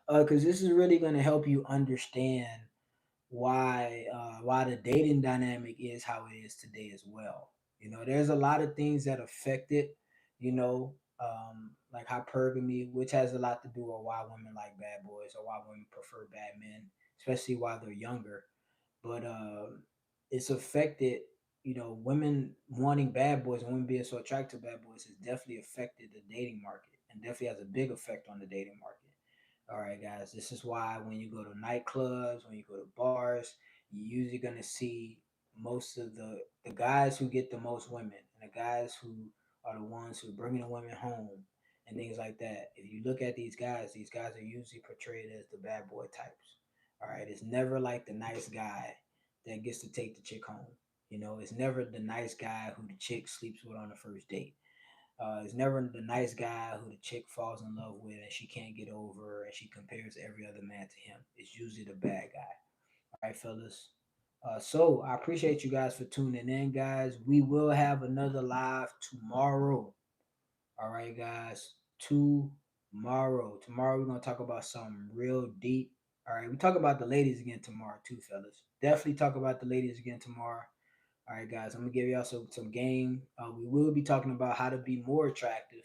Because this is really gonna help you understand why the dating dynamic is how it is today as well. There's a lot of things that affect it. Like hypergamy, which has a lot to do with why women like bad boys or why women prefer bad men, especially while they're younger. But it's affected. Women wanting bad boys and women being so attracted to bad boys has definitely affected the dating market, and definitely has a big effect on the dating market. All right, guys, this is why when you go to nightclubs, when you go to bars, you're usually gonna see most of the guys who get the most women, and the guys who are the ones who are bringing the women home and things like that. If you look at these guys are usually portrayed as the bad boy types. All right, it's never like the nice guy that gets to take the chick home. It's never the nice guy who the chick sleeps with on the first date. It's never the nice guy who the chick falls in love with and she can't get over and she compares every other man to him. It's usually the bad guy. All right, fellas. So I appreciate you guys for tuning in, guys. We will have another live tomorrow. All right, guys. Tomorrow. Tomorrow we're gonna talk about something real deep. All right, we talk about the ladies again tomorrow too, fellas. Definitely talk about the ladies again tomorrow. All right, guys, I'm gonna give y'all some game. We will be talking about how to be more attractive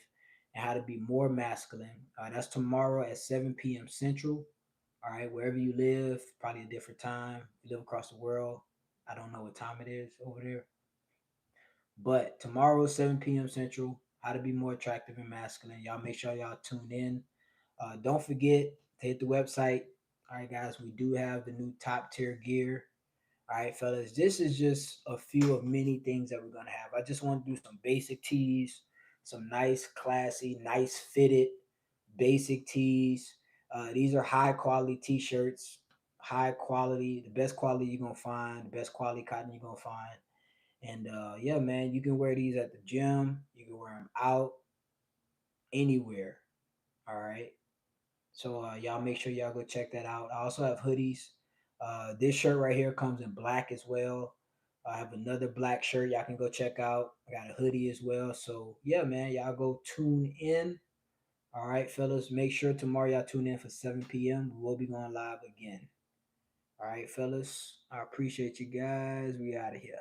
and how to be more masculine. That's tomorrow at 7 p.m. Central. All right, wherever you live, probably a different time. You live across the world. I don't know what time it is over there, but tomorrow 7 p.m. Central. How to be more attractive and masculine. Y'all make sure y'all tune in. Don't forget to hit the website. All right, guys, we do have the new top tier gear. All right, fellas, this is just a few of many things that we're gonna have. I just want to do some basic tees, some nice, classy, nice fitted basic tees. These are high quality t-shirts, high quality, the best quality you're gonna find, the best quality cotton you're gonna find. And yeah, man, you can wear these at the gym, you can wear them out anywhere. All right. So y'all make sure y'all go check that out. I also have hoodies. This shirt right here comes in black as well. I have another black shirt y'all can go check out. I got a hoodie as well. So yeah, man, y'all go tune in. All right, fellas, make sure tomorrow y'all tune in for 7 p.m. We will be going live again. All right, fellas, I appreciate you guys. We out of here.